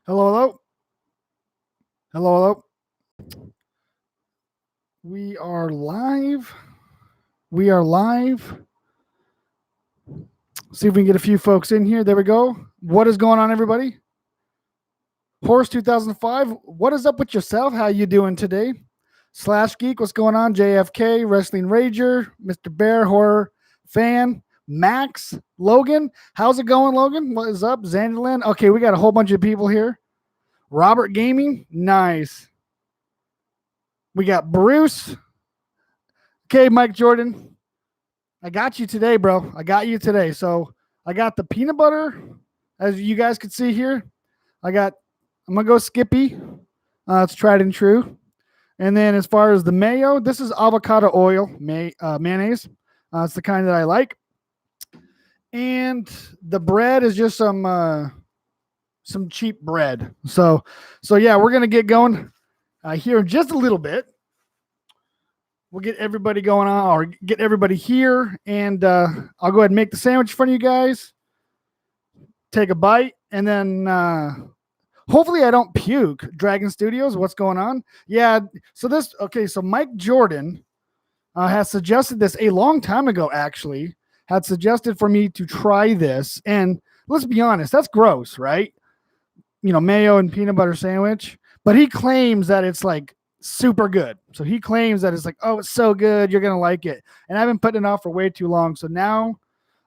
Hello, hello. Hello, hello. We are live. We are live. See if we can get a few folks in here. There we go. What is going on, everybody? Horse 2005. What is up with yourself? How you doing today? Slash Geek. What's going on? JFK, Wrestling Rager, Mr. Bear, Horror Fan, Max, Logan. How's it going, Logan? What is up? Zanderland. Okay, we got a whole bunch of people here. Robert Gaming. Nice. We got Bruce. Okay, Mike Jordan. I got you today, bro. I got you today. So I got the peanut butter, as you guys can see here. I'm gonna go Skippy. It's tried and true. And then as far as the mayo, this is avocado oil mayonnaise. It's the kind that I like. And the bread is just some cheap bread. So yeah, we're gonna get going here in just a little bit. We'll get everybody going on, or get everybody here, and I'll go ahead and make the sandwich in front of you guys. Take a bite, and then hopefully I don't puke. Dragon Studios, what's going on? Yeah, so Mike Jordan has suggested this a long time ago, actually, had suggested for me to try this, and let's be honest, that's gross, right? You know, mayo and peanut butter sandwich, but he claims that it's like super good. So he claims that it's like, oh, it's so good, you're gonna like it. And I've been putting it off for way too long. So now,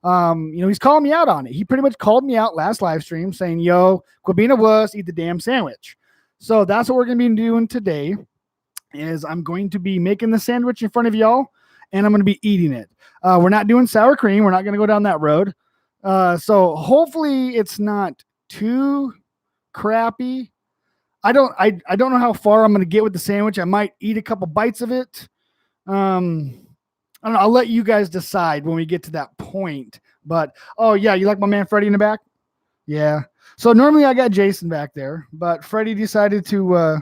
he's calling me out on it. He pretty much called me out last live stream saying, "Yo, quit being a wuss, eat the damn sandwich." So that's what we're gonna be doing today. Is I'm going to be making the sandwich in front of y'all, and I'm gonna be eating it. We're not doing sour cream. We're not gonna go down that road. So hopefully it's not too crappy. I don't know how far I'm going to get with the sandwich. I might eat a couple bites of it. I don't know. I'll let you guys decide when we get to that point. But oh yeah, you like my man Freddie in the back? Yeah. So normally I got Jason back there, but Freddie decided to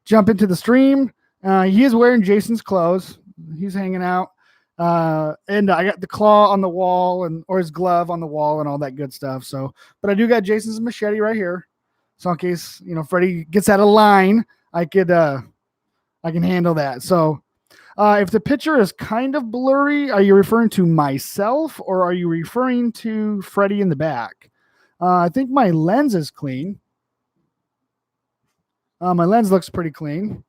jump into the stream. He is wearing Jason's clothes. He's hanging out. And I got the claw on the wall or his glove on the wall and all that good stuff. So, but I do got Jason's machete right here. So in case, Freddie gets out of line, I can handle that. So if the picture is kind of blurry, are you referring to myself or are you referring to Freddie in the back? I think my lens is clean. My lens looks pretty clean.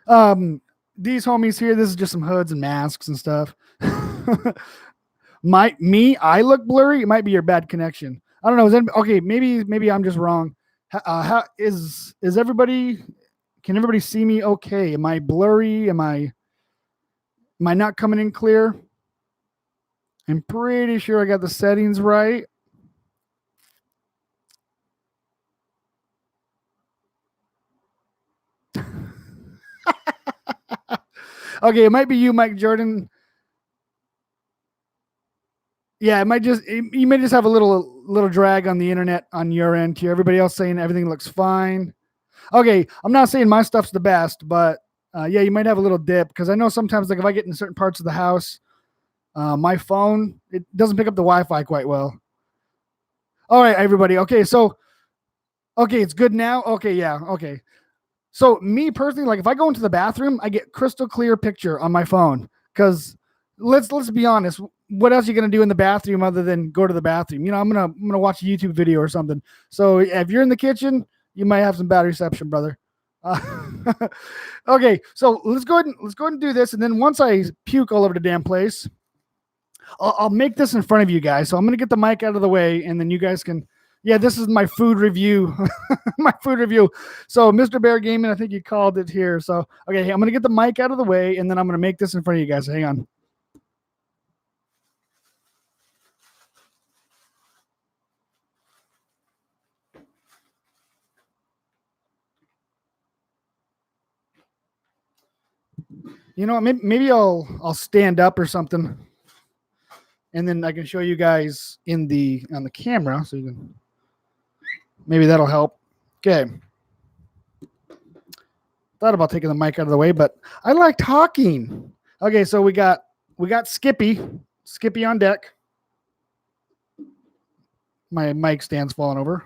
These homies here, this is just some hoods and masks and stuff. I look blurry. It might be your bad connection. I don't know. Okay? Maybe I'm just wrong. How is everybody? Can everybody see me? Okay. Am I blurry? Am I not coming in clear? I'm pretty sure I got the settings right. Okay, it might be you, Mike Jordan. Yeah, you may just have a little drag on the internet on your end here. Everybody else saying everything looks fine. Okay, I'm not saying my stuff's the best, but yeah, you might have a little dip because I know sometimes, like if I get in certain parts of the house, my phone, it doesn't pick up the Wi-Fi quite well. All right, everybody. Okay, it's good now. Okay, yeah, okay. So me personally, like if I go into the bathroom, I get crystal clear picture on my phone because let's be honest. What else are you gonna do in the bathroom other than go to the bathroom? I'm gonna watch a YouTube video or something. So if you're in the kitchen, you might have some bad reception, brother. Okay, so let's go ahead and do this, and then once I puke all over the damn place, I'll make this in front of you guys. So I'm gonna get the mic out of the way, and then you guys can. Yeah, this is my food review. My food review. So Mr. Bear Gaming, I think you called it here. So okay, I'm gonna get the mic out of the way, and then I'm gonna make this in front of you guys. Hang on. Maybe I'll stand up or something, and then I can show you guys on the camera, so you can. Maybe that'll help. Okay. Thought about taking the mic out of the way, but I like talking. Okay, so we got Skippy on deck. My mic stand's falling over.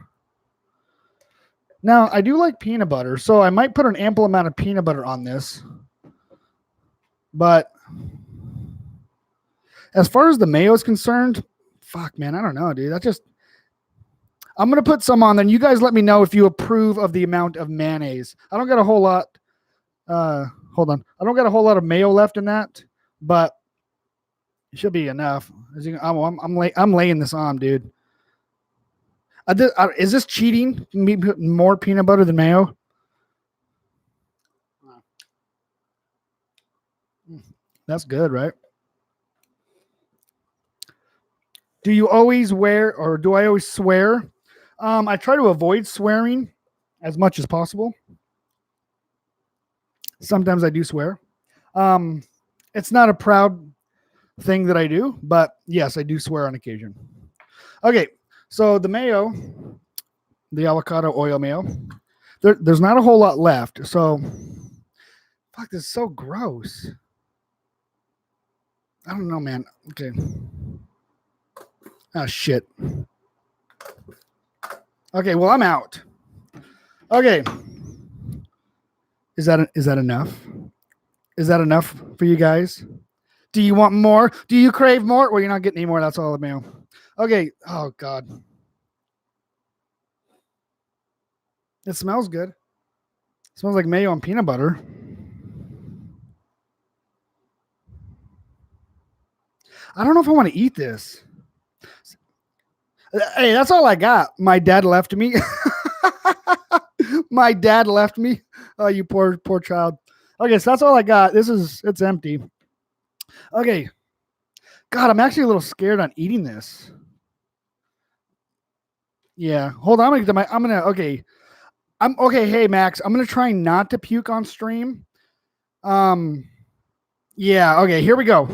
Now, I do like peanut butter, so I might put an ample amount of peanut butter on this. But as far as the mayo is concerned, fuck, man, I don't know, dude. I'm going to put some on, then you guys let me know if you approve of the amount of mayonnaise. I don't got a whole lot. Hold on. I don't got a whole lot of mayo left in that, but it should be enough. I'm laying this on, dude. Is this cheating? Me putting more peanut butter than mayo? That's good, right? Do you always wear, or do I always swear? I try to avoid swearing as much as possible. Sometimes I do swear. It's not a proud thing that I do, but yes, I do swear on occasion. Okay, so the mayo, the avocado oil mayo, there's not a whole lot left. So, fuck, this is so gross. I don't know, man. Okay. Oh, shit. Okay, well, I'm out. Okay. Is that enough? Is that enough for you guys? Do you want more? Do you crave more? Well, you're not getting any more. That's all the mayo. Okay. Oh, God. It smells good. It smells like mayo and peanut butter. I don't know if I want to eat this. Hey, that's all I got. My dad left me. My dad left me. Oh, you poor child. Okay, so that's all I got. It's empty. Okay. God, I'm actually a little scared on eating this. Yeah. Hold on. Okay. I'm okay. Hey, Max, I'm going to try not to puke on stream. Yeah. Okay. Here we go.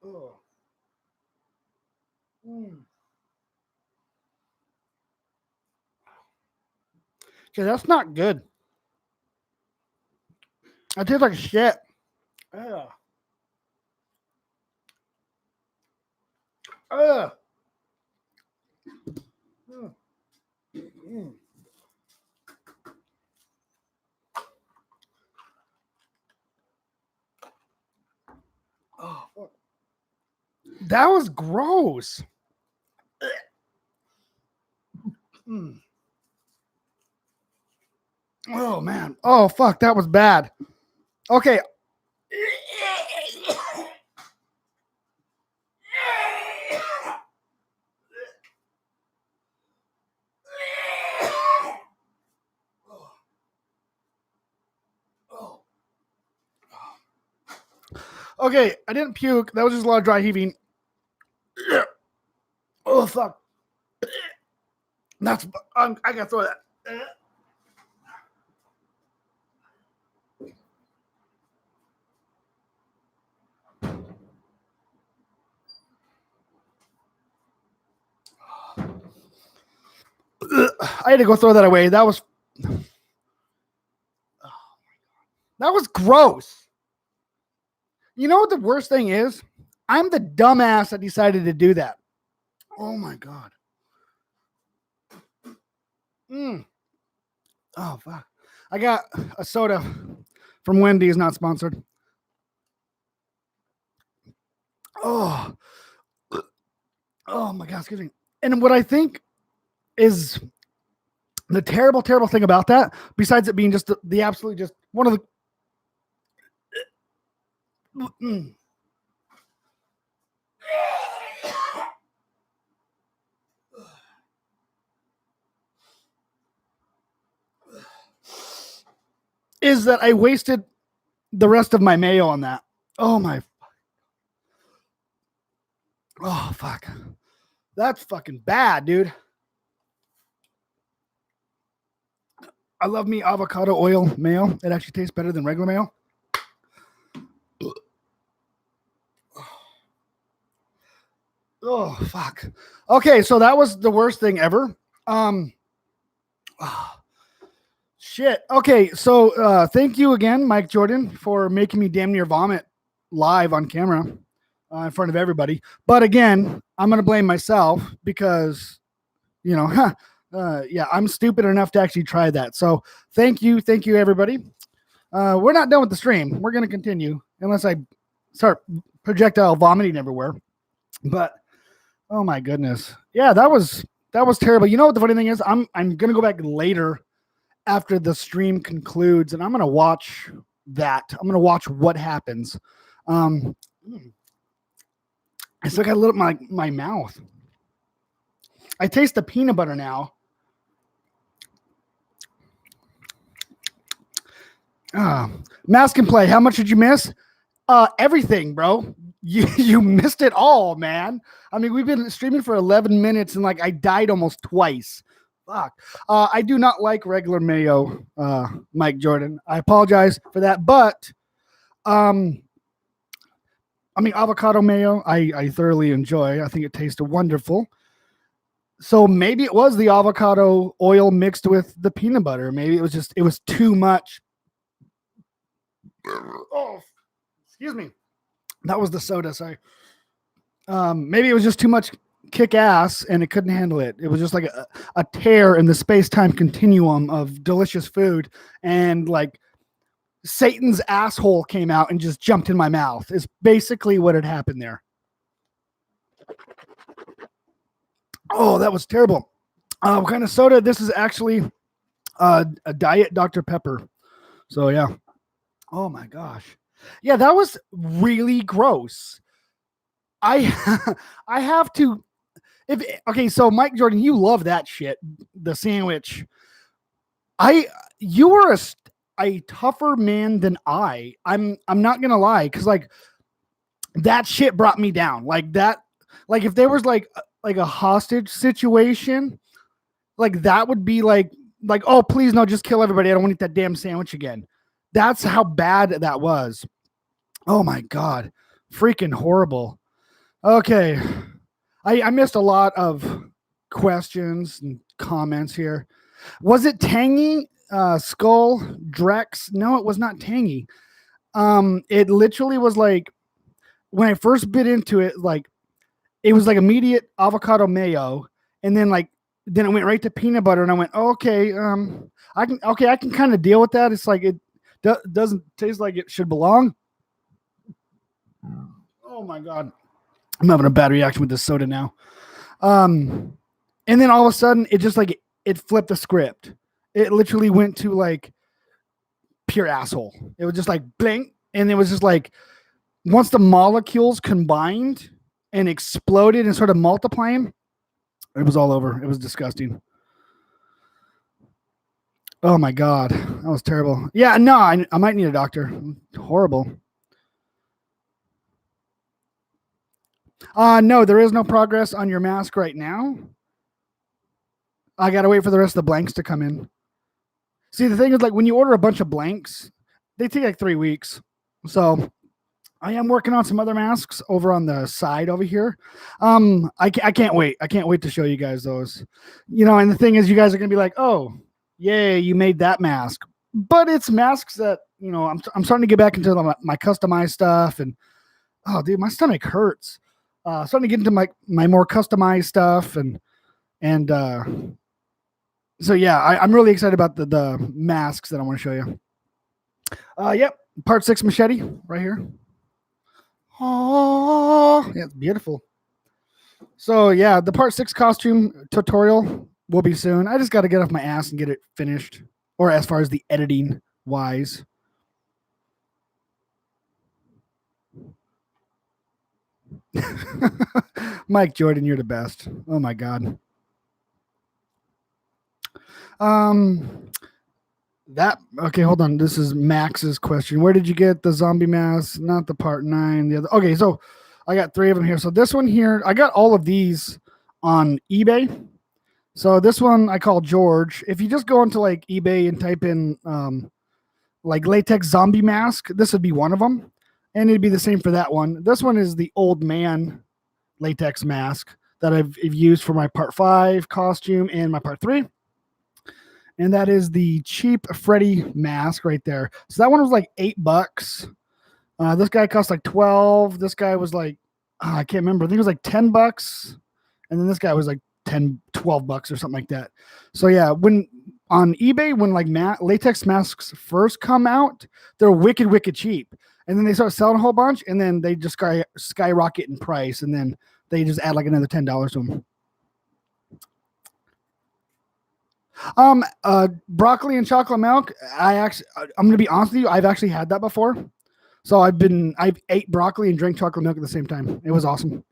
Oh. Okay, that's not good. It tastes like shit. Ugh. Ugh. Mm. Oh, fuck. That was gross. Mm. Oh, man. Oh, fuck. That was bad. Okay. Okay, I didn't puke. That was just a lot of dry heaving. Oh, fuck. I gotta throw that. I had to go throw that away. That was gross. You know what the worst thing is? I'm the dumbass that decided to do that. Oh my God. Oh fuck. I got a soda from Wendy's, not sponsored. Oh my God, excuse me. And what I think is the terrible thing about that, besides it being just the absolute, just one of the is that I wasted the rest of my mayo on that. Oh fuck. That's fucking bad, dude. I love me avocado oil mayo. It actually tastes better than regular mayo. Oh, fuck. Okay, so that was the worst thing ever. Shit. Okay, so thank you again, Mike Jordan, for making me damn near vomit live on camera in front of everybody. But again, I'm gonna blame myself because yeah, I'm stupid enough to actually try that. So thank you, everybody. We're not done with the stream. We're gonna continue unless I start projectile vomiting everywhere. But oh my goodness, yeah, that was terrible. You know what the funny thing is? I'm gonna go back later after the stream concludes, and I'm gonna watch that. I'm gonna watch what happens. I still got a little my mouth. I taste the peanut butter now. Mask and play. How much did you miss? Everything, bro. You missed it all, man. I mean, we've been streaming for 11 minutes and like I died almost twice. Fuck. I do not like regular mayo, Mike Jordan. I apologize for that, but I mean, avocado mayo, I thoroughly enjoy. I think it tasted wonderful. So maybe it was the avocado oil mixed with the peanut butter. Maybe it was too much. Oh, excuse me. That was the soda. Sorry. Maybe it was just too much kick ass and it couldn't handle it. It was just like a tear in the space-time continuum of delicious food. And like Satan's asshole came out and just jumped in my mouth is basically what had happened there. Oh, that was terrible. What kind of soda? This is actually a Diet Dr. Pepper. So yeah. Oh my gosh. Yeah, that was really gross. I have to okay, so Mike Jordan, you love that shit, the sandwich. You were a tougher man than I. I'm not gonna lie, because like that shit brought me down. Like that, like if there was like a hostage situation, like that would be like oh please no, just kill everybody. I don't want to eat that damn sandwich again. That's how bad that was. Oh my god, freaking horrible. Okay, I missed a lot of questions and comments here. Was it tangy? Skull Drex? No, it was not tangy. It literally was like when I first bit into it, like it was like immediate avocado mayo, and then it went right to peanut butter, and I went, oh, okay, I can kind of deal with that. It's like it doesn't taste like it should belong. Oh my god, I'm having a bad reaction with this soda now. And then all of a sudden, it just like it flipped the script. It literally went to like pure asshole. It was just like blink, and it was just like once the molecules combined and exploded and started multiplying, it was all over. It was disgusting. Oh my god, that was terrible. Yeah, no, I might need a doctor. Horrible. No, there is no progress on your mask right now. I gotta wait for the rest of the blanks to come in. See, the thing is, like when you order a bunch of blanks, they take like 3 weeks. So I am working on some other masks over on the side over here. I can't wait. I can't wait to show you guys those. You know, and the thing is, you guys are gonna be like, oh, yay, you made that mask. But it's masks that, you know, I'm starting to get back into my customized stuff, and oh, dude, my stomach hurts. Starting to get into my more customized stuff, and so yeah, I'm really excited about the masks that I want to show you. Yep, part 6 machete right here. Oh, yeah, it's beautiful. So yeah, the part 6 costume tutorial will be soon. I just got to get off my ass and get it finished, or as far as the editing wise. Mike Jordan, you're the best. Oh my god. That okay, hold on. This is Max's question. Where did you get the zombie mask? Not the part 9. The other. Okay, so I got 3 of them here. So this one here, I got all of these on eBay. So this one I call George. If you just go into like eBay and type in like latex zombie mask, this would be one of them. And it'd be the same for that one. This one is the old man latex mask that I've used for my part 5 costume and my part 3. And that is the cheap Freddy mask right there. So that one was like $8. This guy cost like 12. This guy was like, I can't remember. I think it was like $10. And then this guy was like 10, $12 or something like that. So yeah, when on eBay, when like latex masks first come out, they're wicked cheap. And then they start selling a whole bunch, and then they just skyrocket in price. And then they just add like another $10 to them. Broccoli and chocolate milk. I'm gonna be honest with you. I've actually had that before. So I've ate broccoli and drank chocolate milk at the same time. It was awesome.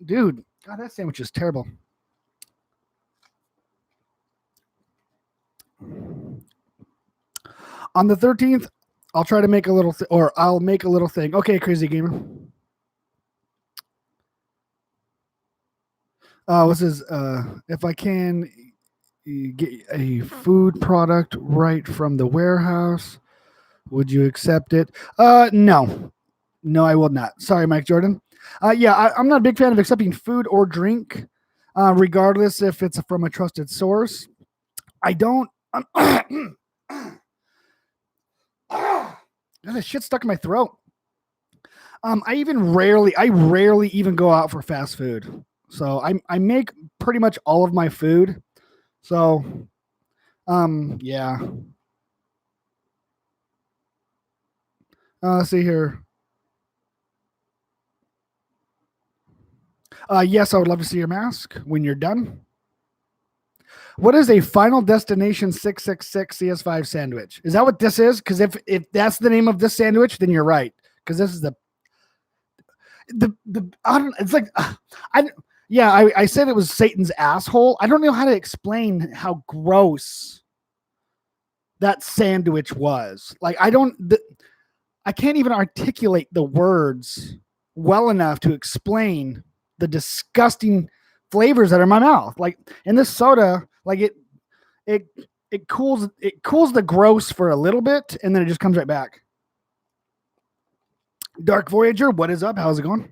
Dude, God, that sandwich is terrible. On the 13th, I'll try to make a little, I'll make a little thing. Okay, Crazy Gamer. This is if I can get a food product right from the warehouse, would you accept it? No, I will not. Sorry, Mike Jordan. Yeah, I'm not a big fan of accepting food or drink, regardless if it's from a trusted source. I don't. This shit stuck in my throat. I rarely even go out for fast food. So I make pretty much all of my food. So, yeah. Let's see here. Yes, I would love to see your mask when you're done. What is a Final Destination 666 CS5 sandwich? Is that what this is? Because if that's the name of this sandwich, then you're right. Because this is the I don't. It's like I said it was Satan's asshole. I don't know how to explain how gross that sandwich was. Like I can't even articulate the words well enough to explain the disgusting flavors that are in my mouth. Like in this soda, like it cools the gross for a little bit, and then it just comes right back. Dark Voyager, what is up? How's it going?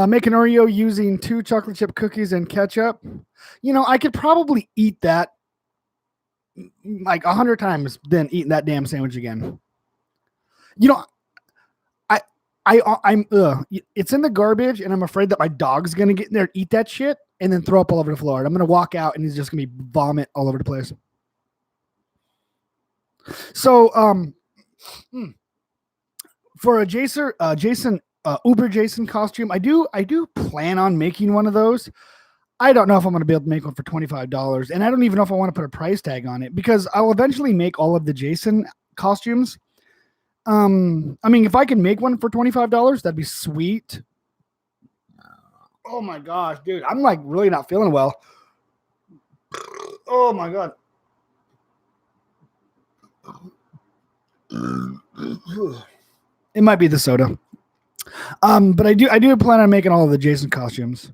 Make an Oreo using 2 chocolate chip cookies and ketchup. I could probably eat that like 100 times than eating that damn sandwich again. It's in the garbage, and I'm afraid that my dog's gonna get in there, eat that shit, and then throw up all over the floor. And I'm gonna walk out, and he's just gonna be vomit all over the place. So, for a Jason Uber Jason costume, I do plan on making one of those. I don't know if I'm going to be able to make one for $25, and I don't even know if I want to put a price tag on it, because I'll eventually make all of the Jason costumes. I mean, if I can make one for $25, that'd be sweet. Oh my gosh, dude, I'm like really not feeling well. Oh my God. It might be the soda. But I do plan on making all of the Jason costumes.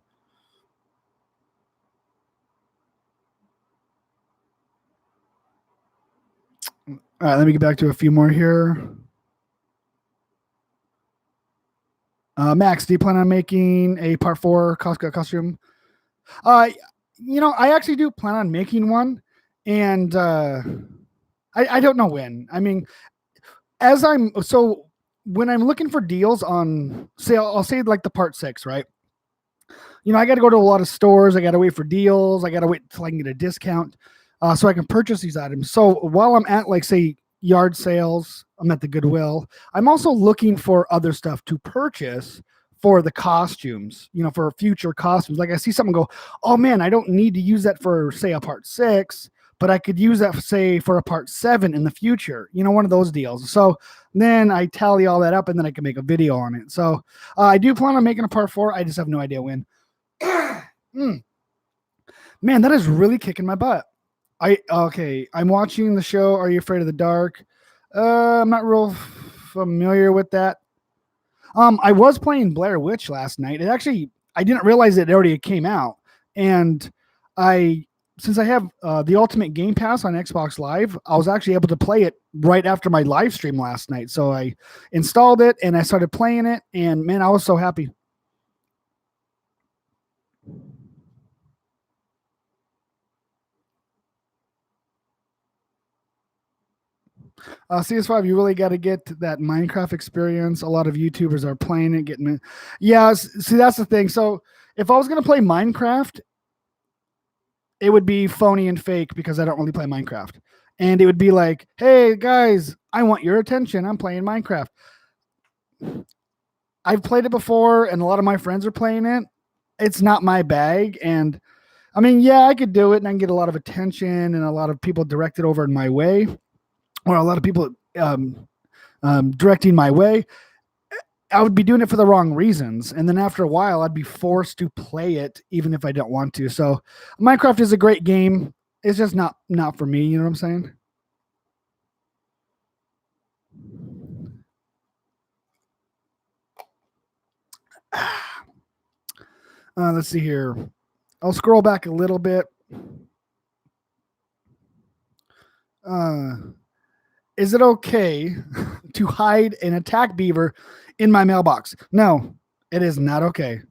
All right, let me get back to a few more here. Max, do you plan on making a part 4 Costco costume? I actually do plan on making one, and I don't know when. I mean, when I'm looking for deals on, I'll say like the part 6, right? I got to go to a lot of stores. I got to wait for deals. I got to wait until I can get a discount, so I can purchase these items. So while I'm at, like, say, yard sales, I'm at the Goodwill, I'm also looking for other stuff to purchase for the costumes, for future costumes. Like I see someone go, oh man, I don't need to use that for, say, a part 6, but I could use that, say, for a part 7 in the future, one of those deals. So then I tally all that up, and then I can make a video on it. So I do plan on making a part 4. I just have no idea when. Man, that is really kicking my butt. I'm watching the show Are You Afraid of the Dark? I'm not real familiar with that. I was playing Blair Witch last night. I didn't realize it already came out, and since I have the Ultimate Game Pass on Xbox Live, I was actually able to play it right after my live stream last night. So I installed it and I started playing it, and man, I was so happy. CS5, you really got to get that Minecraft experience. A lot of YouTubers are playing it, getting it. Yeah, see, that's the thing. So if I was going to play Minecraft, it would be phony and fake because I don't really play Minecraft. And it would be like, hey, guys, I want your attention. I'm playing Minecraft. I've played it before, and a lot of my friends are playing it. It's not my bag. And I mean, yeah, I could do it, and I can get a lot of attention and a lot of people directed over in my way, or a lot of people directing my way. I would be doing it for the wrong reasons. And then after a while, I'd be forced to play it, even if I don't want to. So Minecraft is a great game. It's just not for me. You know what I'm saying? Let's see here. I'll scroll back a little bit. Is it okay to hide an attack beaver in my mailbox? No, it is not okay.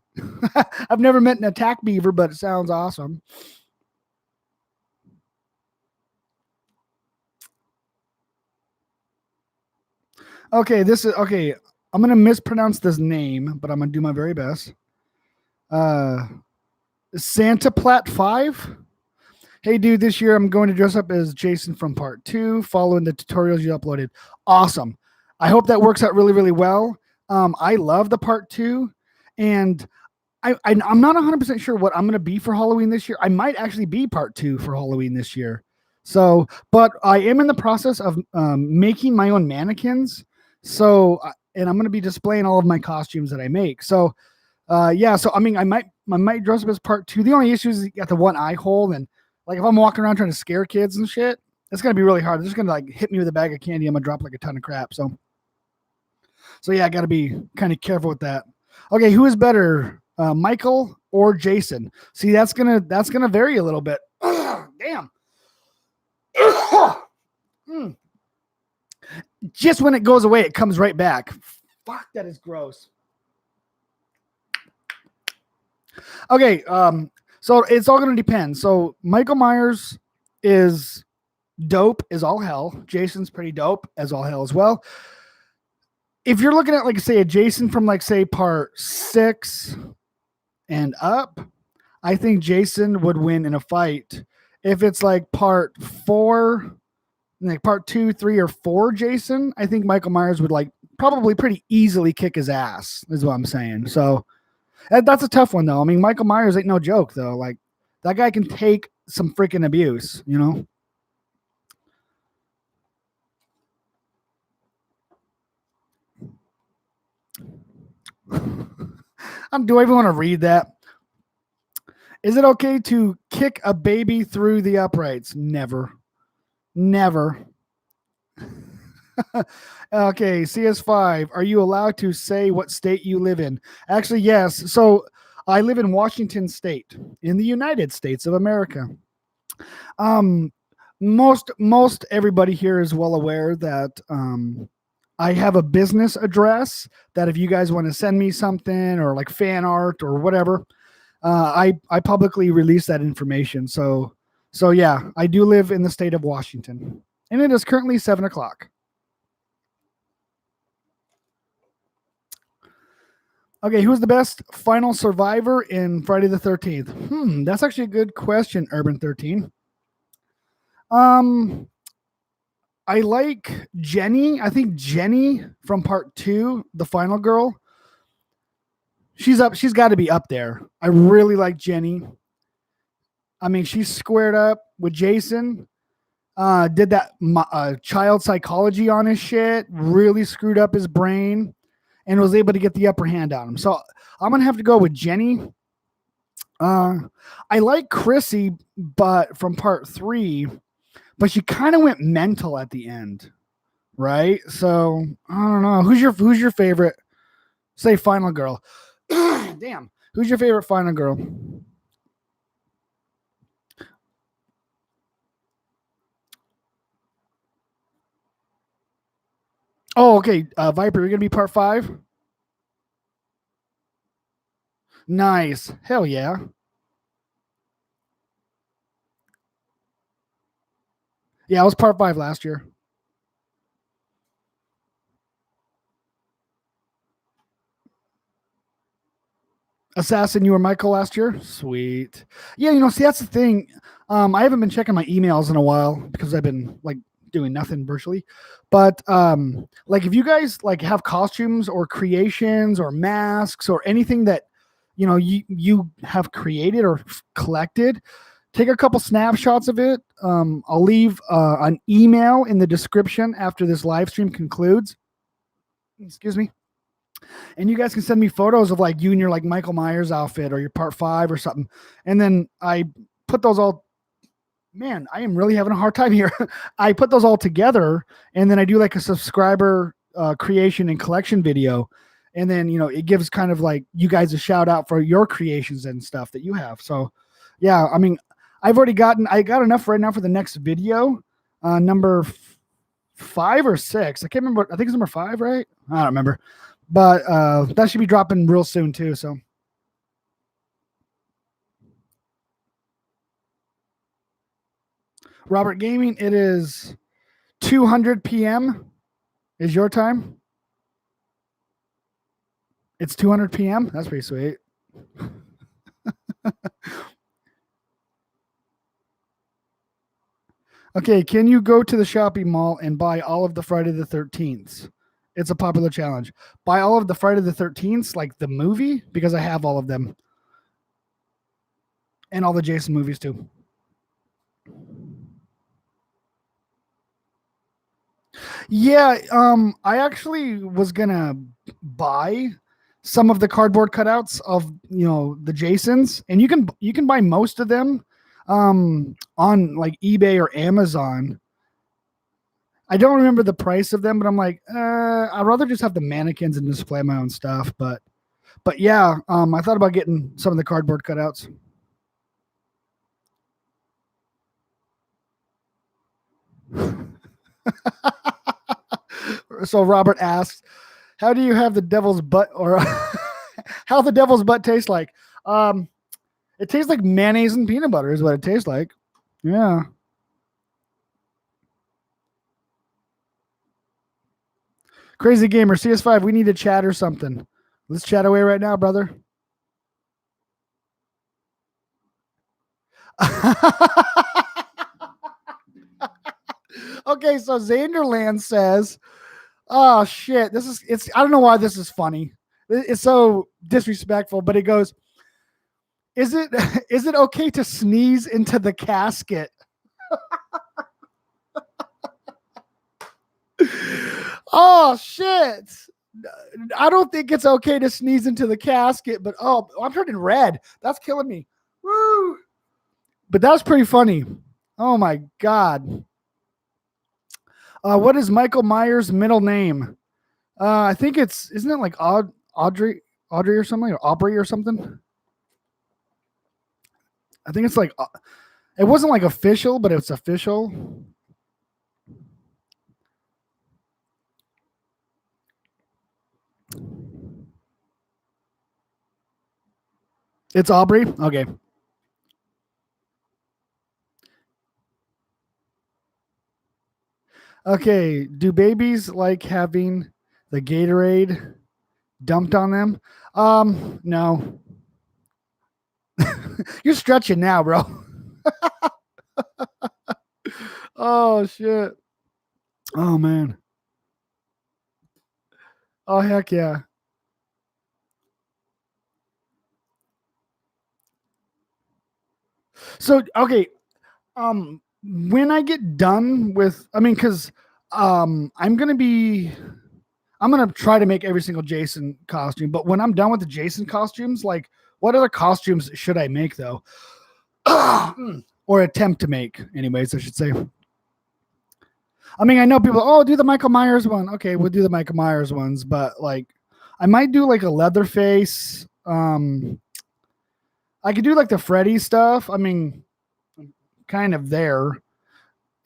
I've never met an attack beaver, but it sounds awesome. Okay, this is okay. I'm gonna mispronounce this name, but I'm gonna do my very best. Santa Plat 5. Hey, dude, this year I'm going to dress up as Jason from part 2, following the tutorials you uploaded. Awesome. I hope that works out really, really well. I love the part 2, and I'm not 100% sure what I'm going to be for Halloween this year. I might actually be part 2 for Halloween this year. So, but I am in the process of making my own mannequins. So, and I'm going to be displaying all of my costumes that I make. So, yeah. So, I mean, I might dress up as part 2. The only issue is you got the one eye hole, and like if I'm walking around trying to scare kids and shit, it's gonna be really hard. They're just gonna like hit me with a bag of candy. I'm gonna drop like a ton of crap. So yeah, I got to be kind of careful with that. Okay, who is better, Michael or Jason? See, that's gonna vary a little bit. Damn. Just when it goes away, it comes right back. Fuck, that is gross. Okay, so it's all gonna depend. So Michael Myers is dope as all hell. Jason's pretty dope as all hell as well. If you're looking at like say a Jason from like say part 6 and up, I think Jason would win in a fight. If it's like part 4, like part 2, 3, or 4 Jason, I think Michael Myers would like probably pretty easily kick his ass, is what I'm saying. So that's a tough one though. I mean, Michael Myers ain't no joke though. Like that guy can take some freaking abuse, you know? Do I even want to read that? Is it okay to kick a baby through the uprights? Never. Never. Okay, CS5. Are you allowed to say what state you live in? Actually, yes. So I live in Washington State in the United States of America. Most everybody here is well aware that I have a business address that if you guys want to send me something or like fan art or whatever, I publicly release that information. So yeah, I do live in the state of Washington, and it is currently 7:00. Okay, who's the best final survivor in Friday the 13th? That's actually a good question, Urban 13. I like Jenny. I think Jenny from part 2, the final girl. She's got to be up there. I really like Jenny. I mean, she's squared up with Jason. Did that child psychology on his shit. Really screwed up his brain, and was able to get the upper hand on him. So I'm gonna have to go with Jenny. I like Chrissy, but from part 3, but she kind of went mental at the end, right? So I don't know. Who's your favorite? Say final girl. Damn. Who's your favorite final girl? Oh, okay. Viper, you're gonna be part 5. Nice. Hell yeah. Yeah, I was part 5 last year. Assassin, you were Michael last year? Sweet. Yeah, see, that's the thing. I haven't been checking my emails in a while because I've been like doing nothing virtually. But like if you guys like have costumes or creations or masks or anything that you have created or collected, take a couple snapshots of it. I'll leave an email in the description after this live stream concludes. Excuse me. And you guys can send me photos of like you in your like Michael Myers outfit or your part 5 or something. And then I put those all, man, I am really having a hard time here. I put those all together and then I do like a subscriber creation and collection video. And then, it gives kind of like you guys a shout out for your creations and stuff that you have. So yeah, I mean, I got enough right now for the next video, number 5 or 6. I can't remember. I think it's number 5, right? I don't remember. But that should be dropping real soon too. So Robert Gaming, it is 200 p.m. is your time. It's 200 p.m. That's pretty sweet. Okay, can you go to the shopping mall and buy all of the Friday the 13th? It's a popular challenge. Buy all of the Friday the 13th, like the movie, because I have all of them. And all the Jason movies too. Yeah, I actually was gonna buy some of the cardboard cutouts of the Jasons, and you can buy most of them on like eBay or Amazon. I don't remember the price of them, but I'm like, I'd rather just have the mannequins and display my own stuff. But yeah, I thought about getting some of the cardboard cutouts. So Robert asks, how do you have the devil's butt, or how the devil's butt tastes like? It tastes like mayonnaise and peanut butter is what it tastes like. Yeah. Crazy Gamer, CS5, we need to chat or something. Let's chat away right now, brother. Okay, so Zanderland says, oh shit, I don't know why this is funny. It's so disrespectful, but it goes, is it okay to sneeze into the casket? Oh shit. I don't think it's okay to sneeze into the casket, but I'm turning red. That's killing me. Woo! But that was pretty funny. Oh my god. What is Michael Myers' middle name? I think isn't it like Audrey or something, or Aubrey or something? I think it's like it wasn't like official, but it's official. It's Aubrey. Okay. Okay. Do babies like having the Gatorade dumped on them? No. You're stretching now, bro. Oh shit. Oh man. Oh heck yeah. So okay, when I get done with, I mean, because I'm gonna try to make every single Jason costume, but when I'm done with the Jason costumes, like what other costumes should I make though? Or attempt to make, anyways, I should say. I mean, I know people, do the Michael Myers one. Okay, we'll do the Michael Myers ones, but like I might do like a Leatherface. I could do like the Freddy stuff. I mean, kind of there.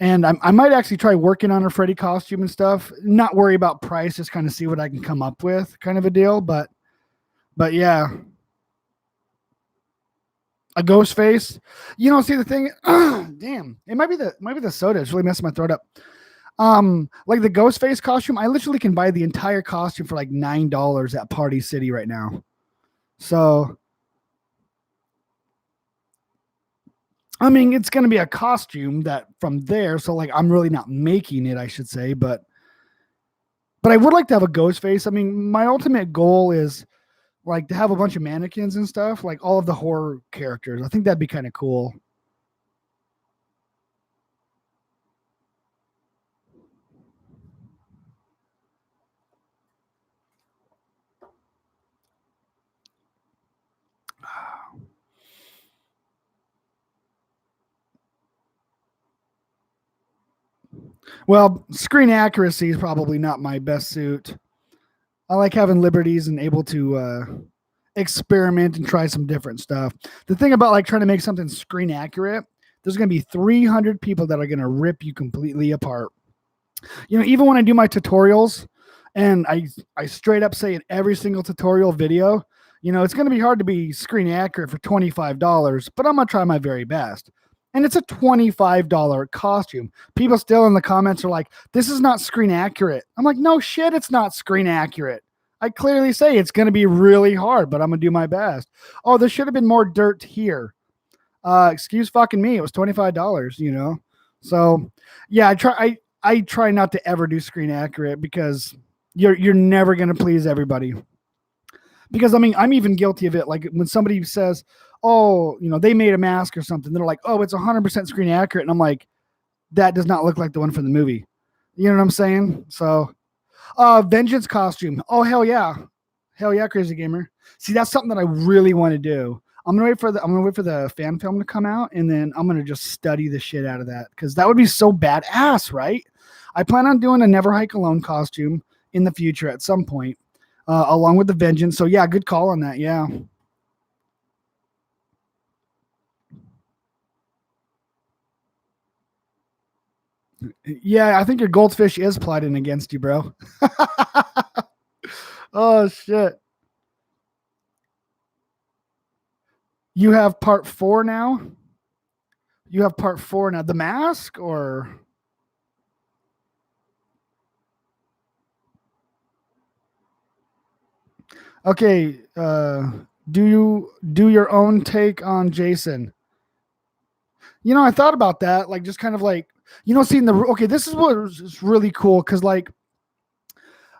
And I might actually try working on a Freddy costume and stuff. Not worry about price, just kind of see what I can come up with, kind of a deal. But yeah, a ghost face. See the thing. Damn, it might be the soda. It's really messing my throat up. Like the ghost face costume, I literally can buy the entire costume for like $9 at Party City right now. So, I mean, it's going to be a costume that from there. So like, I'm really not making it, I should say, but I would like to have a ghost face. I mean, my ultimate goal is like to have a bunch of mannequins and stuff, like all of the horror characters. I think that'd be kind of cool. Well, screen accuracy is probably not my best suit. I like having liberties and able to experiment and try some different stuff. The thing about like trying to make something screen accurate, there's going to be 300 people that are going to rip you completely apart. Even when I do my tutorials, and I straight up say in every single tutorial video, it's going to be hard to be screen accurate for $25, but I'm going to try my very best. And it's a $25 costume. People still in the comments are like, this is not screen accurate. I'm like, no shit, it's not screen accurate. I clearly say it's going to be really hard, but I'm going to do my best. Oh, there should have been more dirt here. Excuse fucking me. It was $25, So yeah, I try not to ever do screen accurate because you're never going to please everybody. Because I mean, I'm even guilty of it. Like when somebody says, oh, they made a mask or something, they're like, oh, it's 100% screen accurate. And I'm like, that does not look like the one from the movie. You know what I'm saying? So, Vengeance costume. Oh, hell yeah. Hell yeah, Crazy Gamer. See, that's something that I really want to do. I'm gonna wait for the fan film to come out, and then I'm gonna just study the shit out of that because that would be so badass, right? I plan on doing a Never Hike Alone costume in the future at some point, along with the Vengeance. So yeah, good call on that. Yeah. Yeah, I think your goldfish is plotting against you, bro. Oh shit. You have part 4 now? You have part 4 now. The mask or okay, do you do your own take on Jason? I thought about that, like just kind of like, seeing the okay, this is what is really cool cuz like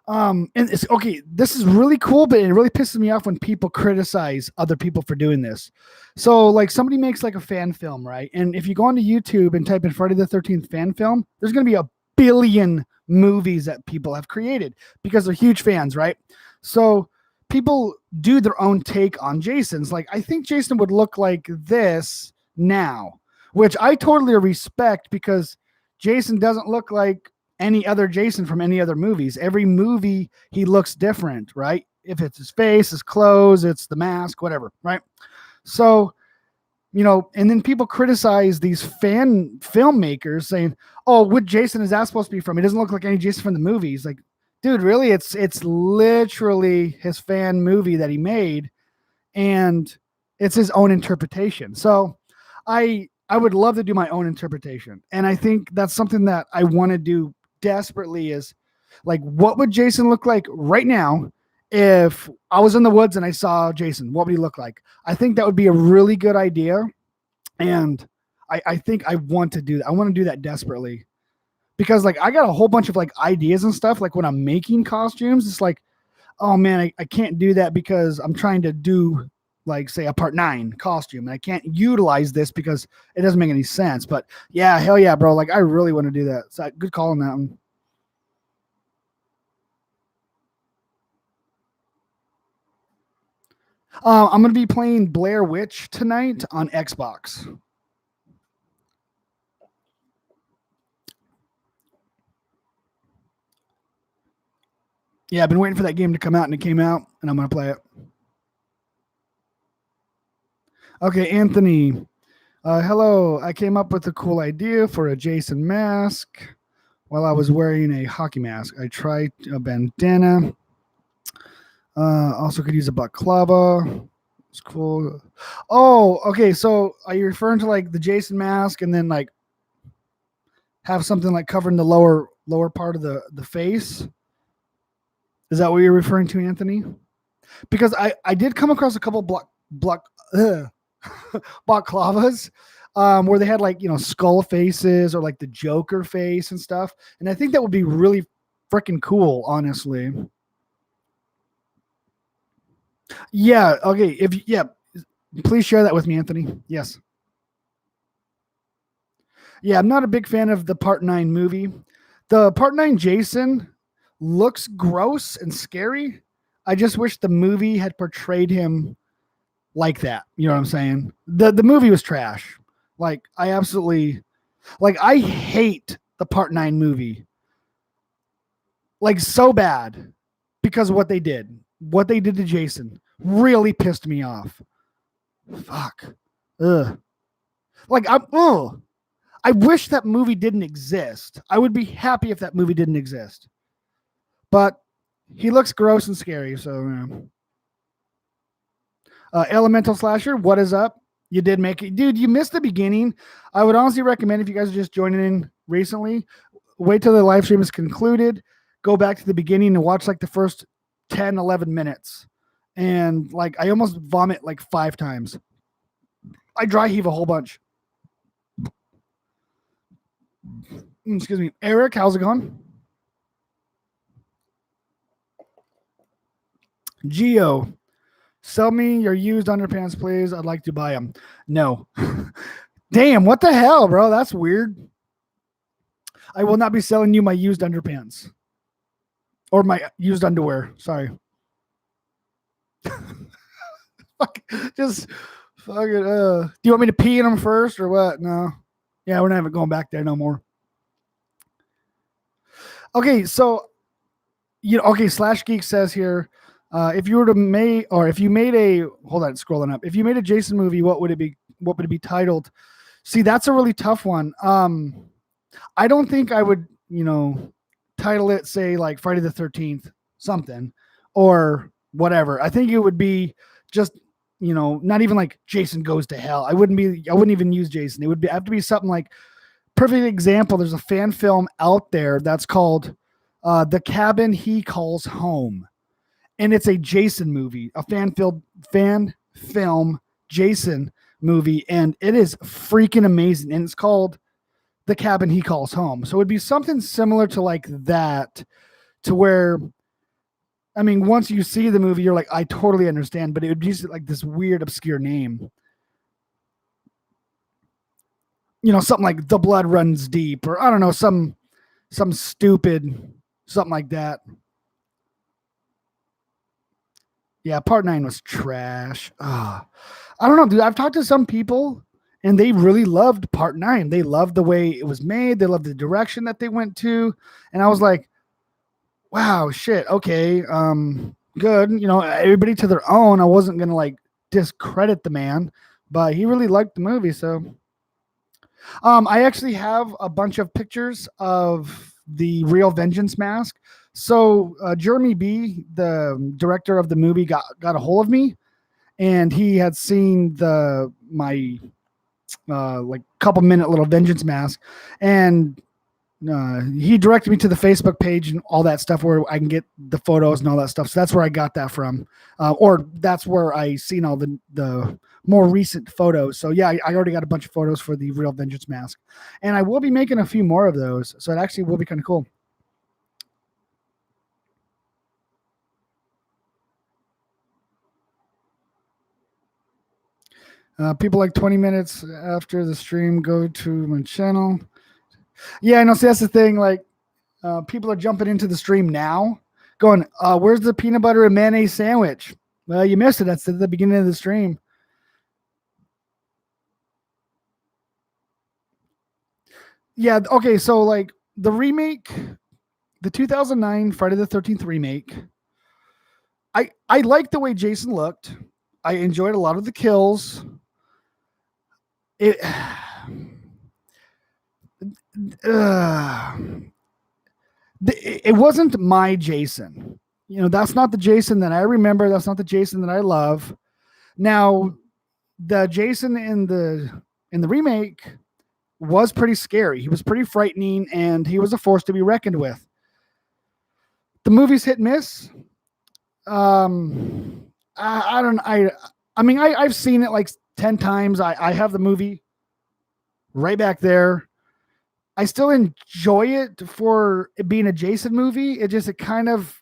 and it's okay, this is really cool, but it really pisses me off when people criticize other people for doing this. So like somebody makes like a fan film, right? And if you go onto YouTube and type in Friday the 13th fan film, there's going to be a billion movies that people have created because they're huge fans, right? So people do their own take on Jason's. Like I think Jason would look like this now, which I totally respect because Jason doesn't look like any other Jason from any other movies. Every movie he looks different, right? If it's his face, his clothes, it's the mask, whatever, right? So, and then people criticize these fan filmmakers saying, "Oh, what Jason is that supposed to be from? He doesn't look like any Jason from the movies." Like, dude, really? It's literally his fan movie that he made, and it's his own interpretation. So, I would love to do my own interpretation, and I think that's something that I want to do desperately is like, what would Jason look like right now if I was in the woods and I saw Jason? What would he look like? I think that would be a really good idea. And I think I want to do that. I want to do that desperately because like I got a whole bunch of like ideas and stuff. Like when I'm making costumes, it's like, oh man, I can't do that because I'm trying to do like say a part 9 costume and I can't utilize this because it doesn't make any sense. But yeah, hell yeah, bro. Like I really want to do that. So good call on that one. I'm going to be playing Blair Witch tonight on Xbox. Yeah, I've been waiting for that game to come out and it came out and I'm going to play it. Okay, Anthony. Hello, I came up with a cool idea for a Jason mask while I was wearing a hockey mask. I tried a bandana. Also could use a baklava. It's cool. Oh, okay. So are you referring to like the Jason mask and then like have something like covering the lower part of the face? Is that what you're referring to, Anthony? Because I did come across a couple block balaclavas where they had like skull faces or like the Joker face and stuff, and I think that would be really freaking cool, honestly. Yeah. Okay. Please share that with me, Anthony. Yes. Yeah, I'm not a big fan of the Part 9 movie. The Part 9 Jason looks gross and scary. I just wish the movie had portrayed him like that. You know what I'm saying? The movie was trash. Like I absolutely like I hate the Part 9 movie. Like so bad because of what they did. What they did to Jason really pissed me off. Fuck. Ugh. Like I wish that movie didn't exist. I would be happy if that movie didn't exist. But he looks gross and scary, so Elemental Slasher, what is up? You did make it. Dude, you missed the beginning. I would honestly recommend if you guys are just joining in recently, wait till the live stream is concluded, go back to the beginning and watch like the first 10, 11 minutes. And like I almost vomit like 5 times. I dry heave a whole bunch. Excuse me. Eric, how's it going? Geo, sell me your used underpants, please. I'd like to buy them. No. Damn, what the hell, bro? That's weird. I will not be selling you my used underpants. Or my used underwear. Sorry. Just fucking do you want me to pee in them first or what? No. Yeah, we're not even going back there no more. Okay, so Slash Geek says here, if you were to make or if you made a hold on, scrolling up. If you made a Jason movie, what would it be? What would it be titled? See, that's a really tough one. I don't think I would, title it, say like Friday the 13th, something, or whatever. I think it would be just, not even like Jason Goes to Hell. I wouldn't even use Jason. It would have to be something like, perfect example. There's a fan film out there that's called The Cabin He Calls Home. And it's a Jason movie, a fan film Jason movie. And it is freaking amazing. And it's called The Cabin He Calls Home. So it'd be something similar to like that, to where, I mean, once you see the movie, you're like, I totally understand, but it would be like this weird, obscure name. Something like The Blood Runs Deep, or I don't know, some stupid, something like that. Yeah, Part 9 was trash. I don't know, dude. I've talked to some people and they really loved Part 9. They loved the way it was made. They loved the direction that they went to. And I was like, wow, shit. Okay. Good. Everybody to their own. I wasn't going to like discredit the man, but he really liked the movie. So, I actually have a bunch of pictures of the Real Vengeance mask. So Jeremy B, the director of the movie, got a hold of me, and he had seen my like couple minute little Vengeance mask, and he directed me to the Facebook page and all that stuff where I can get the photos and all that stuff. So that's where I got that from, or that's where I seen all the more recent photos. So yeah, I already got a bunch of photos for the Real Vengeance mask, and I will be making a few more of those. So it actually will be kind of cool. People like 20 minutes after the stream go to my channel. Yeah, I know. See, that's the thing. Like, people are jumping into the stream now, going, "Where's the peanut butter and mayonnaise sandwich?" Well, you missed it. That's at the beginning of the stream. Yeah. Okay. So, like the remake, the 2009 Friday the 13th remake. I liked the way Jason looked. I enjoyed a lot of the kills. it uh, it wasn't my Jason. That's not the Jason that I remember. That's not the Jason that I love. Now, the Jason in the remake was pretty scary. He was pretty frightening, and he was a force to be reckoned with. The movie's hit and miss. I don't. I mean, I've seen it like 10 times. I have the movie right back there. I still enjoy it for it being a Jason movie. It kind of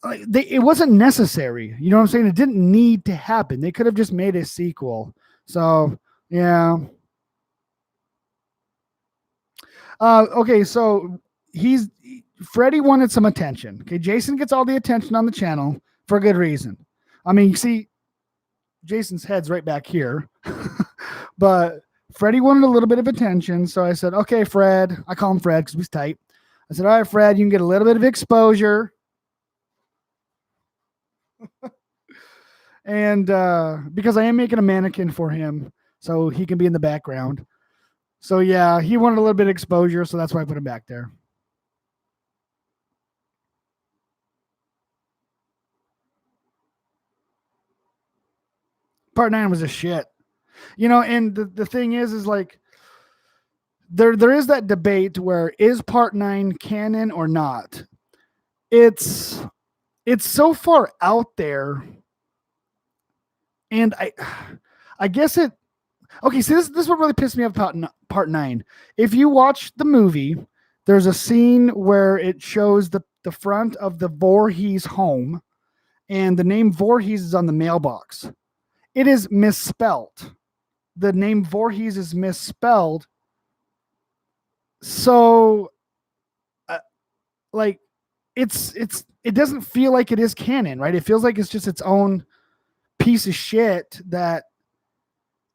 like it wasn't necessary. You know what I'm saying? It didn't need to happen. They could have just made a sequel. So yeah. Okay, so Freddy wanted some attention. Okay, Jason gets all the attention on the channel for a good reason. I mean, you see, Jason's head's right back here, but Freddy wanted a little bit of attention. So I said, okay, Fred. I call him Fred because he's tight. I said, all right, Fred, you can get a little bit of exposure. And because I am making a mannequin for him so he can be in the background. So yeah, he wanted a little bit of exposure, so that's why I put him back there. Part 9 was a shit. And the thing is like there is that debate where is part 9 canon or not. It's so far out there, and I guess it. Okay, so this is what really pissed me off about part 9. If you watch the movie, there's a scene where it shows the front of the Voorhees home, and the name Voorhees is on the mailbox. It is misspelled. The name Voorhees is misspelled. So, like, it doesn't feel like it is canon, right? It feels like it's just its own piece of shit that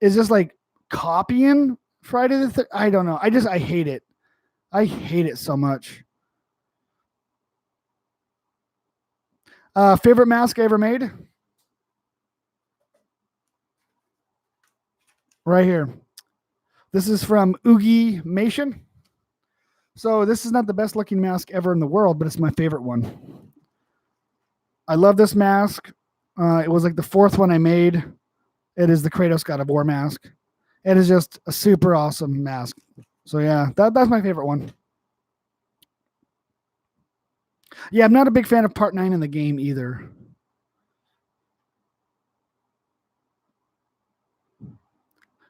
is just like copying Friday the 13th. I don't know. I hate it. I hate it so much. Favorite mask I ever made? Right here. This is from Oogie Mation. So this is not the best looking mask ever in the world, but it's my favorite one. I love this mask. It was like the 4th one I made. It is the Kratos God of War mask. It is just a super awesome mask. So yeah, that's my favorite one. Yeah, I'm not a big fan of part 9 in the game either.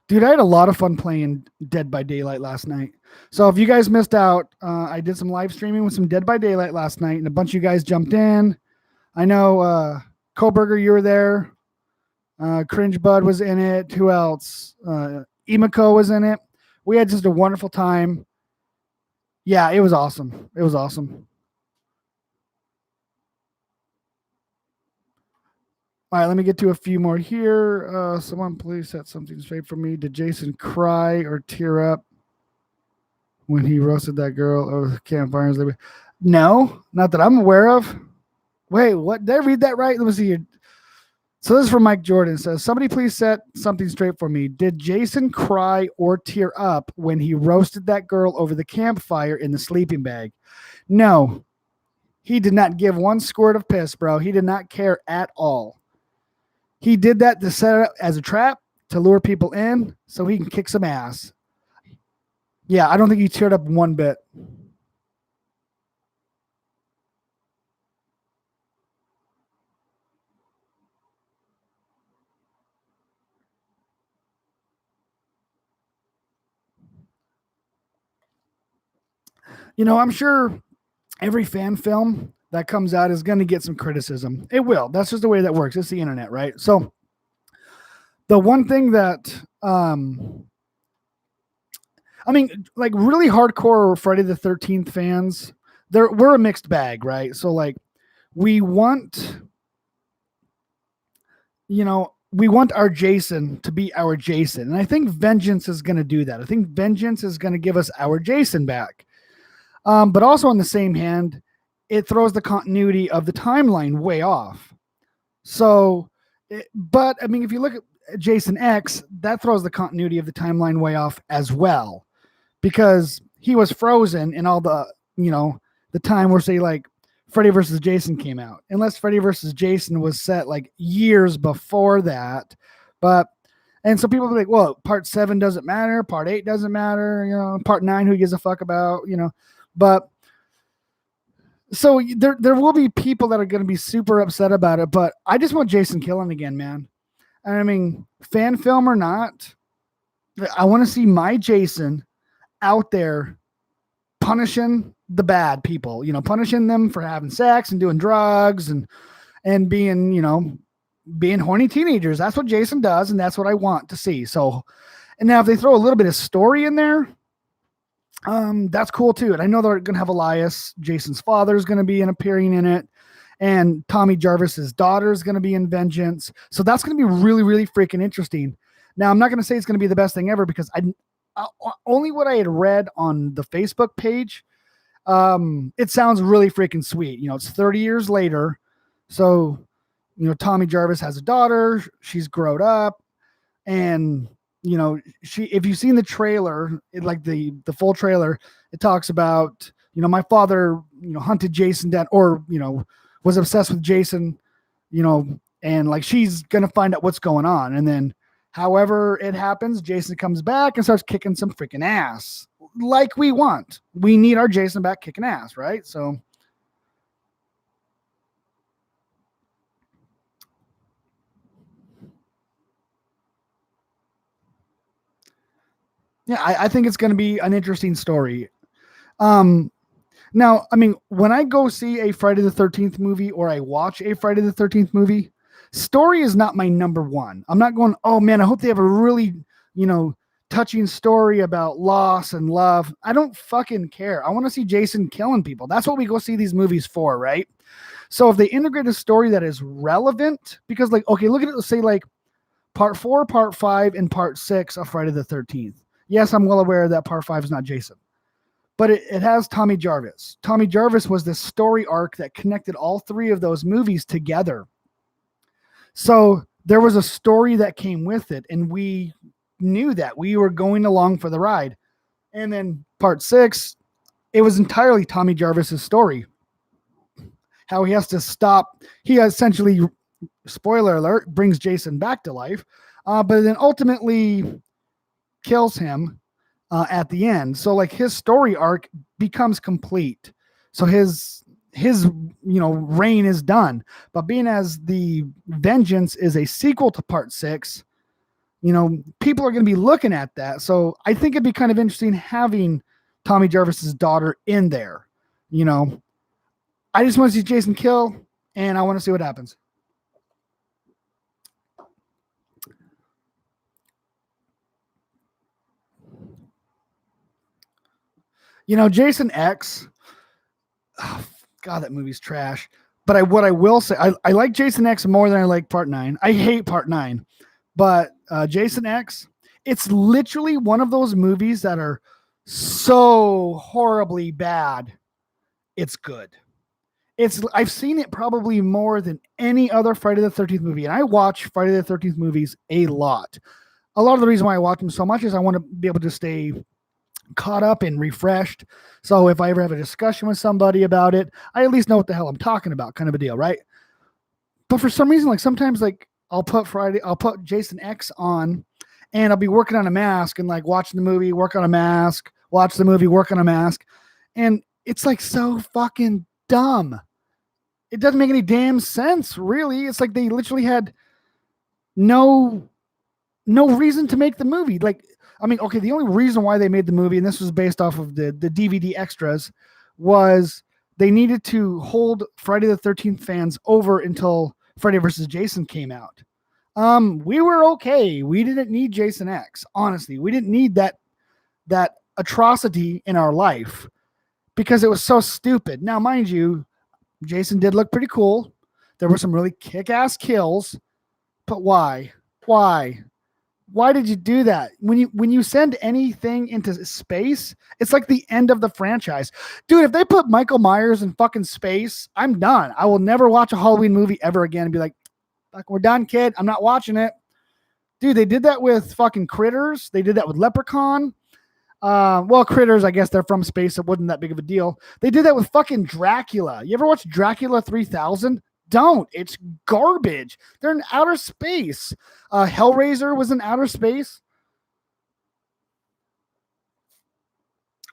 Dude, I had a lot of fun playing Dead by Daylight last night. So if you guys missed out, I did some live streaming with some Dead by Daylight last night, and a bunch of you guys jumped in. I know Koberger, you were there. Cringe Bud was in it. Who else? Emiko was in it. We had just a wonderful time. Yeah, it was awesome. It was awesome. All right, let me get to a few more here. Someone please set something straight for me. Did Jason cry or tear up when he roasted that girl over the campfires? No, not that I'm aware of. Wait, what? Did I read that right? Let me see here. So this is from Mike Jordan. It says, somebody please set something straight for me. Did Jason cry or tear up when he roasted that girl over the campfire in the sleeping bag? No, he did not give one squirt of piss, bro. He did not care at all. He did that to set it up as a trap to lure people in so he can kick some ass. Yeah, I don't think he teared up one bit. I'm sure every fan film that comes out is going to get some criticism. It will. That's just the way that works. It's the internet, right? So the one thing that, I mean, like really hardcore Friday the 13th fans, we're a mixed bag, right? So like we want our Jason to be our Jason. And I think Vengeance is going to do that. I think Vengeance is going to give us our Jason back. But also on the same hand, it throws the continuity of the timeline way off. So, but I mean, if you look Jason X, that throws the continuity of the timeline way off as well, because he was frozen in all the, the time where, say, like Freddy versus Jason came out, unless Freddy versus Jason was set like years before that. But, and so people be like, well, part 7 doesn't matter, part 8 doesn't matter, part 9, who gives a fuck about, but so there will be people that are going to be super upset about it, but I just want Jason killing again, man. And I mean, fan film or not, I want to see my Jason out there punishing the bad people, punishing them for having sex and doing drugs and being, being horny teenagers. That's what Jason does, and that's what I want to see. So, and now if they throw a little bit of story in there, that's cool too. And I know they're going to have Elias, Jason's father, is going to be appearing in it, and Tommy Jarvis's daughter is going to be in Vengeance. So that's going to be really, really freaking interesting. Now, I'm not going to say it's going to be the best thing ever, because only what I had read on the Facebook page, it sounds really freaking sweet. It's 30 years later. So, Tommy Jarvis has a daughter. She's grown up, and if you've seen the trailer, like the full trailer, it talks about, my father, hunted Jason down, or, was obsessed with Jason, and like she's going to find out what's going on. And then however it happens, Jason comes back and starts kicking some freaking ass like we want. We need our Jason back kicking ass, right? So yeah, I think it's going to be an interesting story. Now, I mean, when I go see a Friday the 13th movie, or I watch a Friday the 13th movie, story is not my number one. I'm not going, oh man, I hope they have a really, touching story about loss and love. I don't fucking care. I want to see Jason killing people. That's what we go see these movies for, right? So if they integrate a story that is relevant, because like, okay, look at it, let's say like part 4, part 5, and part 6 of Friday the 13th. Yes, I'm well aware that part 5 is not Jason, but it has Tommy Jarvis. Tommy Jarvis was this story arc that connected all 3 of those movies together. So there was a story that came with it, and we knew that we were going along for the ride. And then part 6, it was entirely Tommy Jarvis's story. How he has to stop. He essentially, spoiler alert, brings Jason back to life, but then ultimately kills him at the end. So like his story arc becomes complete. So his reign is done. But being as the Vengeance is a sequel to part 6, people are going to be looking at that. So I think it'd be kind of interesting having Tommy Jarvis's daughter in there. I just want to see Jason kill, and I want to see what happens. Jason X, oh, God, that movie's trash. But what I will say, I like Jason X more than I like part 9. I hate part 9. But Jason X, it's literally one of those movies that are so horribly bad, it's good. I've seen it probably more than any other Friday the 13th movie, and I watch Friday the 13th movies a lot. A lot of the reason why I watch them so much is I want to be able to stay caught up and refreshed. So if I ever have a discussion with somebody about it, I at least know what the hell I'm talking about, kind of a deal, right? But for some reason, like sometimes, like I'll put Jason X on, and I'll be working on a mask and like watching the movie, work on a mask, watch the movie, work on a mask. And it's like so fucking dumb. It doesn't make any damn sense, really. It's like they literally had no reason to make the movie. Like, I mean, okay, the only reason why they made the movie, and this was based off of the DVD extras, was they needed to hold Friday the 13th fans over until Friday versus Jason came out. We were okay. We didn't need Jason X. Honestly, we didn't need that atrocity in our life because it was so stupid. Now, mind you, Jason did look pretty cool. There were some really kick-ass kills, but why? Why did you do that? When you send anything into space, it's like the end of the franchise. Dude, if they put Michael Myers in fucking space, I'm done. I will never watch a Halloween movie ever again and be like, fuck, we're done, kid. I'm not watching it. Dude, they did that with fucking Critters. They did that with Leprechaun. Well, Critters, I guess they're from space. It wasn't that big of a deal. They did that with fucking Dracula. You ever watch Dracula 3000? Don't. It's garbage. They're in outer space. Hellraiser was in outer space.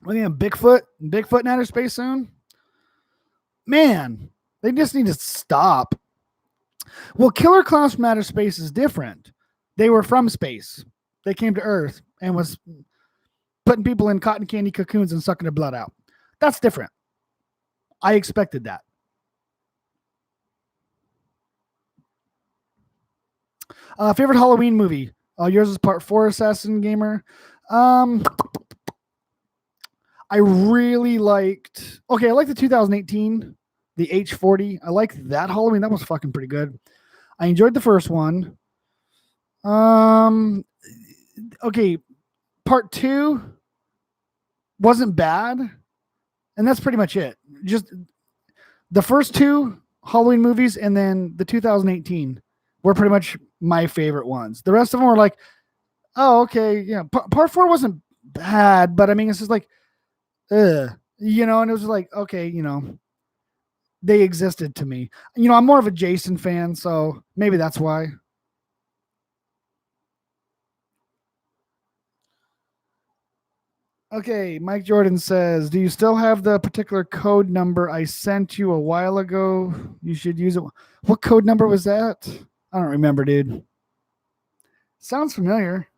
Looking at Bigfoot in outer space soon. Man, they just need to stop. Well, Killer Clowns from Outer Space is different. They were from space. They came to Earth and was putting people in cotton candy cocoons and sucking their blood out. That's different. I expected that. Favorite Halloween movie? Yours is Part 4, Assassin Gamer. I really liked. Okay, I liked the 2018, the H40. I liked that Halloween. That was fucking pretty good. I enjoyed the first one. Okay, Part 2 wasn't bad, and that's pretty much it. Just the first two Halloween movies, and then the 2018 were pretty much my favorite ones. The rest of them were like, oh, okay, yeah. Part 4 wasn't bad, but I mean, it's just like, and it was like, okay, they existed to me. I'm more of a Jason fan, so maybe that's why. Okay, Mike Jordan says, do you still have the particular code number I sent you a while ago? You should use it. What code number was that? I don't remember, dude. Sounds familiar.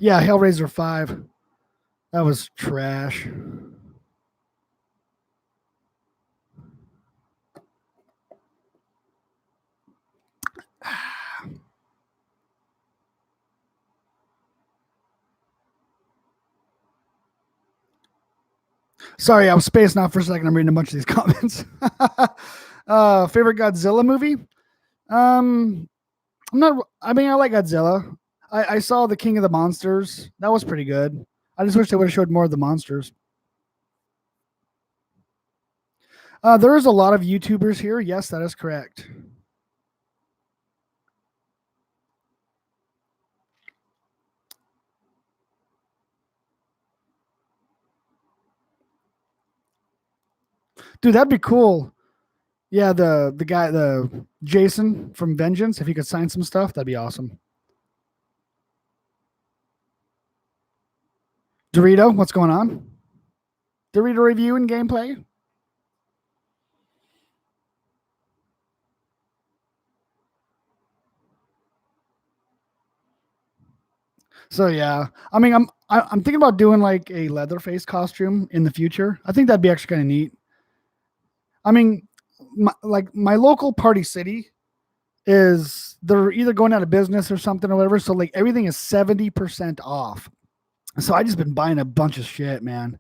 Yeah, Hellraiser 5. That was trash. Sorry, I was spacing out for a second. I'm reading a bunch of these comments. Favorite Godzilla movie? I'm not. I mean, I like Godzilla. I saw The King of the Monsters. That was pretty good. I just wish they would have showed more of the monsters. There is a lot of YouTubers here. Yes, that is correct. Dude, that'd be cool. Yeah, the guy, the Jason from Vengeance, if he could sign some stuff, that'd be awesome. Dorito, what's going on? Dorito review and gameplay? So yeah, I mean, I'm thinking about doing like a Leatherface costume in the future. I think that'd be actually kind of neat. I mean, my local Party City is they're either going out of business or something or whatever. So like everything is 70% off. So I just been buying a bunch of shit, man.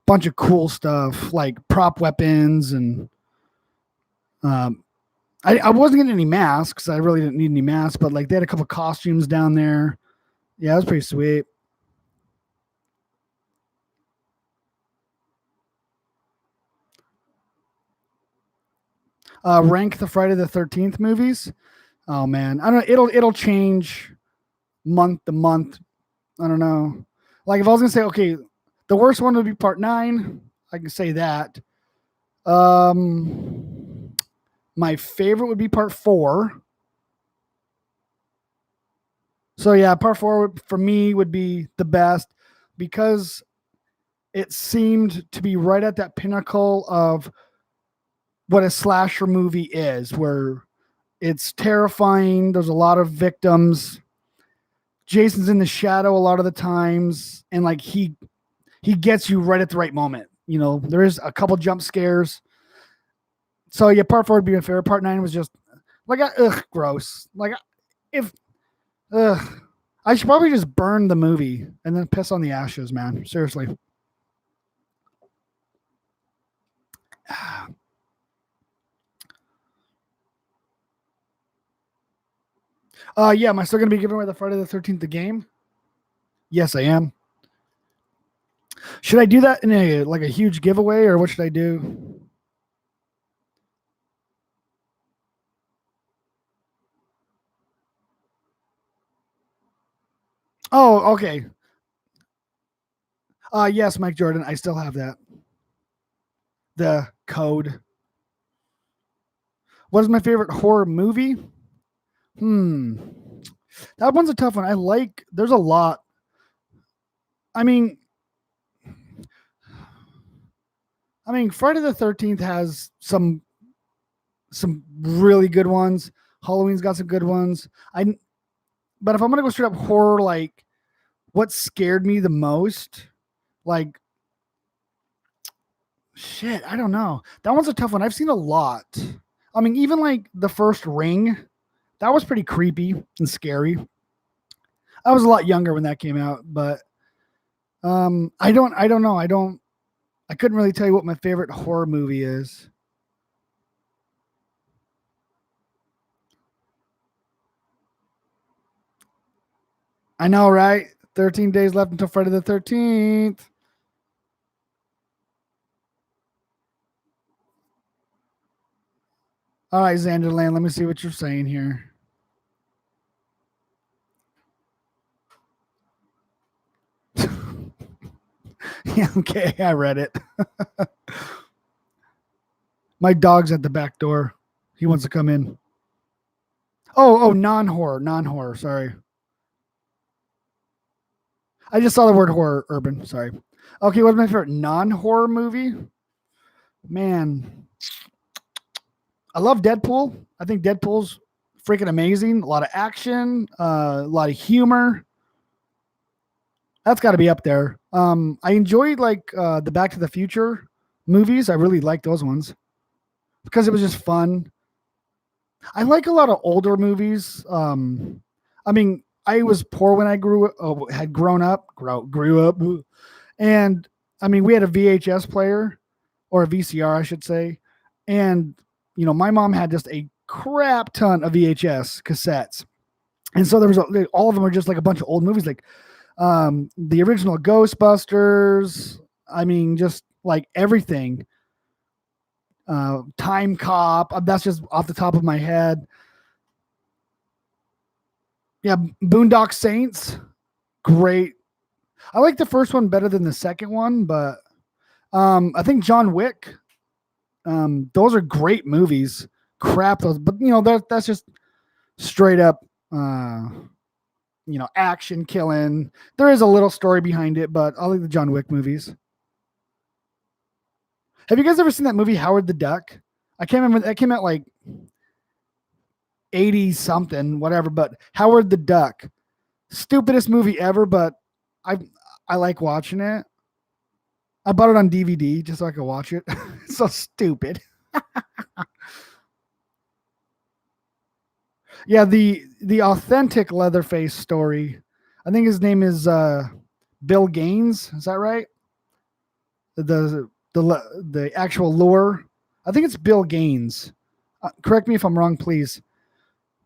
Bunch of cool stuff like prop weapons and I wasn't getting any masks. I really didn't need any masks, but like they had a couple costumes down there. Yeah, it was pretty sweet. Rank the Friday the 13th movies. Oh man, I don't know. It'll change month to month. I don't know. Like if I was gonna say, okay, the worst one would be Part 9. I can say that. My favorite would be Part 4. So yeah, Part 4 for me would be the best because it seemed to be right at that pinnacle of what a slasher movie is, where it's terrifying. There's a lot of victims. Jason's in the shadow a lot of the times, and like he gets you right at the right moment. There is a couple jump scares. So yeah, Part 4 would be my favorite. Part 9 was just like gross. Like if I should probably just burn the movie and then piss on the ashes, man. Seriously. Yeah, am I still gonna be giving away the Friday the 13th the game? Yes, I am. Should I do that in a huge giveaway, or what should I do? Oh, okay. Yes, Mike Jordan. I still have that. The code. What is my favorite horror movie? Hmm. That one's a tough one. There's a lot. I mean, Friday the 13th has some really good ones. Halloween's got some good ones. But if I'm gonna go straight up horror, like what scared me the most, like shit, I don't know. That one's a tough one. I've seen a lot. I mean, even like the first Ring, that was pretty creepy and scary. I was a lot younger when that came out, but I don't know. I couldn't really tell you what my favorite horror movie is. I know, right? 13 days left until Friday the 13th. All right, Xanderland, let me see what you're saying here. Yeah, okay, I read it. My dog's at the back door. He wants to come in. Oh, non-horror, non-horror. Sorry, I just saw the word horror. Urban. Sorry. Okay, what's my favorite non-horror movie? Man, I love Deadpool. I think Deadpool's freaking amazing. A lot of action, a lot of humor. That's got to be up there. I enjoyed like the Back to the Future movies. I really like those ones because it was just fun. I like a lot of older movies. I mean, I was poor when I had grown up, grew up, and I mean, we had a VHS player or a VCR, I should say, and my mom had just a crap ton of VHS cassettes, and so there was all of them are just like a bunch of old movies, like the original Ghostbusters. I mean, just like everything. Time Cop. That's just off the top of my head. Yeah, Boondock Saints. Great. I like the first one better than the second one, but I think John Wick. Those are great movies. Crap those, but that's just straight up. Action killing. There is a little story behind it, but I like the John Wick movies. Have you guys ever seen that movie Howard the Duck? I can't remember. That came out like 80 something, whatever. But Howard the Duck, stupidest movie ever, but I I like watching it. I bought it on DVD just so I could watch it. It's so stupid. Yeah, the authentic Leatherface story. I think his name is Bill Gaines. Is that right? The actual lore. I think it's Bill Gaines. Correct me if I'm wrong, please.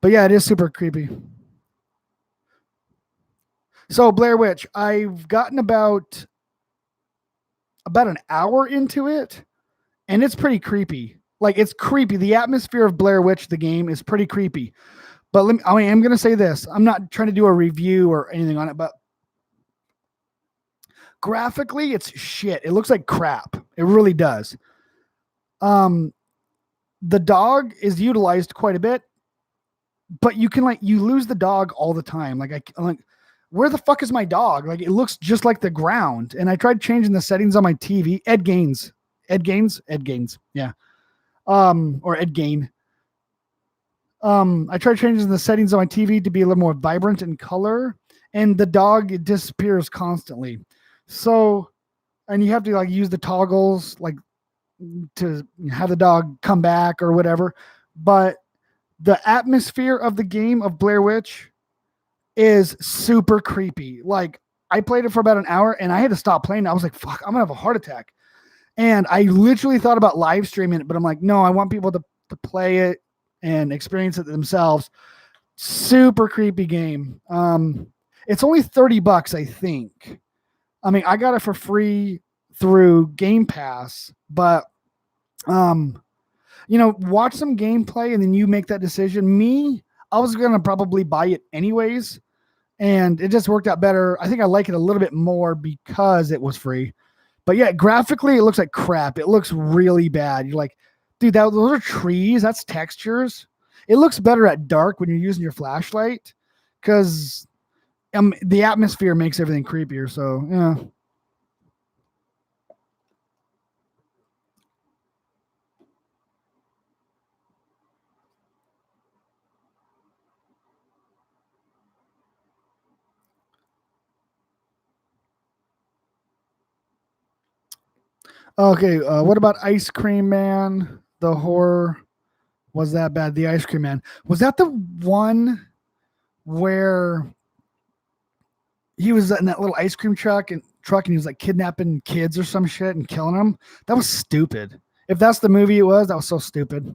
But yeah, it is super creepy. So Blair Witch, I've gotten about an hour into it, and it's pretty creepy. Like it's creepy. The atmosphere of Blair Witch, the game, is pretty creepy. But I am going to say this. I'm not trying to do a review or anything on it, but graphically, it's shit. It looks like crap. It really does. Um, the dog is utilized quite a bit, but you lose the dog all the time. I'm like, where the fuck is my dog? Like it looks just like the ground. And I tried changing the settings on my TV. Ed Gaines. Yeah. Or Ed Gain. I tried changing the settings on my TV to be a little more vibrant in color, and the dog it disappears constantly. So, and you have to like use the toggles like to have the dog come back or whatever. But the atmosphere of the game of Blair Witch is super creepy. Like I played it for about an hour and I had to stop playing. I was like, fuck, I'm gonna have a heart attack. And I literally thought about live streaming it, but I'm like, no, I want people to play it and experience it themselves. Super creepy game. It's only $30, I think. I mean, I got it for free through Game Pass, but um, watch some gameplay and then you make that decision. Me, I was gonna probably buy it anyways, and it just worked out better. I think I like it a little bit more because it was free. But yeah, graphically, it looks like crap. It looks really bad. You're like, dude, those are trees. That's textures. It looks better at dark when you're using your flashlight because the atmosphere makes everything creepier. So yeah. Okay. What about Ice Cream Man? The horror was that bad? The Ice Cream Man, was that the one where he was in that little ice cream truck and he was like kidnapping kids or some shit and killing them? That was stupid. If that's the movie it was, that was so stupid.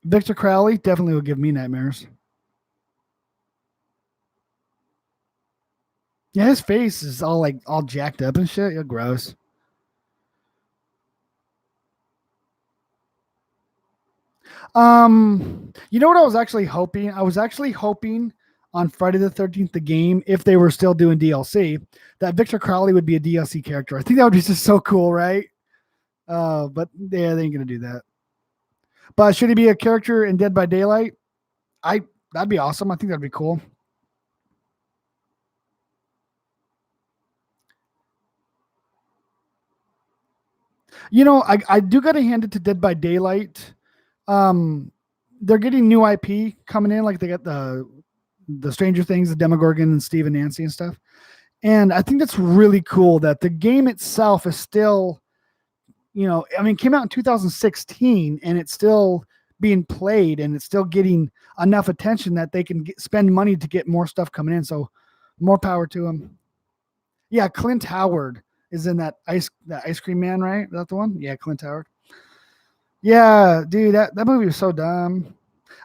Victor Crowley definitely would give me nightmares. Yeah, his face is all jacked up and shit. Yeah, gross. You know what I was actually hoping? I was actually hoping on Friday the 13th, the game, if they were still doing DLC, that Victor Crowley would be a DLC character. I think that would be just so cool, right? But yeah, they ain't gonna do that. But should he be a character in Dead by Daylight? I That'd be awesome. I think that'd be cool. I do gotta hand it to Dead by Daylight. Um, they're getting new IP coming in, like they got the Stranger Things, the Demogorgon, and Steve and Nancy and stuff. And I think that's really cool that the game itself is still, I mean, it came out in 2016 and it's still being played and it's still getting enough attention that they can spend money to get more stuff coming in. So more power to them. Yeah, Clint Howard is in that Ice Cream Man, right? Is that the one? Yeah, Clint Howard. Yeah, dude, that movie was so dumb.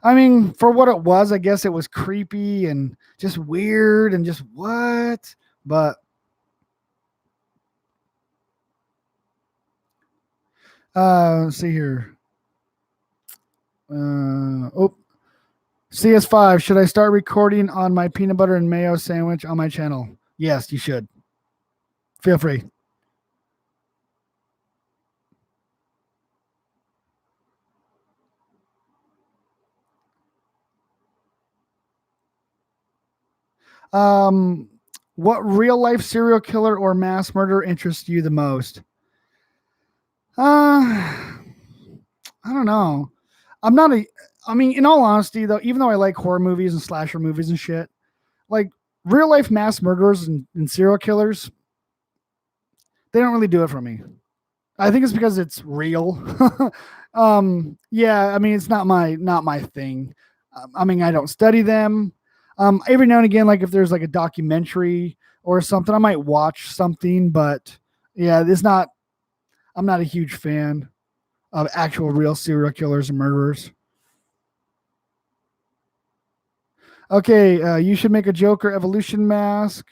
I mean, for what it was, I guess it was creepy and just weird and just what? But let's see here. Oh, CS5. Should I start recording on my peanut butter and mayo sandwich on my channel? Yes, you should. Feel free. Um, what real life serial killer or mass murderer interests you the most? I don't know. I'm not a. I mean, in all honesty, though, even though I like horror movies and slasher movies and shit, like real life mass murderers and serial killers, they don't really do it for me. I think it's because it's real. Yeah, I mean, it's not my thing. I mean, I don't study them. Every now and again, like if there's like a documentary or something, I might watch something, but yeah, it's not. I'm not a huge fan of actual real serial killers and murderers. Okay, you should make a Joker evolution mask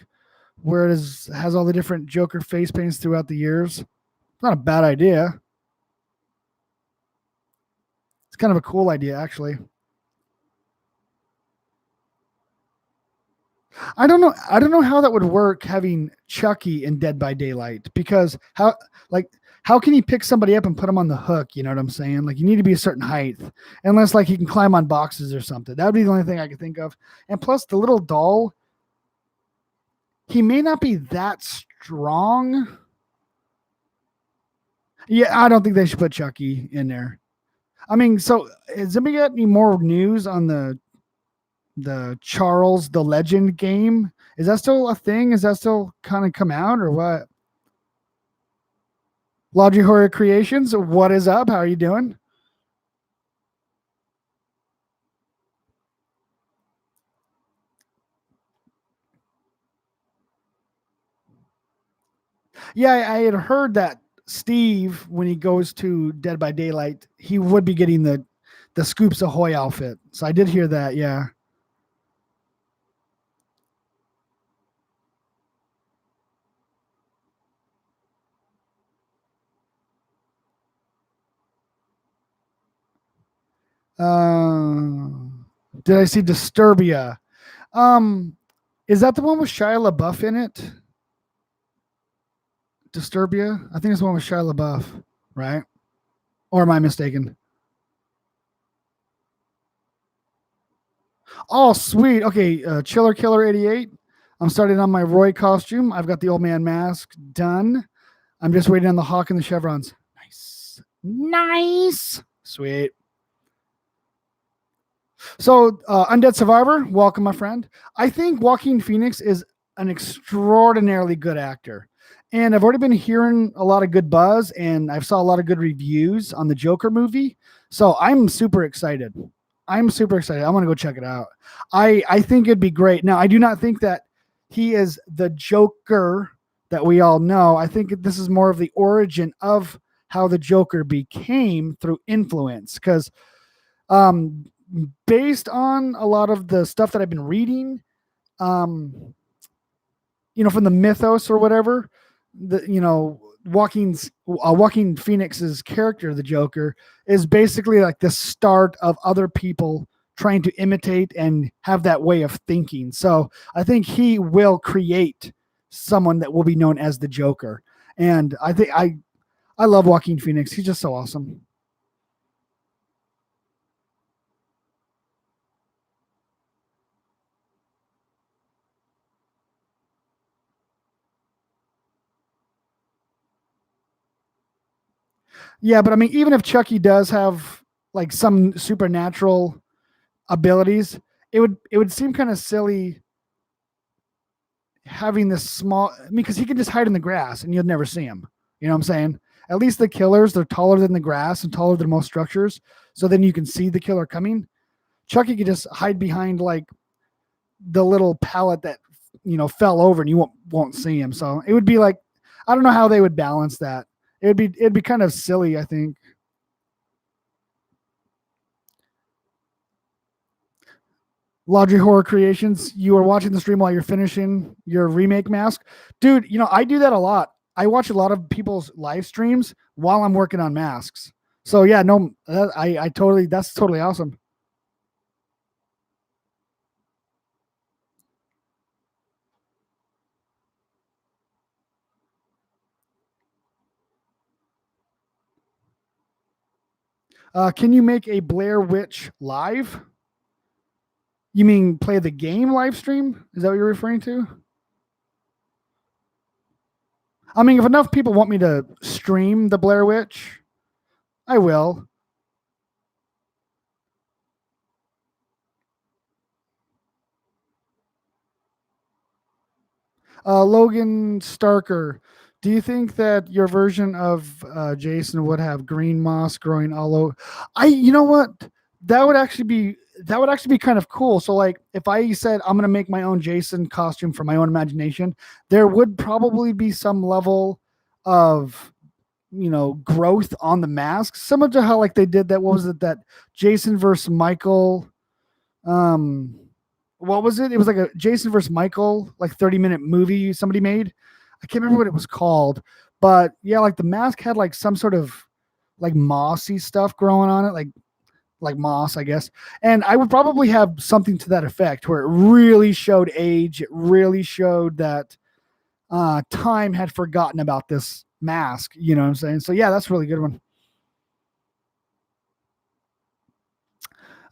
where has all the different Joker face paints throughout the years. It's not a bad idea. It's kind of a cool idea, actually. I don't know how that would work having Chucky in Dead by Daylight because how can he pick somebody up and put them on the hook? You know what I'm saying? Like you need to be a certain height, unless like he can climb on boxes or something. That would be the only thing I could think of. And plus, the little doll, he may not be that strong. Yeah, I don't think they should put Chucky in there. I mean, so has anybody got any more news on the Charles the Legend game? Is that still a thing? Is that still kind of come out or what? Logi Horror Creations, what is up? How are you doing? Yeah, I had heard that Steve, when he goes to Dead by Daylight, he would be getting the Scoops Ahoy outfit. So I did hear that. Yeah. Uh, did I see Disturbia? Um, is that the one with Shia LaBeouf in it? Disturbia? I think it's the one with Shia LaBeouf, right? Or am I mistaken? Oh, sweet. Okay, Chiller Killer 88. I'm starting on my Roy costume. I've got the old man mask done. I'm just waiting on the hawk and the chevrons. Nice. Nice. Sweet. So, Undead Survivor, welcome, my friend. I think Joaquin Phoenix is an extraordinarily good actor. And I've already been hearing a lot of good buzz, and I've saw a lot of good reviews on the Joker movie. So I'm super excited. I'm super excited. I want to go check it out. I think it'd be great. Now, I do not think that he is the Joker that we all know. I think this is more of the origin of how the Joker became through influence. Because um, based on a lot of the stuff that I've been reading, um, from the mythos or whatever, Walking Phoenix's character, the Joker, is basically like the start of other people trying to imitate and have that way of thinking. So I think he will create someone that will be known as the Joker. And I think I love Joaquin Phoenix. He's just so awesome. Yeah, but I mean, even if Chucky does have like some supernatural abilities, it would seem kind of silly having this small. I mean, because he can just hide in the grass and you'll never see him. You know what I'm saying? At least the killers, they're taller than the grass and taller than most structures, so then you can see the killer coming. Chucky could just hide behind like the little pallet that fell over, and you won't see him. So it would be like, I don't know how they would balance that. It'd be kind of silly, I think. Laundry Horror Creations, you are watching the stream while you're finishing your remake mask. Dude, I do that a lot. I watch a lot of people's live streams while I'm working on masks. So yeah, no, that's totally awesome. Can you make a Blair Witch live? You mean play the game live stream? Is that what you're referring to? I mean, if enough people want me to stream the Blair Witch, I will. Logan Starker, do you think that your version of Jason would have green moss growing all over? You know what? That would actually be that would actually be kind of cool. So, like, if I said I'm going to make my own Jason costume from my own imagination, there would probably be some level of growth on the mask, similar to how like they did that. What was it, that Jason versus Michael? Um, what was it? It was like a Jason versus Michael, like 30-minute movie somebody made. I can't remember what it was called, but yeah, like the mask had like some sort of like mossy stuff growing on it, like moss, I guess. And I would probably have something to that effect where it really showed age. It really showed that time had forgotten about this mask. You know what I'm saying? So yeah, that's a really good one.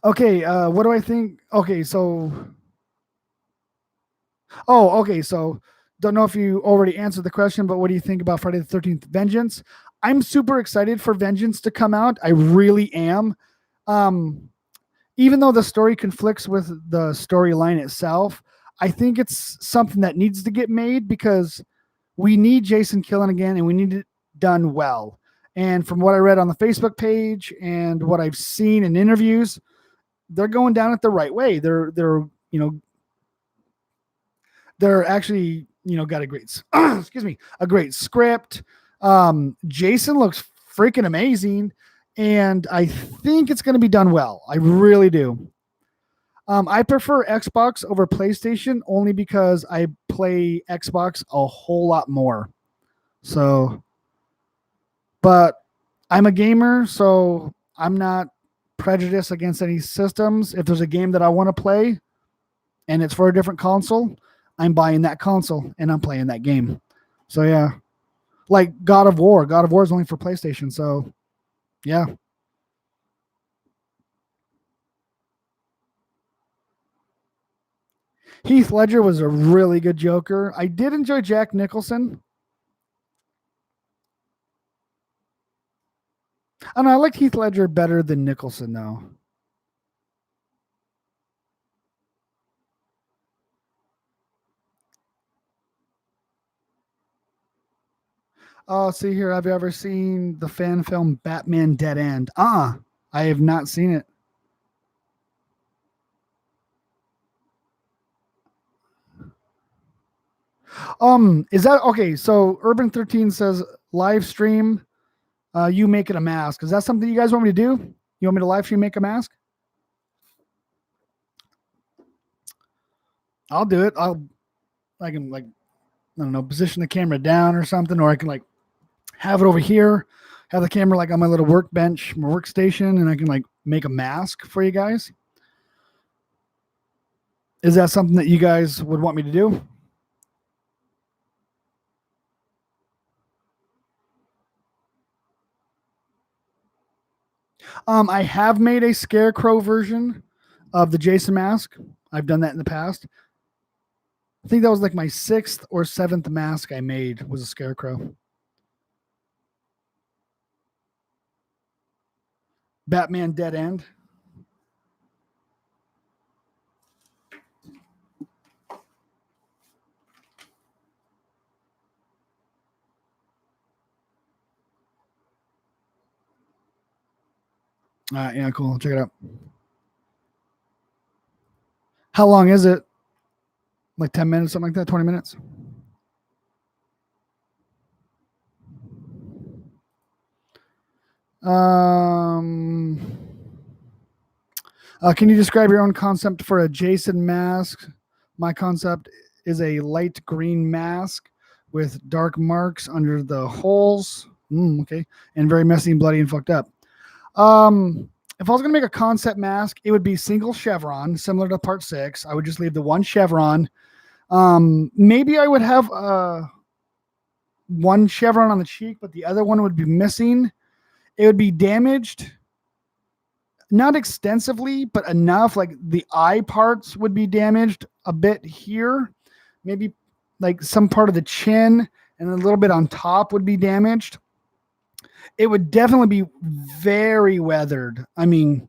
Okay, what do I think? Okay, so okay. So, don't know if you already answered the question, but what do you think about Friday the 13th Vengeance? I'm super excited for Vengeance to come out. I really am. Um, Even though the story conflicts with the storyline itself, I think it's something that needs to get made because we need Jason killing again, and we need it done well. And from what I read on the Facebook page and what I've seen in interviews, they're going down it the right way. They're actually got a great excuse me, a great script. Jason looks freaking amazing, and I think it's going to be done well. I really do. I prefer Xbox over PlayStation only because I play Xbox a whole lot more. So, but I'm a gamer, so I'm not prejudiced against any systems. If there's a game that I want to play and it's for a different console, I'm buying that console and I'm playing that game. So yeah, like God of War. God of War is only for PlayStation. So yeah. Heath Ledger was a really good Joker. I did enjoy Jack Nicholson. I don't know, I like Heath Ledger better than Nicholson though. Oh, see here. Have you ever seen the fan film Batman Dead End? I have not seen it. Is that okay? So Urban 13 says live stream, you making a mask. Is that something you guys want me to do? You want me to live stream make a mask? I'll do it. I can like I don't know, position the camera down or something, or I can like have it over here, have the camera like on my little workbench, my workstation, and I can like make a mask for you guys. Is that something that you guys would want me to do? I have made a scarecrow version of the Jason mask. I've done that in the past. I think that was like my 6th or 7th mask I made was a scarecrow. Batman Dead End. Yeah, cool. Check it out. How long is it? Like 10 minutes, something like that, 20 minutes? Um, can you describe your own concept for a Jason mask? My concept is a light green mask with dark marks under the holes. Okay. And very messy and bloody and fucked up. If I was going to make a concept mask, it would be single chevron, similar to part 6. I would just leave the one chevron. Maybe I would have one chevron on the cheek, but the other one would be missing. It would be damaged, not extensively, but enough. Like the eye parts would be damaged a bit here, maybe like some part of the chin and a little bit on top would be damaged. It would definitely be very weathered. I mean,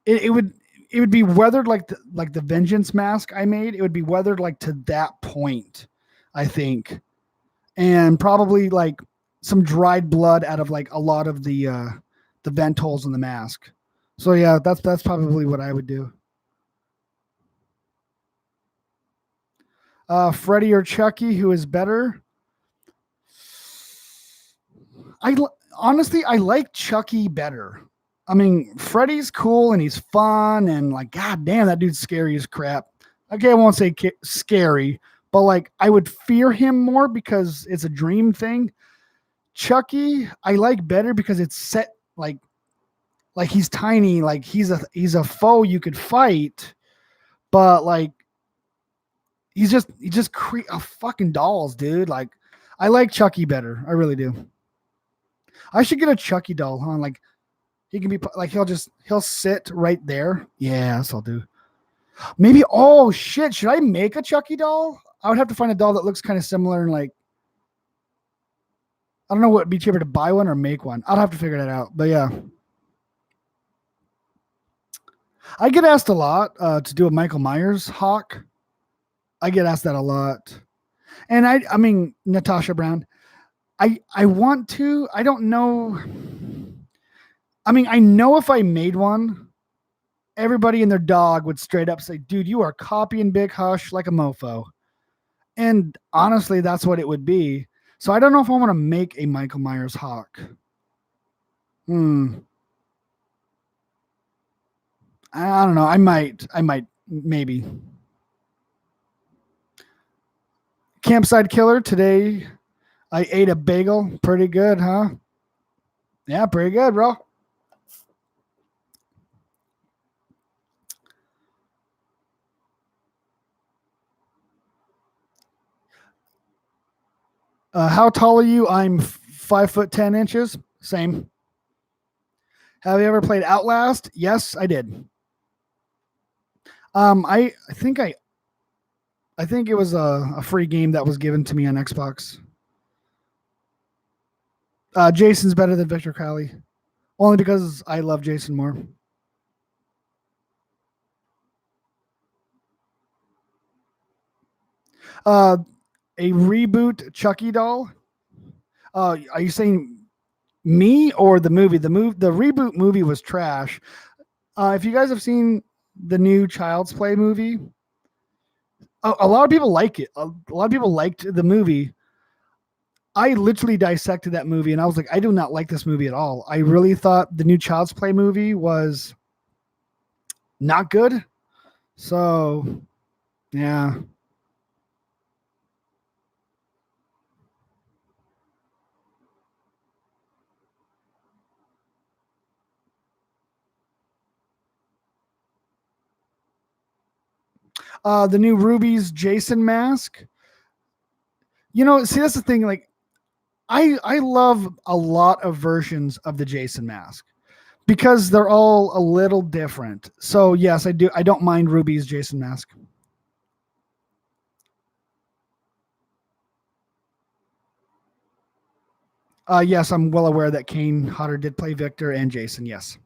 it would be weathered like the Vengeance mask I made. It would be weathered like to that point, I think, and probably like some dried blood out of like a lot of the vent holes in the mask. So yeah, that's probably what I would do. Freddy or Chucky, who is better? I honestly I like Chucky better. I mean, Freddy's cool and he's fun and like, god damn, that dude's scary as crap. Okay, I won't say scary, but like I would fear him more because it's a dream thing. Chucky, I like better because it's set like he's tiny, like he's a foe you could fight, but like he just create a fucking dolls, dude. Like I like Chucky better. I really do. I should get a Chucky doll, huh? Like he can be like he'll sit right there. Yeah, that's what I'll do. Maybe oh shit, should I make a Chucky doll? I would have to find a doll that looks kind of similar and like I don't know what would be cheaper to buy one or make one. I'll have to figure that out. But yeah. I get asked a lot to do a Michael Myers hawk. I get asked that a lot. And I mean Natasha Brown. I want to. I don't know. I mean, I know if I made one, everybody and their dog would straight up say, dude, you are copying Big Hush like a mofo. And honestly, that's what it would be. So I don't know if I want to make a Michael Myers Hawk. I don't know. I might, maybe. Campsite Killer. Today I ate a bagel. Pretty good, huh? Yeah, pretty good, bro. How tall are you? I'm 5'10". Same. Have you ever played Outlast? Yes, I did. I think it was a free game that was given to me on Xbox. Jason's better than Victor Crowley, only because I love Jason more. Uh, a reboot Chucky doll. Are you saying me or the movie? The reboot movie was trash. If you guys have seen the new Child's Play movie, a lot of people like it. A lot of people liked the movie. I literally dissected that movie and I was like, I do not like this movie at all. I really thought the new Child's Play movie was not good. So, yeah. The new Ruby's Jason mask. See, that's the thing. Like, I love a lot of versions of the Jason mask because they're all a little different. So yes, I do. I don't mind Ruby's Jason mask. Yes, I'm well aware that Kane Hodder did play Victor and Jason. Yes.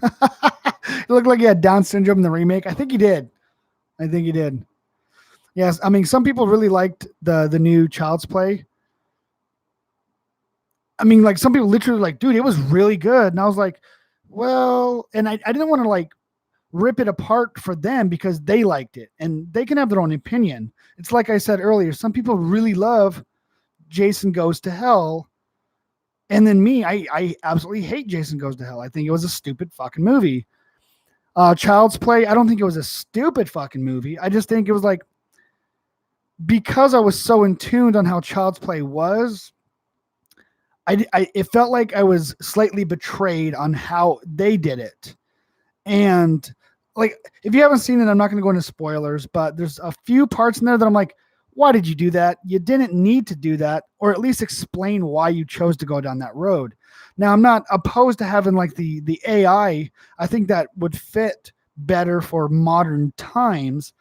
It looked like he had Down syndrome in the remake. I think he did. I think he did. Yes, I mean some people really liked the new Child's Play. I mean, like some people literally like, dude, it was really good, and I was like, well, and I didn't want to like rip it apart for them because they liked it, and they can have their own opinion. It's like I said earlier, some people really love Jason Goes to Hell, and then me, I absolutely hate Jason Goes to Hell. I think it was a stupid fucking movie. Child's Play, I don't think it was a stupid fucking movie. I just think it was like, because I was so in tuned on how Child's Play was, it felt like I was slightly betrayed on how they did it. And like, if you haven't seen it, I'm not going to go into spoilers, but there's a few parts in there that I'm like, why did you do that? You didn't need to do that, or at least explain why you chose to go down that road. Now, I'm not opposed to having like the AI. I think that would fit better for modern times.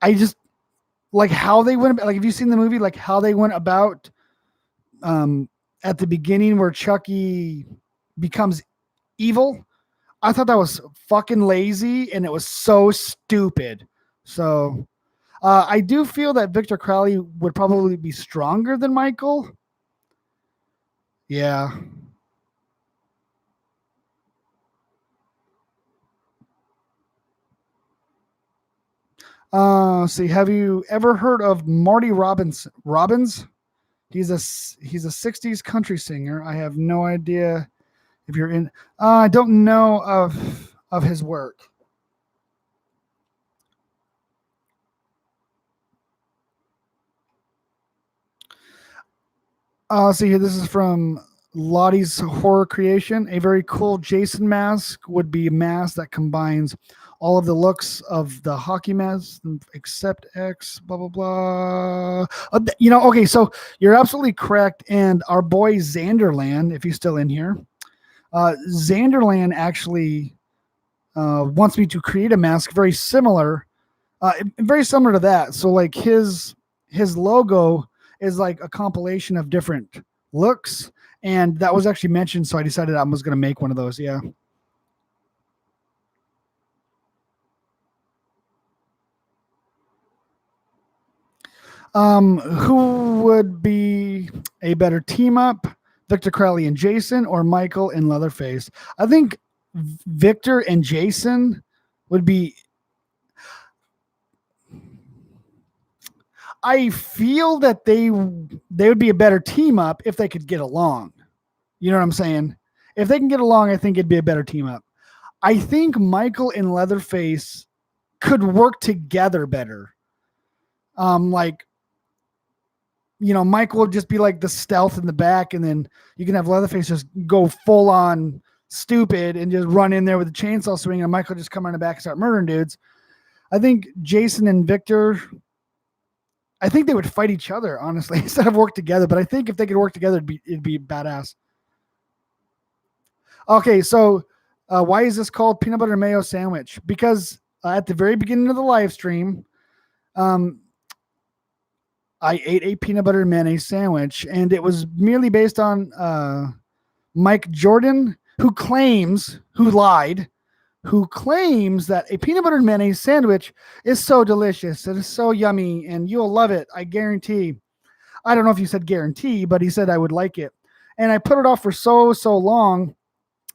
I just like how they went. Like, have you seen the movie? Like how they went about at the beginning where Chucky becomes evil. I thought that was fucking lazy and it was so stupid. So I do feel that Victor Crowley would probably be stronger than Michael. Yeah. See, have you ever heard of Marty Robbins? He's a '60s country singer. I have no idea if you're in. I don't know of his work. See here, this is from Lottie's Horror Creation. A very cool Jason mask would be a mask that combines all of the looks of the hockey mask, except X, blah, blah, blah. Okay, so you're absolutely correct. And our boy Xanderland, if he's still in here, Xanderland actually wants me to create a mask very similar to that. So like his logo is like a compilation of different looks, and that was actually mentioned. So I decided I was going to make one of those. Yeah. Who would be a better team up, Victor Crowley and Jason, or Michael and Leatherface? I think Victor and Jason would be. I feel that they would be a better team up if they could get along. You know what I'm saying? If they can get along, I think it'd be a better team up. I think Michael and Leatherface could work together better. Like, you know, Michael would just be like the stealth in the back, and then you can have Leatherface just go full on stupid and just run in there with a chainsaw swing, and Michael just come on the back and start murdering dudes. I think Jason and Victor, I think they would fight each other, honestly, instead of work together. But I think if they could work together, it'd be badass. Okay, so why is this called peanut butter and mayo sandwich? Because at the very beginning of the live stream, I ate a peanut butter and mayonnaise sandwich, and it was merely based on Mike Jordan, who lied, who claims that a peanut butter and mayonnaise sandwich is so delicious. It is so yummy, and you'll love it. I guarantee. I don't know if you said guarantee, but he said I would like it. And I put it off for so long.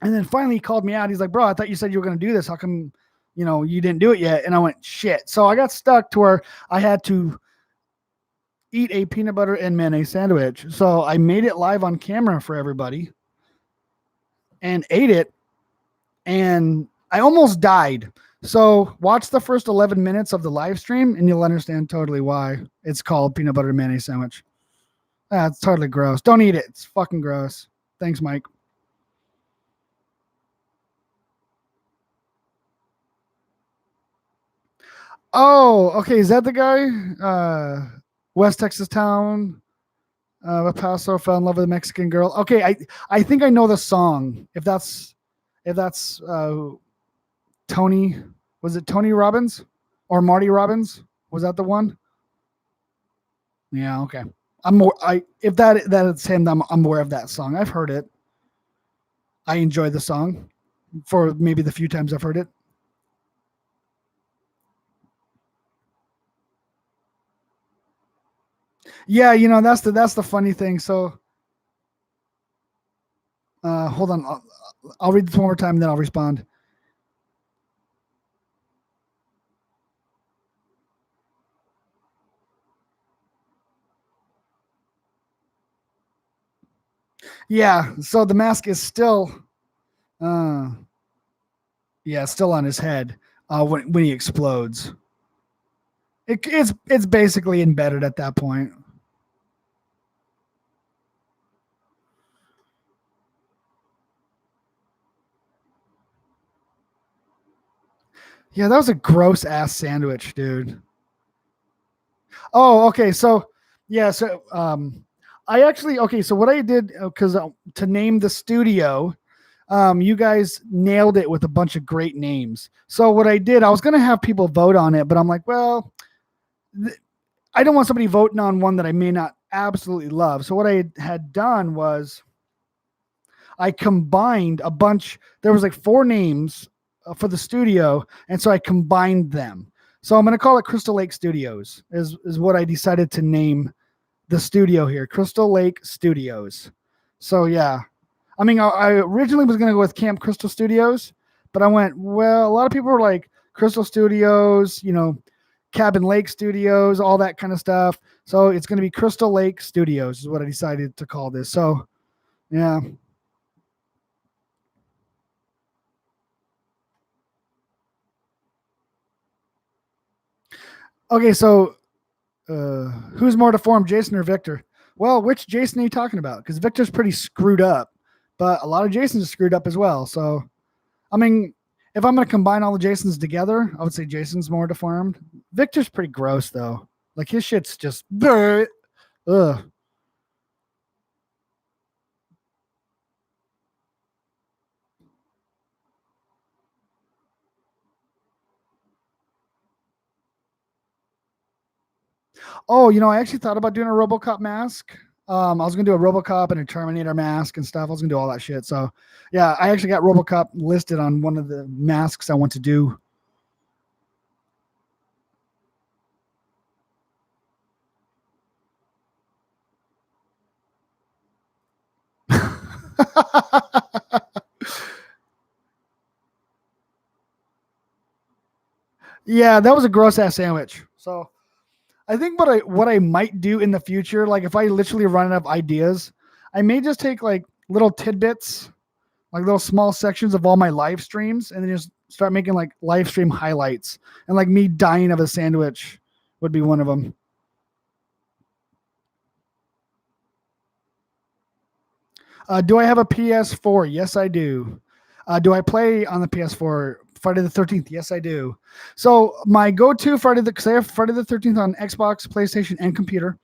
And then finally he called me out. He's like, bro, I thought you said you were going to do this. How come, you didn't do it yet? And I went, shit. So I got stuck to where I had to eat a peanut butter and mayonnaise sandwich. So I made it live on camera for everybody and ate it. And I almost died. So watch the first 11 minutes of the live stream and you'll understand totally why it's called peanut butter and mayonnaise sandwich. It's totally gross. Don't eat it. It's fucking gross. Thanks, Mike. Oh, okay. Is that the guy? West Texas town. El Paso fell in love with a Mexican girl. Okay, I think I know the song. If that's Tony, was it Tony Robbins or Marty Robbins? Was that the one? Yeah, okay. If that's him, I'm aware of that song. I've heard it. I enjoy the song for maybe the few times I've heard it. Yeah, that's the funny thing. So hold on. I'll read this one more time and then I'll respond. Yeah, so the mask is still still on his head when he explodes. It's basically embedded at that point. Yeah, that was a gross ass sandwich, dude. Oh, okay. So, yeah. So, I actually so what I did because to name the studio, you guys nailed it with a bunch of great names. So what I did, I was gonna have people vote on it, but I'm like, well, I don't want somebody voting on one that I may not absolutely love. So what I had done was I combined a bunch. There was like 4 names for the studio, and so I combined them. So I'm going to call it Crystal Lake Studios. Is what I decided to name the studio here, Crystal Lake Studios. So yeah, I mean, I originally was going to go with Camp Crystal Studios, but I went, well, a lot of people are like Crystal Studios, Cabin Lake Studios, all that kind of stuff. So it's going to be Crystal Lake Studios is what I decided to call this. So yeah. Okay, so who's more deformed, Jason or Victor? Well, which Jason are you talking about? Because Victor's pretty screwed up, but a lot of Jasons are screwed up as well. So, I mean, if I'm going to combine all the Jasons together, I would say Jason's more deformed. Victor's pretty gross, though. Like, his shit's just, ugh. Oh, I actually thought about doing a RoboCop mask. I was gonna do a RoboCop and a Terminator mask and stuff. I was gonna do all that shit. So, yeah, I actually got RoboCop listed on one of the masks I want to do. Yeah, that was a gross ass sandwich. So I think what I might do in the future, like if I literally run out of ideas, I may just take like little tidbits, like little small sections of all my live streams, and then just start making like live stream highlights. And like me dying of a sandwich would be one of them. Do I have a PS4? Yes, I do. Do I play on the PS4 Friday the 13th? Yes, I do. So my go-to because I have Friday the 13th on Xbox, PlayStation, and computer.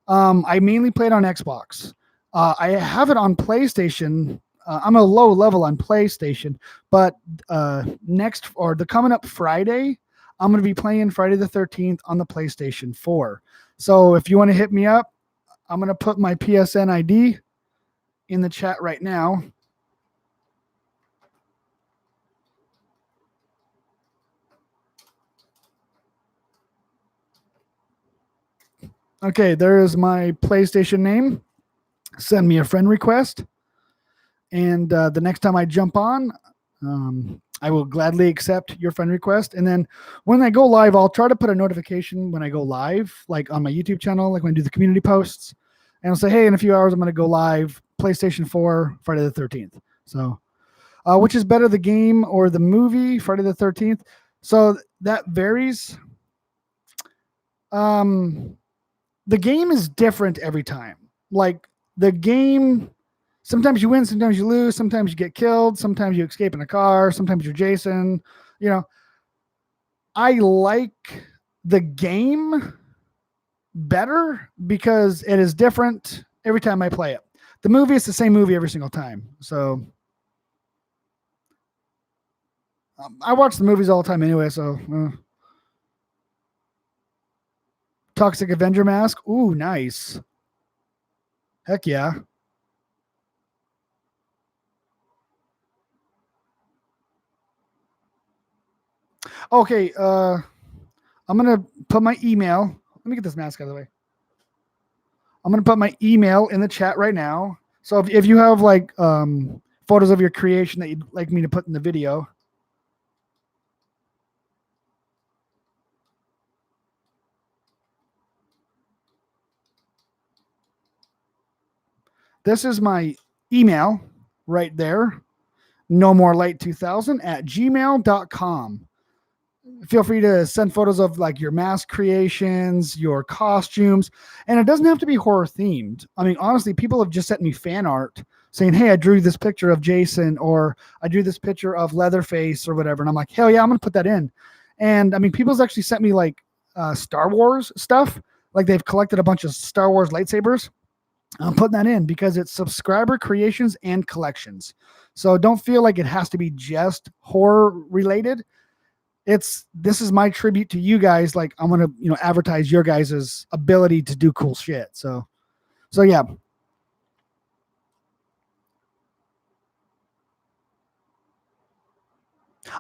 I mainly played on Xbox. I have it on PlayStation. I'm a low level on PlayStation, but the coming up Friday, I'm going to be playing Friday the 13th on the PlayStation 4. So if you want to hit me up, I'm going to put my PSN ID in the chat right now. Okay, there is my PlayStation name. Send me a friend request. And the next time I jump on, I will gladly accept your friend request. And then when I go live, I'll try to put a notification when I go live, like on my YouTube channel, like when I do the community posts. And I'll say, hey, in a few hours, I'm going to go live, PlayStation 4, Friday the 13th. So, which is better, the game or the movie, Friday the 13th? So that varies. The game is different every time. Like the game, sometimes you win, sometimes you lose, sometimes you get killed, sometimes you escape in a car, sometimes you're Jason. You know, I like the game better because it is different every time I play it. The movie is the same movie every single time. So I watch the movies all the time anyway. So Toxic Avenger mask. Ooh, nice. Heck yeah. Okay, I'm gonna put my email. Let me get this mask out of the way. I'm gonna put my email in the chat right now. So if you have like photos of your creation that you'd like me to put in the video, this is my email right there. No more light 2000 at gmail.com. Feel free to send photos of like your mask creations, your costumes, and it doesn't have to be horror themed. I mean, honestly, people have just sent me fan art saying, hey, I drew this picture of Jason, or I drew this picture of Leatherface or whatever. And I'm like, hell yeah, I'm going to put that in. And I mean, people's actually sent me like Star Wars stuff. Like they've collected a bunch of Star Wars lightsabers. I'm putting that in because it's subscriber creations and collections. So don't feel like it has to be just horror related. This is my tribute to you guys. Like I'm gonna advertise your guys' ability to do cool shit. So yeah,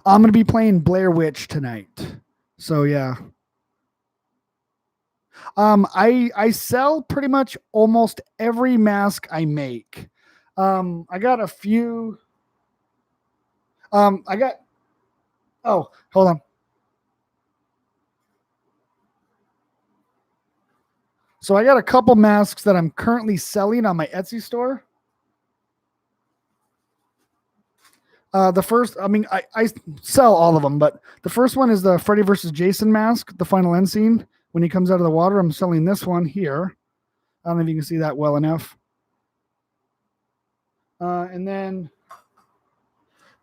I'm gonna be playing Blair Witch tonight. So yeah, I sell pretty much almost every mask I make. I got a few. I got. Oh, hold on. So I got a couple masks that I'm currently selling on my Etsy store. The first, I mean, I sell all of them, but the first one is the Freddy versus Jason mask, the final end scene when he comes out of the water. I'm selling this one here. I don't know if you can see that well enough. And then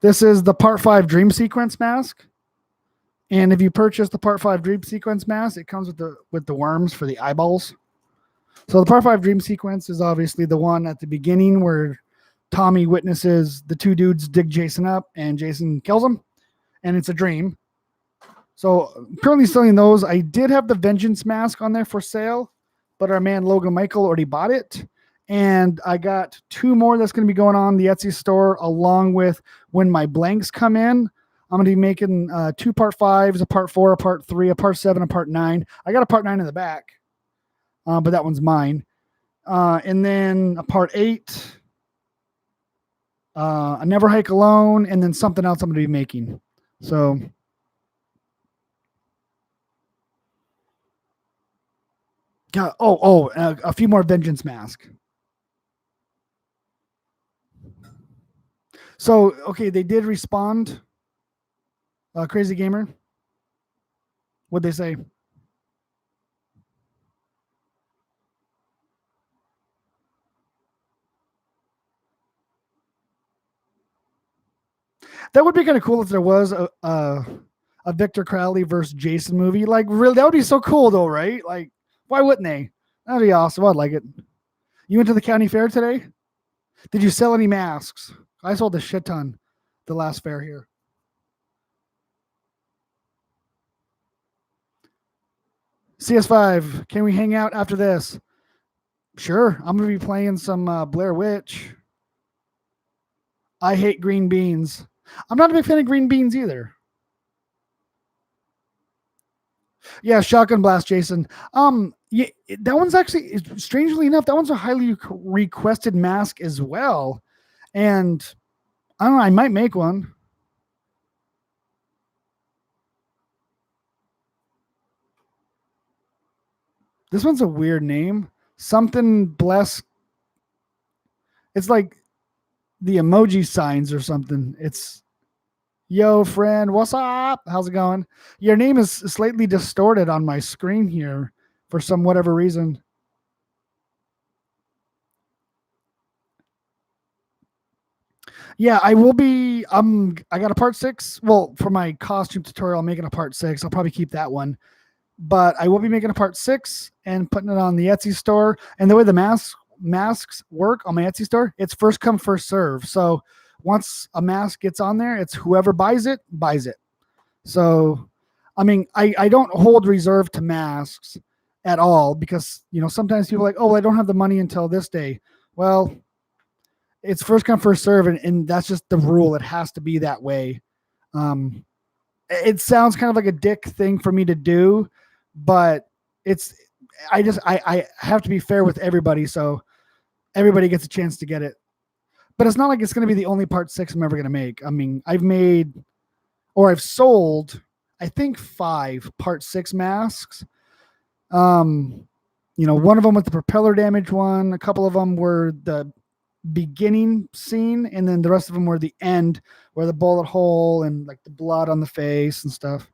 this is the Part 5 Dream Sequence mask. And if you purchase the Part 5 Dream Sequence mask, it comes with the worms for the eyeballs. So the Part 5 Dream Sequence is obviously the one at the beginning where Tommy witnesses the two dudes dig Jason up and Jason kills him, and it's a dream. So I'm currently selling those. I did have the Vengeance mask on there for sale, but our man Logan Michael already bought it. And I got two more that's going to be going on the Etsy store, along with when my blanks come in. I'm going to be making 2 Part 5s, a Part 4, a Part 3, a Part 7, a Part 9. I got a Part 9 in the back, but that one's mine. And then a Part 8, a Never Hike Alone, and then something else I'm going to be making. So A few more vengeance mask. So okay, they did respond. Crazy gamer. What'd they say? That would be kind of cool if there was a Victor Crowley versus Jason movie. Like, really, that would be so cool, though, right? Like, why wouldn't they? That'd be awesome. I'd like it. You went to the county fair today? Did you sell any masks? I sold a shit ton the last fair here. CS5, can we hang out after this? Sure. I'm going to be playing some Blair Witch. I hate green beans. I'm not a big fan of green beans either. Yeah, Shotgun Blast, Jason. Yeah, that one's actually, strangely enough, that one's a highly requested mask as well. And I don't know, I might make one. This one's a weird name. Something bless. It's like the emoji signs or something. It's yo friend, what's up? How's it going? Your name is slightly distorted on my screen here for some whatever reason. Yeah, I will be. I got a part 6. Well, for my costume tutorial, I'm making a part 6. I'll probably keep that one. But I will be making a part 6 and putting it on the Etsy store. And the way the masks work on my Etsy store, it's first come, first serve. So once a mask gets on there, it's whoever buys it, buys it. So, I mean, I don't hold reserve to masks at all because, sometimes people are like, oh, well, I don't have the money until this day. Well, it's first come, first serve. And that's just the rule. It has to be that way. It sounds kind of like a dick thing for me to do, but it's, I have to be fair with everybody. So everybody gets a chance to get it, but it's not like it's going to be the only part 6 I'm ever going to make. I mean, I've sold, I think 5 part 6 masks. One of them was the propeller damage one. A couple of them were the beginning scene, and then the rest of them were the end where the bullet hole and like the blood on the face and stuff.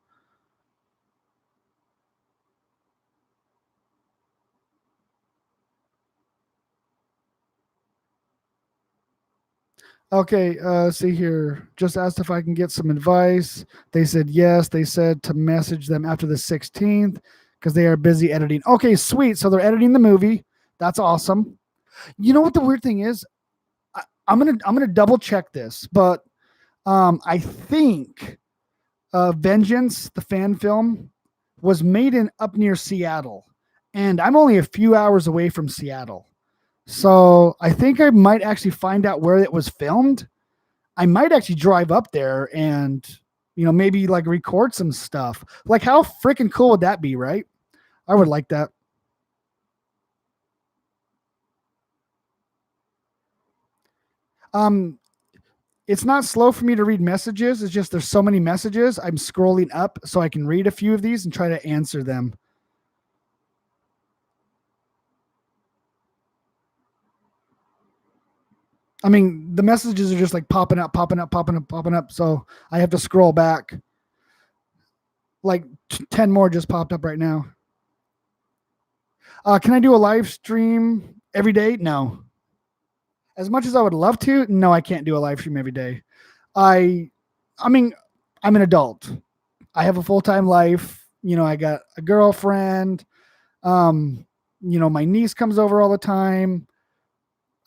Okay, see here. Just asked if I can get some advice. They said yes. They said to message them after the 16th because they are busy editing. Okay, sweet. So they're editing the movie. That's awesome. You know what the weird thing is? I'm gonna double check this, but I think Vengeance, the fan film, was made in up near Seattle, and I'm only a few hours away from Seattle. So I think I might actually find out where it was filmed. I might actually drive up there and, maybe like record some stuff. Like, how freaking cool would that be, right? I would like that. Um, it's not slow for me to read messages. It's just there's so many messages. I'm scrolling up so I can read a few of these and try to answer them. I mean, the messages are just like popping up, popping up, popping up, popping up. So I have to scroll back. Like 10 more just popped up right now. Can I do a live stream every day? No. As much as I would love to, no, I can't do a live stream every day. I, I mean, I'm an adult. I have a full time life. I got a girlfriend. My niece comes over all the time.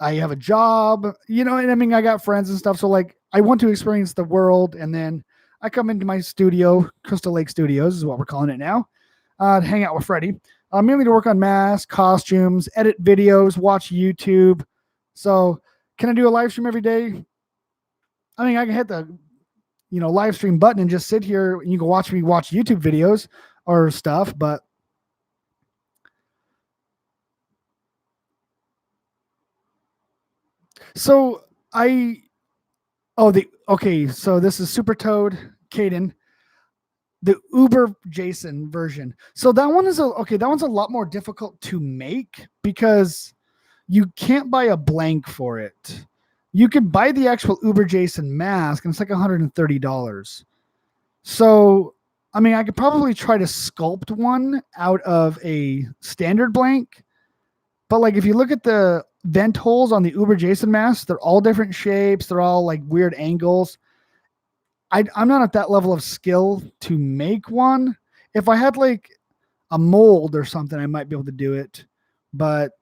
I have a job, and I mean, I got friends and stuff. So like, I want to experience the world, and then I come into my studio, Crystal Lake Studios is what we're calling it now, to hang out with Freddie, mainly to work on masks, costumes, edit videos, watch YouTube. So, can I do a live stream every day? I mean, I can hit the live stream button and just sit here and you can watch me watch YouTube videos or stuff, but so I oh the okay, so this is Super Toad Caden. the Uber Jason version. So that one is that one's a lot more difficult to make because you can't buy a blank for it. You can buy the actual Uber Jason mask, and it's like $130. So, I mean, I could probably try to sculpt one out of a standard blank, but like if you look at the vent holes on the Uber Jason mask, they're all different shapes. They're all like weird angles. I'm not at that level of skill to make one. If I had like a mold or something, I might be able to do it. But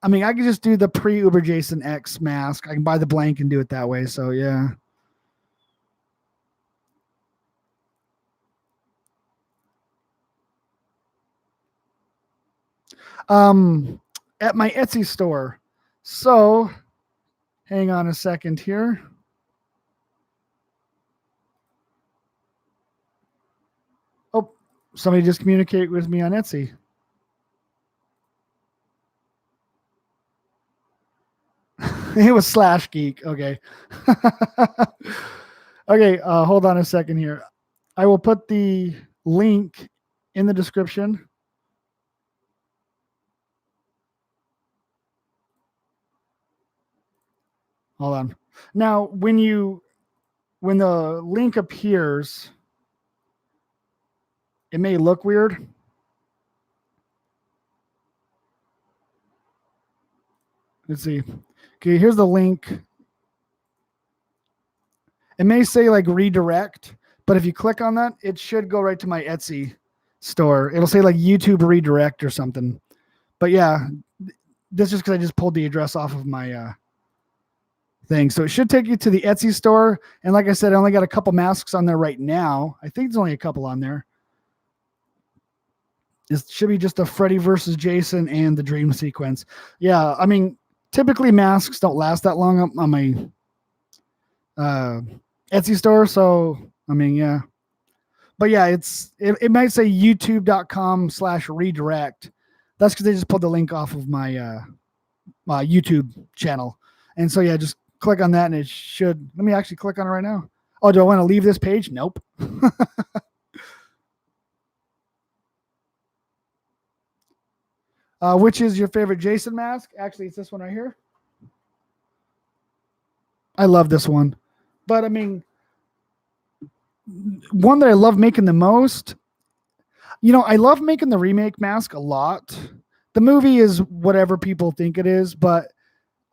I mean, I can just do the pre-Uber Jason X mask. I can buy the blank and do it that way. So yeah. At my Etsy store. So hang on a second here. Oh, somebody just communicated with me on Etsy. It was Slash Geek. Okay. Okay. Hold on a second here. I will put the link in the description. Hold on. Now, when the link appears, it may look weird. Let's see. Okay, here's the link. It may say like redirect, but if you click on that, it should go right to my Etsy store. It'll say like YouTube redirect or something. But yeah, this is because I just pulled the address off of my thing. So it should take you to the Etsy store. And like I said, I only got a couple masks on there right now. I think there's only a couple on there. It should be just a Freddy versus Jason and the dream sequence. Yeah, I mean, typically masks don't last that long on my Etsy store. So, I mean, yeah. But yeah, it might say youtube.com/redirect. That's because they just pulled the link off of my my YouTube channel. And so, yeah, just click on that and it should. Let me actually click on it right now. Oh, do I want to leave this page? Nope. Which is your favorite Jason mask? Actually, it's this one right here. I love this one. But I mean, one that I love making the most, I love making the remake mask a lot. The movie is whatever people think it is, but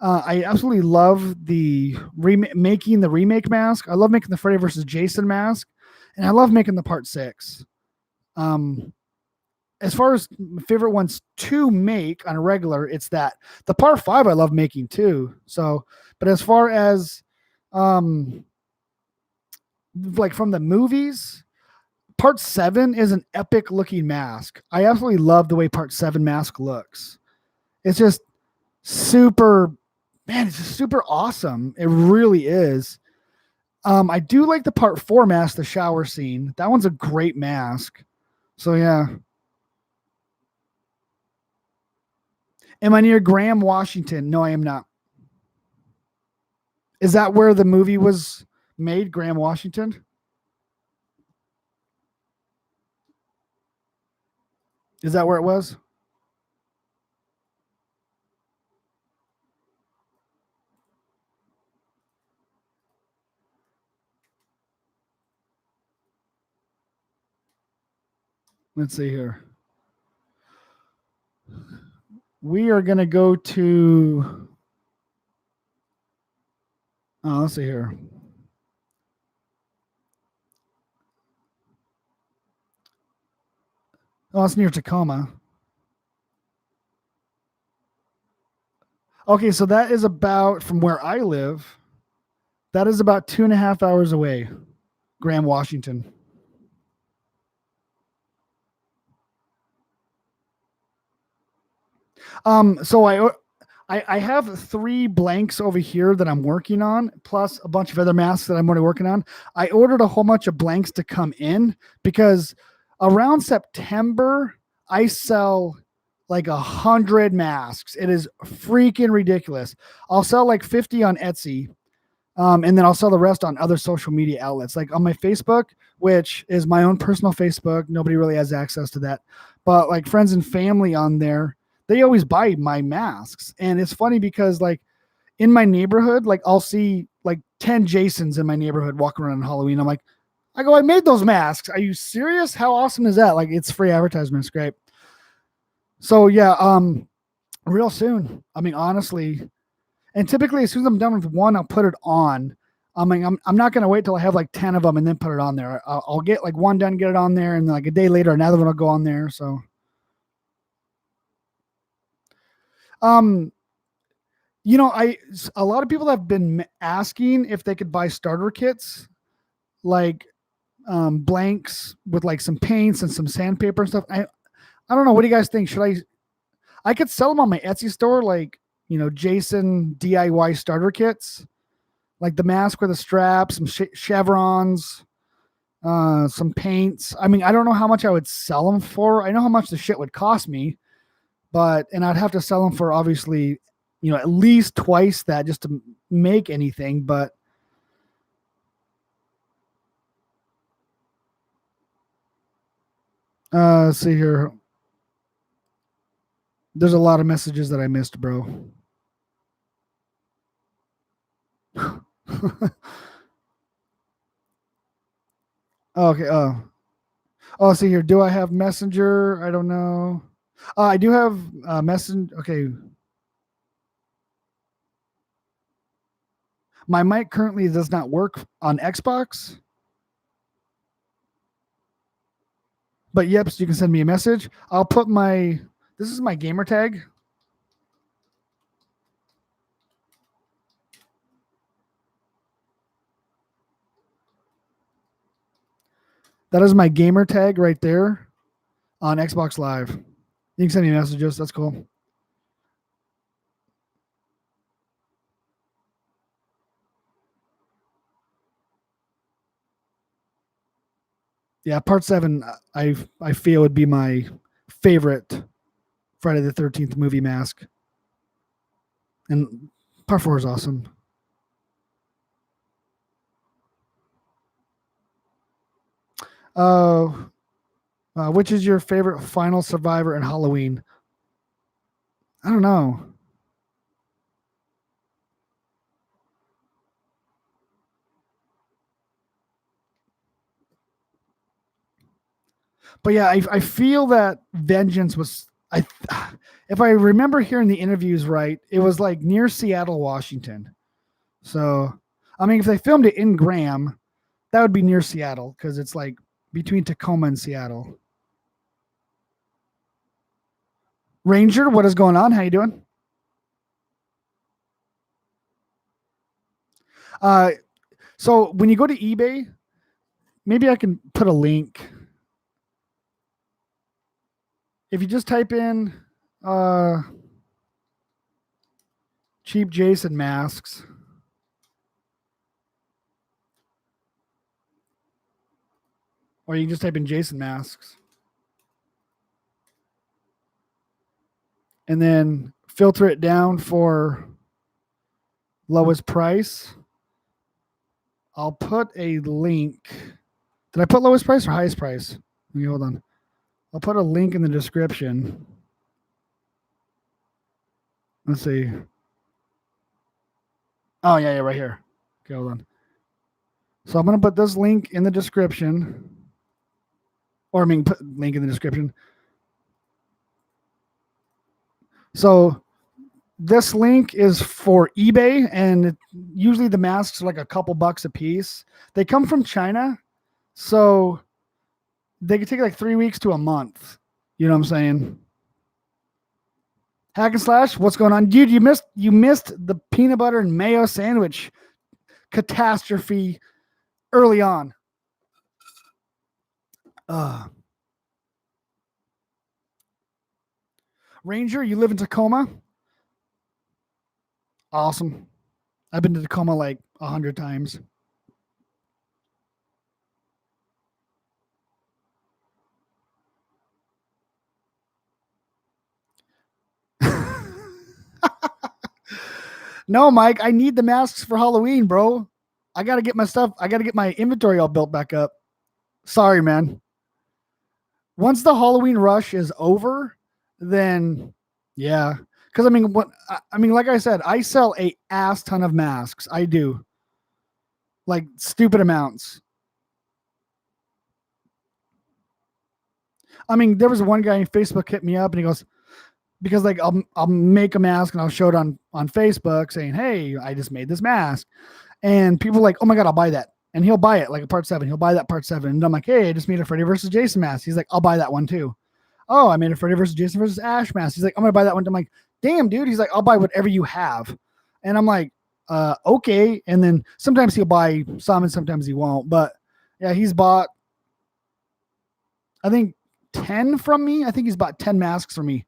I absolutely love making the remake mask. I love making the Freddy versus Jason mask, and I love making the part 6. As far as my favorite ones to make on a regular, it's that. The part 5 I love making too. So, but as far as like from the movies, part 7 is an epic looking mask. I absolutely love the way part 7 mask looks. It's just super, man, it's just super awesome. It really is. I do like the part 4 mask, the shower scene. That one's a great mask. So yeah. Am I near Graham, Washington? No, I am not. Is that where the movie was made, Graham, Washington? Is that where it was? Let's see here. We are going to go to, let's see here. Oh, it's near Tacoma. Okay, so that is about, from where I live, that is about 2.5 hours away, Graham, Washington. So I have 3 blanks over here that I'm working on, plus a bunch of other masks that I'm already working on. I ordered a whole bunch of blanks to come in because around September, I sell like 100 masks. It is freaking ridiculous. I'll sell like 50 on Etsy. And then I'll sell the rest on other social media outlets. Like on my Facebook, which is my own personal Facebook. Nobody really has access to that. But like friends and family on there, they always buy my masks. And it's funny because like in my neighborhood, like I'll see like 10 Jasons in my neighborhood walking around on Halloween. I'm like, I made those masks. Are you serious? How awesome is that? Like it's free advertisement. It's great. So yeah, real soon. I mean, honestly, and typically as soon as I'm done with one, I'll put it on. I mean, I'm not going to wait till I have like 10 of them and then put it on there. I'll get like one done, get it on there. And then like a day later, another one will go on there. So, um, a lot of people have been asking if they could buy starter kits, like blanks with like some paints and some sandpaper and stuff. I don't know. What do you guys think? I could sell them on my Etsy store, like, Jason DIY starter kits, like the mask with a strap, some chevrons, some paints. I mean, I don't know how much I would sell them for. I know how much the shit would cost me, and I'd have to sell them for obviously, at least twice that just to make anything. But let's see here. There's a lot of messages that I missed, bro. Okay. See here. Do I have Messenger? I don't know. I do have Messenger. Okay. My mic currently does not work on Xbox. But yep, so you can send me a message. I'll put this is my gamer tag. That is my gamer tag right there on Xbox Live. You can send me messages. That's cool. Yeah, part 7 I feel would be my favorite Friday the 13th movie mask. And part 4 is awesome. Which is your favorite final survivor in Halloween? I don't know. But yeah, I feel that Vengeance was if I remember hearing the interviews right, it was like near Seattle, Washington. So I mean, if they filmed it in Graham, that would be near Seattle because it's like between Tacoma and Seattle. Ranger, what is going on? How you doing? Uh, so when you go to eBay, maybe I can put a link. If you just type in cheap Jason masks, or you can just type in Jason masks, and then filter it down for lowest price. I'll put a link. Did I put lowest price or highest price? Let me hold on. I'll put a link in the description. Let's see. Oh, yeah, right here. Okay, hold on. So I'm going to put this link in the description. Or I mean, put link in the description. So this link is for eBay, and usually the masks are like a couple bucks a piece. They come from China, so they could take like 3 weeks to a month. You know what I'm saying? Hack and Slash, what's going on, dude? You missed the peanut butter and mayo sandwich catastrophe early on. Ranger, you live in Tacoma? Awesome. I've been to Tacoma like 100 times. No, Mike, I need the masks for Halloween, bro. I got to get my stuff. I got to get my inventory all built back up. Sorry, man. Once the Halloween rush is over, then yeah. Because I mean, like I said, I sell a ass ton of masks. I do, like stupid amounts. I mean, there was one guy on Facebook hit me up and he goes, because like I'll make a mask and I'll show it on Facebook saying, hey, I just made this mask, and people are like, oh my god, I'll buy that, and he'll buy it like a part 7. He'll buy that part 7, and I'm like, hey, I just made a Freddy versus Jason mask. He's like, I'll buy that one too. Oh, I made a Freddy versus Jason versus Ash mask. He's like, I'm gonna buy that one. I'm like, damn, dude. He's like, I'll buy whatever you have, and I'm like, okay. And then sometimes he'll buy some, and sometimes he won't. But yeah, he's bought, I think 10 from me. I think he's bought 10 masks from me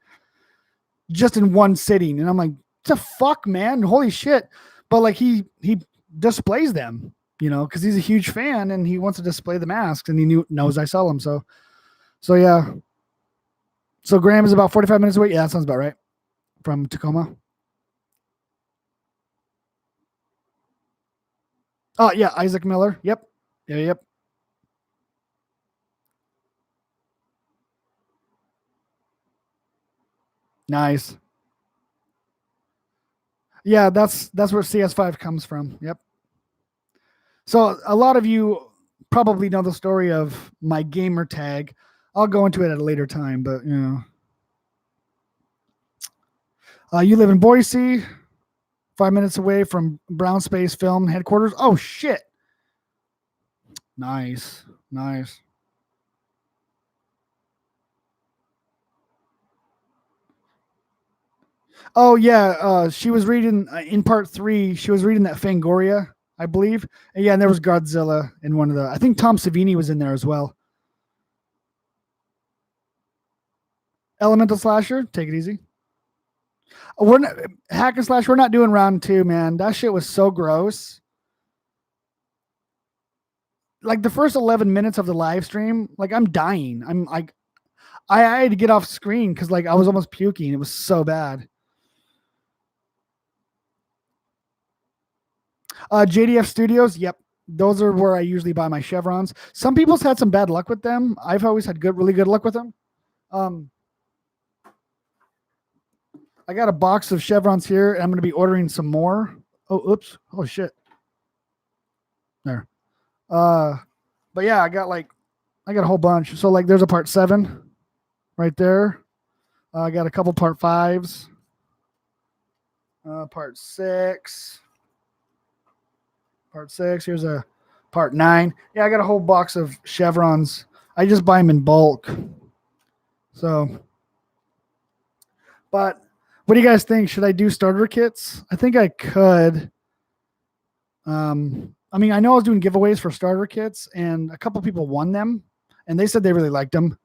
just in one sitting. And I'm like, the fuck, man, holy shit. But like he displays them, because he's a huge fan and he wants to display the masks, and he knows I sell them. So yeah. So Graham is about 45 minutes away. Yeah, that sounds about right. From Tacoma. Oh yeah, Isaac Miller. Yep. Yep. Nice. Yeah, that's where CS5 comes from. Yep. So a lot of you probably know the story of my gamer tag. I'll go into it at a later time, but you live in Boise, 5 minutes away from Brown Space Film headquarters. Oh shit! Nice. Oh yeah, she was reading in part 3. She was reading that Fangoria, I believe. And yeah, and there was Godzilla in one of the. I think Tom Savini was in there as well. Elemental slasher, take it easy. We're not hack and slash. We're not doing round 2, man. That shit was so gross. Like the first 11 minutes of the live stream, like I'm dying. I'm like, I had to get off screen because like I was almost puking. It was so bad. JDF Studios, yep. Those are where I usually buy my chevrons. Some people's had some bad luck with them. I've always had really good luck with them. I got a box of chevrons here, and I'm going to be ordering some more. Oh, oops. Oh, shit. There. But yeah, I got a whole bunch. So like there's a part 7 right there. I got a couple part 5s. Part 6. Part 6. Here's a part 9. Yeah, I got a whole box of chevrons. I just buy them in bulk. So, but what do you guys think? Should I do starter kits? I think I could. I mean, I know I was doing giveaways for starter kits, and a couple people won them, and they said they really liked them.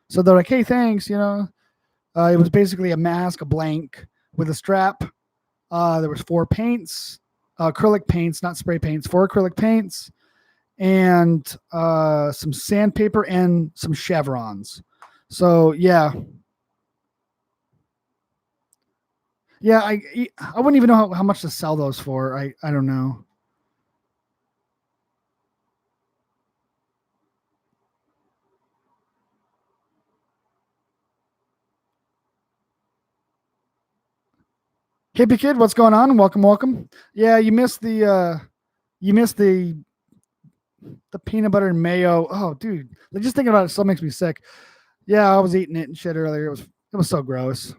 So they're like, "Hey, thanks." It was basically a mask, a blank with a strap. There was 4 paints, acrylic paints, not spray paints. 4 acrylic paints, and some sandpaper and some chevrons. So yeah. Yeah, I wouldn't even know how much to sell those for. I don't know. Hippie Kid, what's going on? Welcome. Yeah, you missed the peanut butter and mayo. Oh, dude, just thinking about it still makes me sick. Yeah, I was eating it and shit earlier. It was so gross.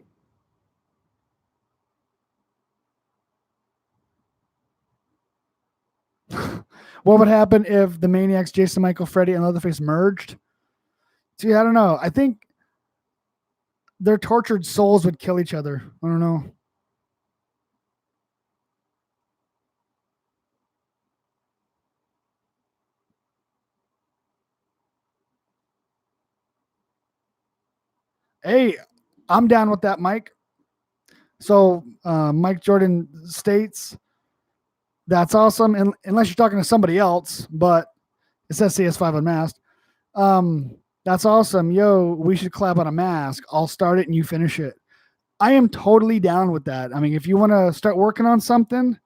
What would happen if the Maniacs, Jason, Michael, Freddy, and Leatherface merged? See, I don't know. I think their tortured souls would kill each other. I don't know. Hey, I'm down with that, Mike. So Mike Jordan states, that's awesome. And unless you're talking to somebody else, but it says CS5 Unmasked. That's awesome. Yo, we should collab on a mask. I'll start it and you finish it. I am totally down with that. I mean, if you want to start working on something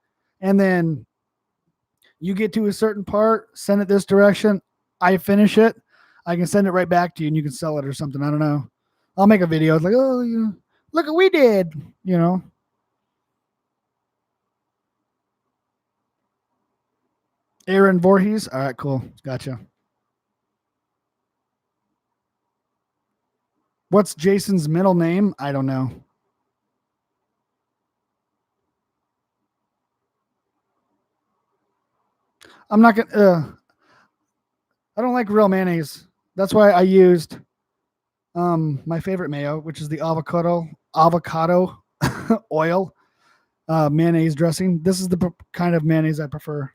and then you get to a certain part, send it this direction, I finish it. I can send it right back to you and you can sell it or something. I don't know. I'll make a video. It's like, oh, look what we did, you know. Aaron Voorhees. All right, cool. Gotcha. What's Jason's middle name? I don't know. I'm not gonna. I don't like real mayonnaise. That's why I used my favorite mayo, which is the avocado oil mayonnaise dressing. This is the kind of mayonnaise I prefer.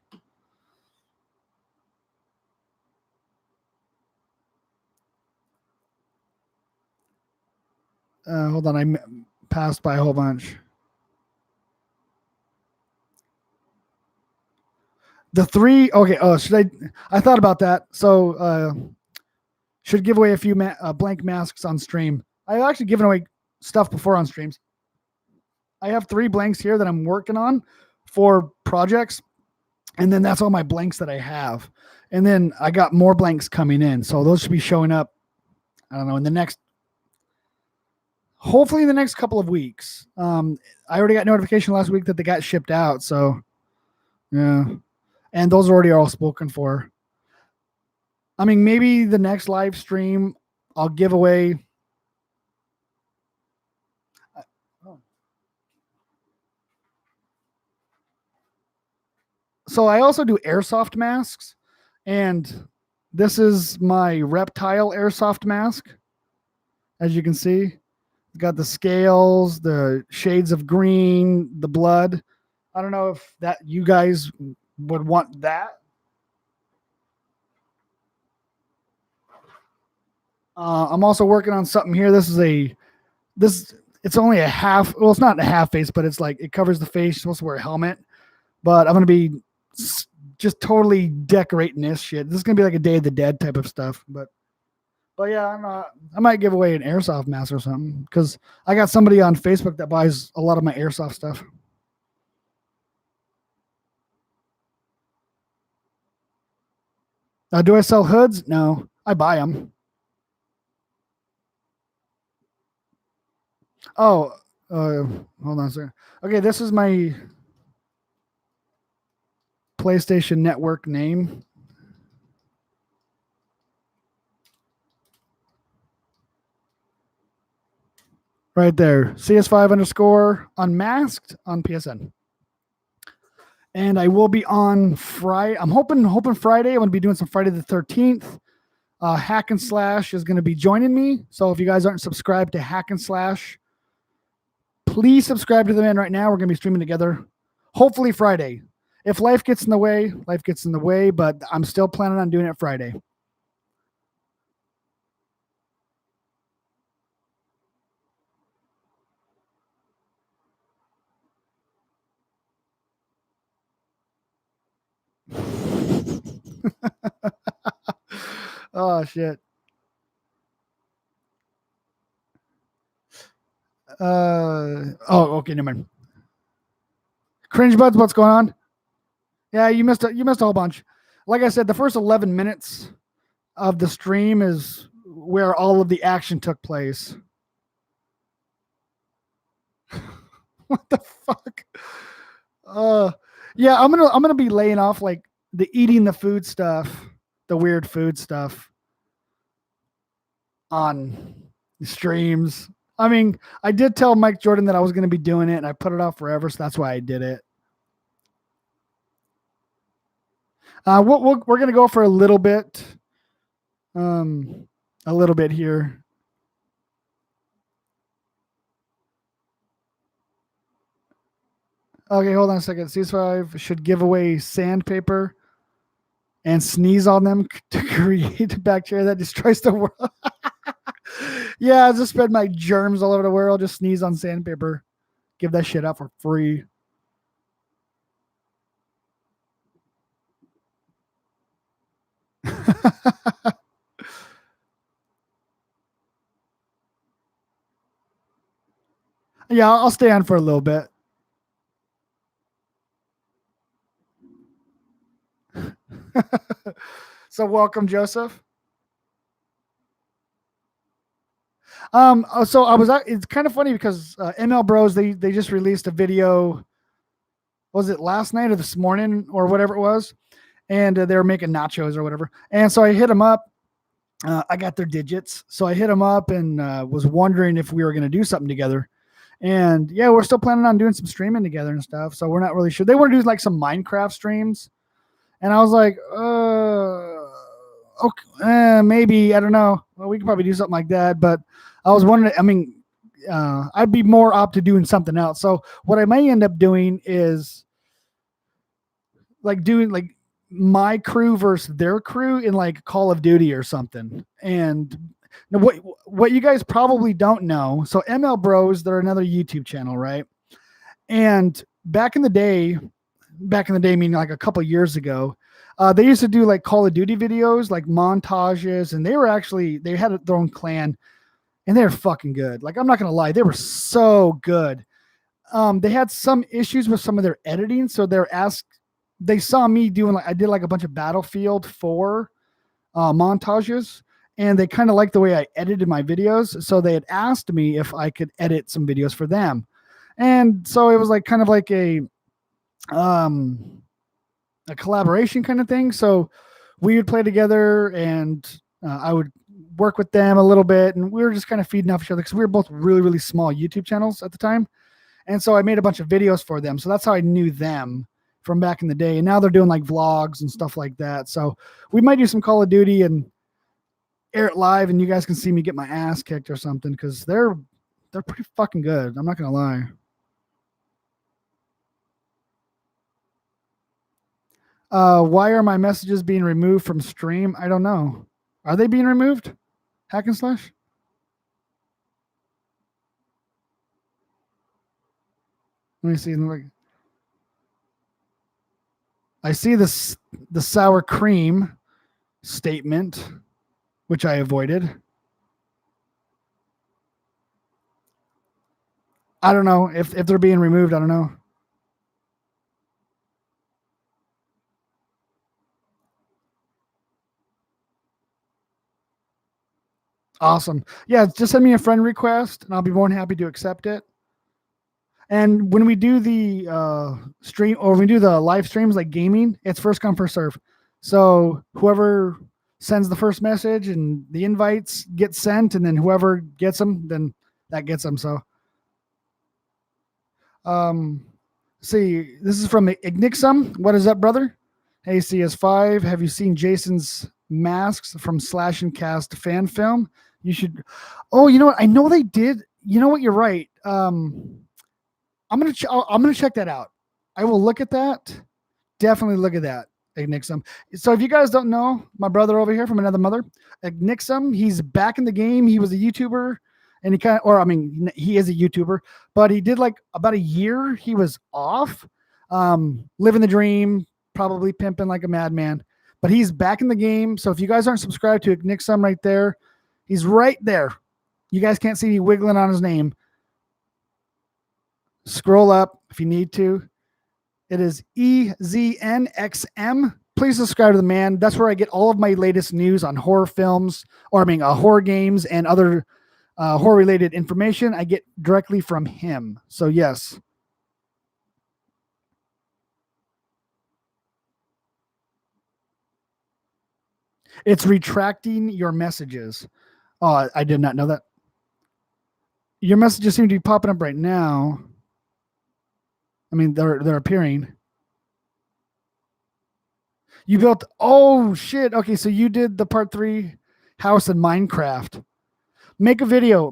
Hold on, I passed by a whole bunch. The three. Okay. Oh, should I? I thought about that. So should give away a few blank masks on stream. I've actually given away stuff before on streams. I have 3 blanks here that I'm working on for projects, and then that's all my blanks that I have. And then I got more blanks coming in, so those should be showing up. I don't know, in the next, hopefully in the next couple of weeks. I already got notification last week that they got shipped out, so yeah, and those are already all spoken for. I mean, maybe the next live stream I'll give away. So I also do airsoft masks, and this is my reptile airsoft mask. As you can see, it's got the scales, the shades of green, the blood. I don't know if that you guys would want that. I'm also working on something here. This it's only a half. Well, it's not a half face, but it's like it covers the face. You're supposed to wear a helmet, but I'm gonna be just totally decorating this shit. This is gonna be like a Day of the Dead type of stuff. But yeah, I might give away an airsoft mask or something because I got somebody on Facebook that buys a lot of my airsoft stuff. Do I sell hoods? No, I buy them. Oh, hold on a second. Okay, this is my PlayStation Network name. Right there, CS5_ unmasked on PSN. And I will be on Friday. I'm hoping Friday. I'm going to be doing some Friday the 13th. Hack and Slash is going to be joining me. So if you guys aren't subscribed to Hack and Slash, please subscribe to the man right now. We're going to be streaming together. Hopefully Friday. If life gets in the way, life gets in the way, but I'm still planning on doing it Friday. Oh, shit. Okay, never mind. Cringe Buds, what's going on? Yeah, you missed a whole bunch. Like I said, the first 11 minutes of the stream is where all of the action took place. What the fuck? Yeah, I'm gonna be laying off like the eating the food stuff, the weird food stuff on streams. I mean, I did tell Mike Jordan that I was gonna be doing it, and I put it off forever, so that's why I did it. We're gonna go for a little bit here. Okay, hold on a second. C5 should give away sandpaper and sneeze on them to create bacteria that destroys the world. Yeah, I'll just spread my germs all over the world. Just sneeze on sandpaper. Give that shit out for free. Yeah, I'll stay on for a little bit. So welcome, Joseph. So it's kind of funny because ML Bros, they just released a video. Was it last night or this morning or whatever it was? And they were making nachos or whatever. And so I hit them up. I got their digits. So I hit them up and was wondering if we were going to do something together. And yeah, we're still planning on doing some streaming together and stuff. So we're not really sure. They want to do like some Minecraft streams. And I was like, okay, maybe, I don't know. Well, we could probably do something like that. But I was wondering, I mean, I'd be more up to doing something else. So what I may end up doing is like doing like my crew versus their crew in like Call of Duty or something. And what you guys probably don't know. So ML Bros, they're another YouTube channel, right? And back in the day, meaning like a couple years ago, they used to do like Call of Duty videos, like montages, and they had their own clan, and they're fucking good. Like, I'm not gonna lie, they were so good. They had some issues with some of their editing, so they saw me doing I did like a bunch of Battlefield 4 montages, and they kind of liked the way I edited my videos, so they had asked me if I could edit some videos for them. And so it was like kind of like a collaboration kind of thing. So we would play together, and I would work with them a little bit, and we were just kind of feeding off each other because we were both really, really small YouTube channels at the time. And so I made a bunch of videos for them. So that's how I knew them from back in the day. And now they're doing like vlogs and stuff like that. So we might do some Call of Duty and air it live, and you guys can see me get my ass kicked or something, because they're pretty fucking good. I'm not gonna lie. Why are my messages being removed from stream? I don't know. Are they being removed? Hack and slash? Let me see. I see this the sour cream statement, which I avoided. I don't know if they're being removed. I don't know. Awesome. Yeah, just send me a friend request, and I'll be more than happy to accept it. And when we do the stream, or when we do the live streams like gaming, it's first come, first serve. So whoever sends the first message and the invites get sent, and then whoever gets them, then that gets them. So, see, this is from Ignixum. What is up, brother? Hey, CS5, have you seen Jason's masks from Slash and Cast fan film? You should. Oh, you know what? I know they did. You know what? You're right. I'm gonna check that out. I will look at that. Definitely look at that. Ignixum. So if you guys don't know, my brother over here from another mother, Ignixum, he's back in the game. He was a YouTuber, and he is a YouTuber, but he did like about a year. He was off, living the dream, probably pimping like a madman. But he's back in the game. So if you guys aren't subscribed to Ignixum right there, he's right there. You guys can't see me wiggling on his name. Scroll up if you need to. It is EZNXM. Please subscribe to the man. That's where I get all of my latest news on horror films, horror games and other horror related information. I get directly from him. So yes. It's retracting your messages. Oh, I did not know that. Your messages seem to be popping up right now. I mean, they're appearing. You built, oh shit. Okay, so you did the part 3 house in Minecraft. Make a video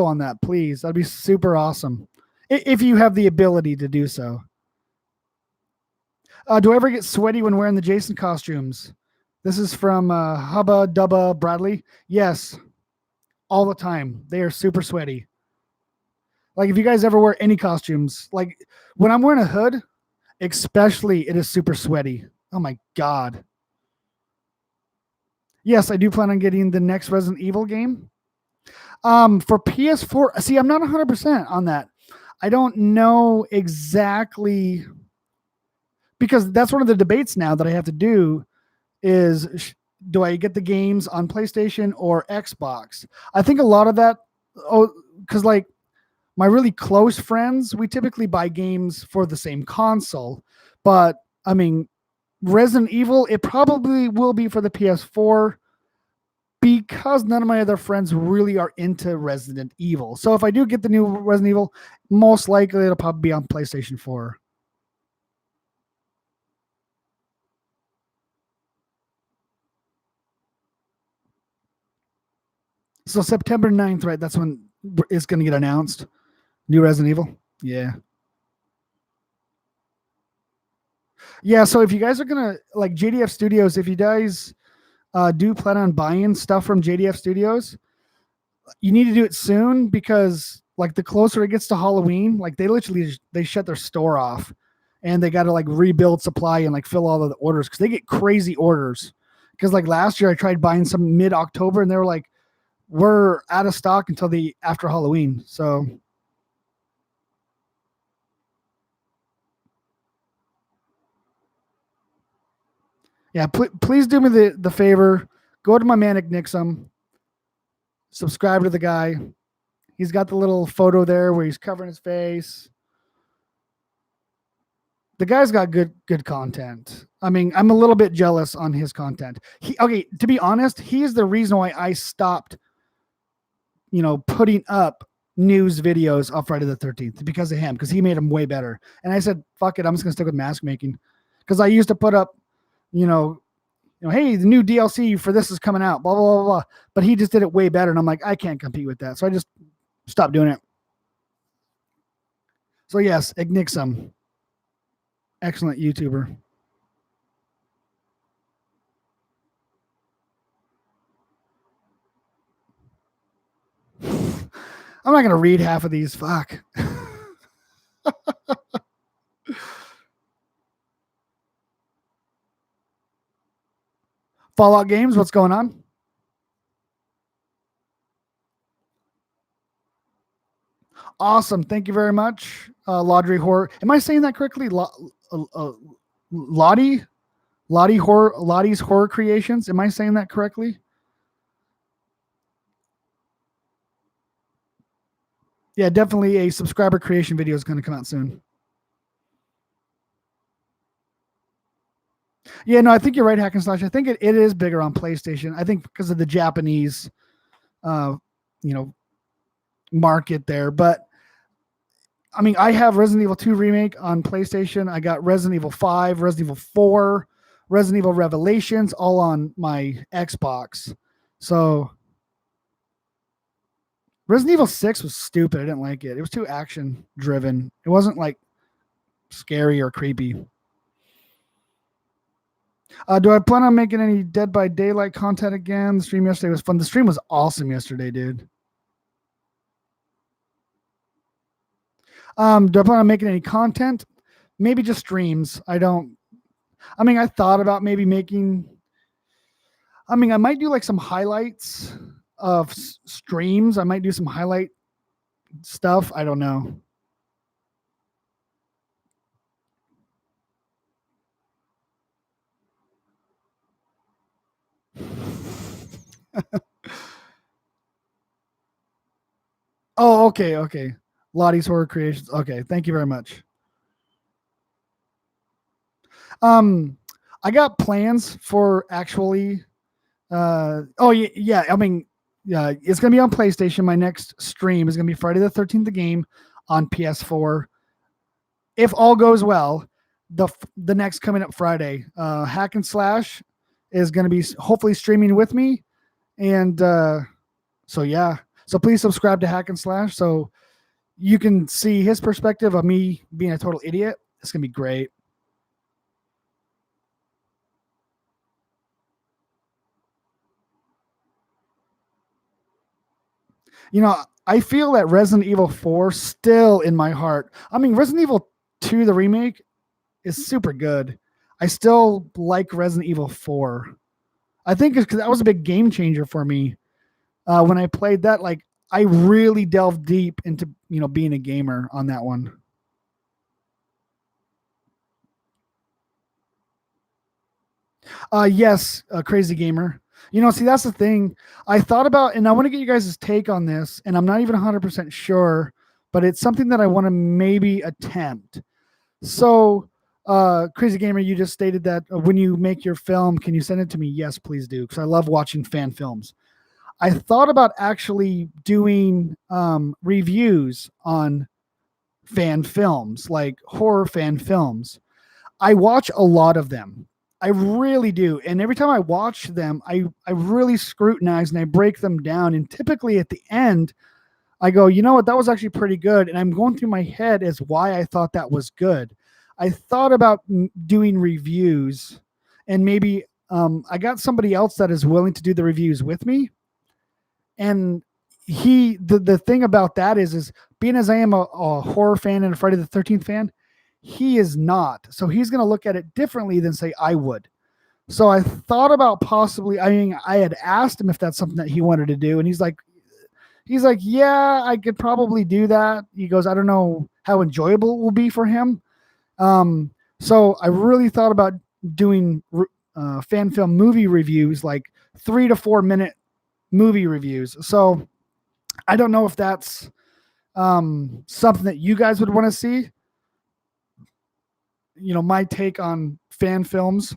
on that, please. That'd be super awesome. If you have the ability to do so. Do I ever get sweaty when wearing the Jason costumes? This is from Hubba Dubba Bradley. Yes, all the time. They are super sweaty. Like if you guys ever wear any costumes, like when I'm wearing a hood, especially, it is super sweaty. Oh my God. Yes, I do plan on getting the next Resident Evil game. For PS4, see, I'm not 100% on that. I don't know exactly, because that's one of the debates now that I have to do is, do I get the games on PlayStation or Xbox? I think a lot of that Oh, because like my really close friends, we typically buy games for the same console. But I mean, Resident Evil, it probably will be for the PS4 because none of my other friends really are into Resident Evil. So if I do get the new Resident Evil, most likely it'll probably be on PlayStation 4. So September 9th, right? That's when it's going to get announced. New Resident Evil. Yeah. Yeah. So if you guys are going to like JDF Studios, if you guys do plan on buying stuff from JDF Studios, you need to do it soon because like the closer it gets to Halloween, like they literally they shut their store off and they got to like rebuild supply and like fill all of the orders because they get crazy orders. Because like last year I tried buying some mid October and they were like, we're out of stock until the after Halloween. So yeah, please do me the favor. Go to my Manic Nixum, subscribe to the guy. He's got the little photo there where he's covering his face. The guy's got good content. I mean, I'm a little bit jealous on his content. Okay, to be honest, he's the reason why I stopped, putting up news videos of Friday the 13th because of him, because he made them way better. And I said, fuck it, I'm just gonna stick with mask making. Because I used to put up, hey, the new DLC for this is coming out, blah, blah, blah, blah. But he just did it way better. And I'm like, I can't compete with that. So I just stopped doing it. So yes, Ignixum, excellent YouTuber. I'm not gonna read half of these. Fuck. Fallout Games, what's going on? Awesome. Thank you very much. Laudry Horror. Am I saying that correctly? Lottie? Lottie's Horror Creations. Am I saying that correctly? Yeah, definitely a subscriber creation video is going to come out soon. Yeah, no, I think you're right, Hack and Slash. I think it is bigger on PlayStation. I think because of the Japanese, uh, you know, market there. But I mean, I have Resident Evil 2 remake on PlayStation. I got Resident Evil 5, Resident Evil 4, Resident Evil Revelations, all on my Xbox. So Resident Evil 6 was stupid. I didn't like it. It was too action driven. It wasn't like scary or creepy. Do I plan on making any Dead by Daylight content again? The stream yesterday was fun. The stream was awesome yesterday, dude. Do I plan on making any content? Maybe just streams. I mean, I thought about maybe making. I mean, I might do like some highlights of streams. I might do some highlight stuff. I don't know. Oh, okay, okay. Lottie's Horror Creations. Okay, thank you very much. Um, I got plans for actually. Oh yeah, yeah. I mean, yeah, it's gonna be on PlayStation. My next stream is gonna be Friday the 13th, the game on PS4. If all goes well, the next coming up Friday, Hack and Slash is gonna be hopefully streaming with me, and so yeah. So please subscribe to Hack and Slash so you can see his perspective of me being a total idiot. It's gonna be great. I feel that Resident Evil 4 still in my heart. I mean, Resident Evil 2, the remake, is super good. I still like Resident Evil 4. I think it's because that was a big game changer for me. When I played that, like I really delved deep into being a gamer on that one. Yes, a crazy gamer. See, that's the thing. I thought about, and I want to get you guys' take on this, and I'm not even 100% sure, but it's something that I want to maybe attempt. So, Crazy Gamer, you just stated that when you make your film, can you send it to me? Yes, please do, because I love watching fan films. I thought about actually doing reviews on fan films, like horror fan films. I watch a lot of them. I really do. And every time I watch them, I really scrutinize and I break them down. And typically at the end, I go, you know what, that was actually pretty good. And I'm going through my head as why I thought that was good. I thought about doing reviews, and maybe I got somebody else that is willing to do the reviews with me. And the thing about that is being as I am a horror fan and a Friday the 13th fan, he is not. So he's going to look at it differently than say I would. So I thought about possibly, I had asked him if that's something that he wanted to do. And he's like, yeah, I could probably do that. He goes, I don't know how enjoyable it will be for him. So I really thought about doing fan film movie reviews, like 3 to 4 minute movie reviews. So I don't know if that's something that you guys would want to see. My take on fan films.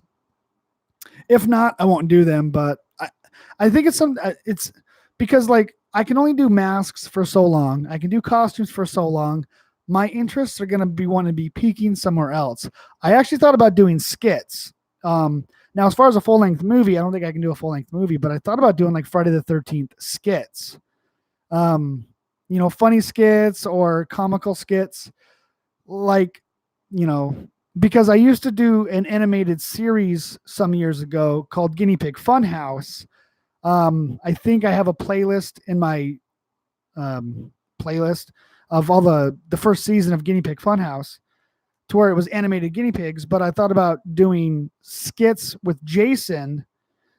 If not, I won't do them. But I think it's because like I can only do masks for so long. I can do costumes for so long. My interests are going to be want to be peaking somewhere else. I actually thought about doing skits. Now, as far as a full-length movie, I don't think I can do a full-length movie, but I thought about doing like Friday the 13th skits. Funny skits or comical skits. Like, because I used to do an animated series some years ago called Guinea Pig Funhouse. I think I have a playlist in my playlist of all the first season of Guinea Pig Funhouse, to where it was animated guinea pigs. But I thought about doing skits with Jason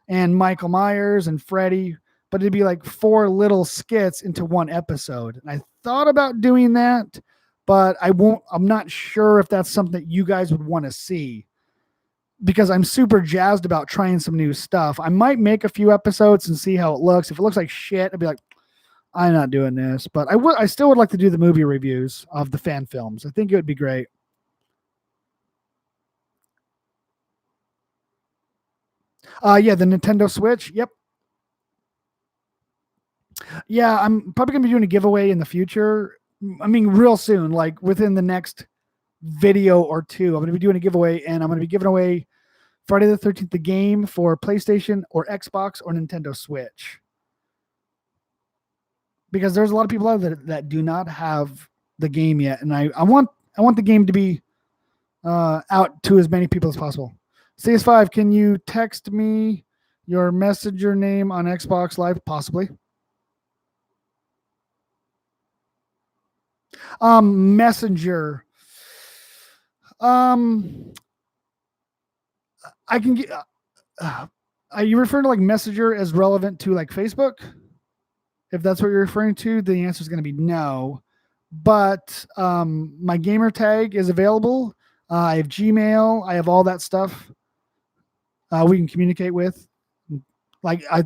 and Michael Myers and Freddy, but it'd be like 4 little skits into one episode. And I thought about doing that, but I'm not sure if that's something that you guys would want to see, because I'm super jazzed about trying some new stuff. I might make a few episodes and see how it looks. If it looks like shit, I'd be like, I'm not doing this. But I still would like to do the movie reviews of the fan films. I think it would be great. Yeah, the Nintendo Switch. Yep. Yeah, I'm probably gonna be doing a giveaway in the future. I mean, real soon, like within the next video or two. I'm gonna be doing a giveaway, and I'm gonna be giving away Friday the 13th, the game, for PlayStation or Xbox or Nintendo Switch. Because there's a lot of people out there that do not have the game yet, and I want the game to be out to as many people as possible. CS5, can you text me your messenger name on Xbox Live? Possibly. Messenger. I can get. Are you referring to like Messenger as relevant to like Facebook? If that's what you're referring to, the answer is going to be no. But my gamer tag is available. I have Gmail. I have all that stuff. We can communicate with. Like I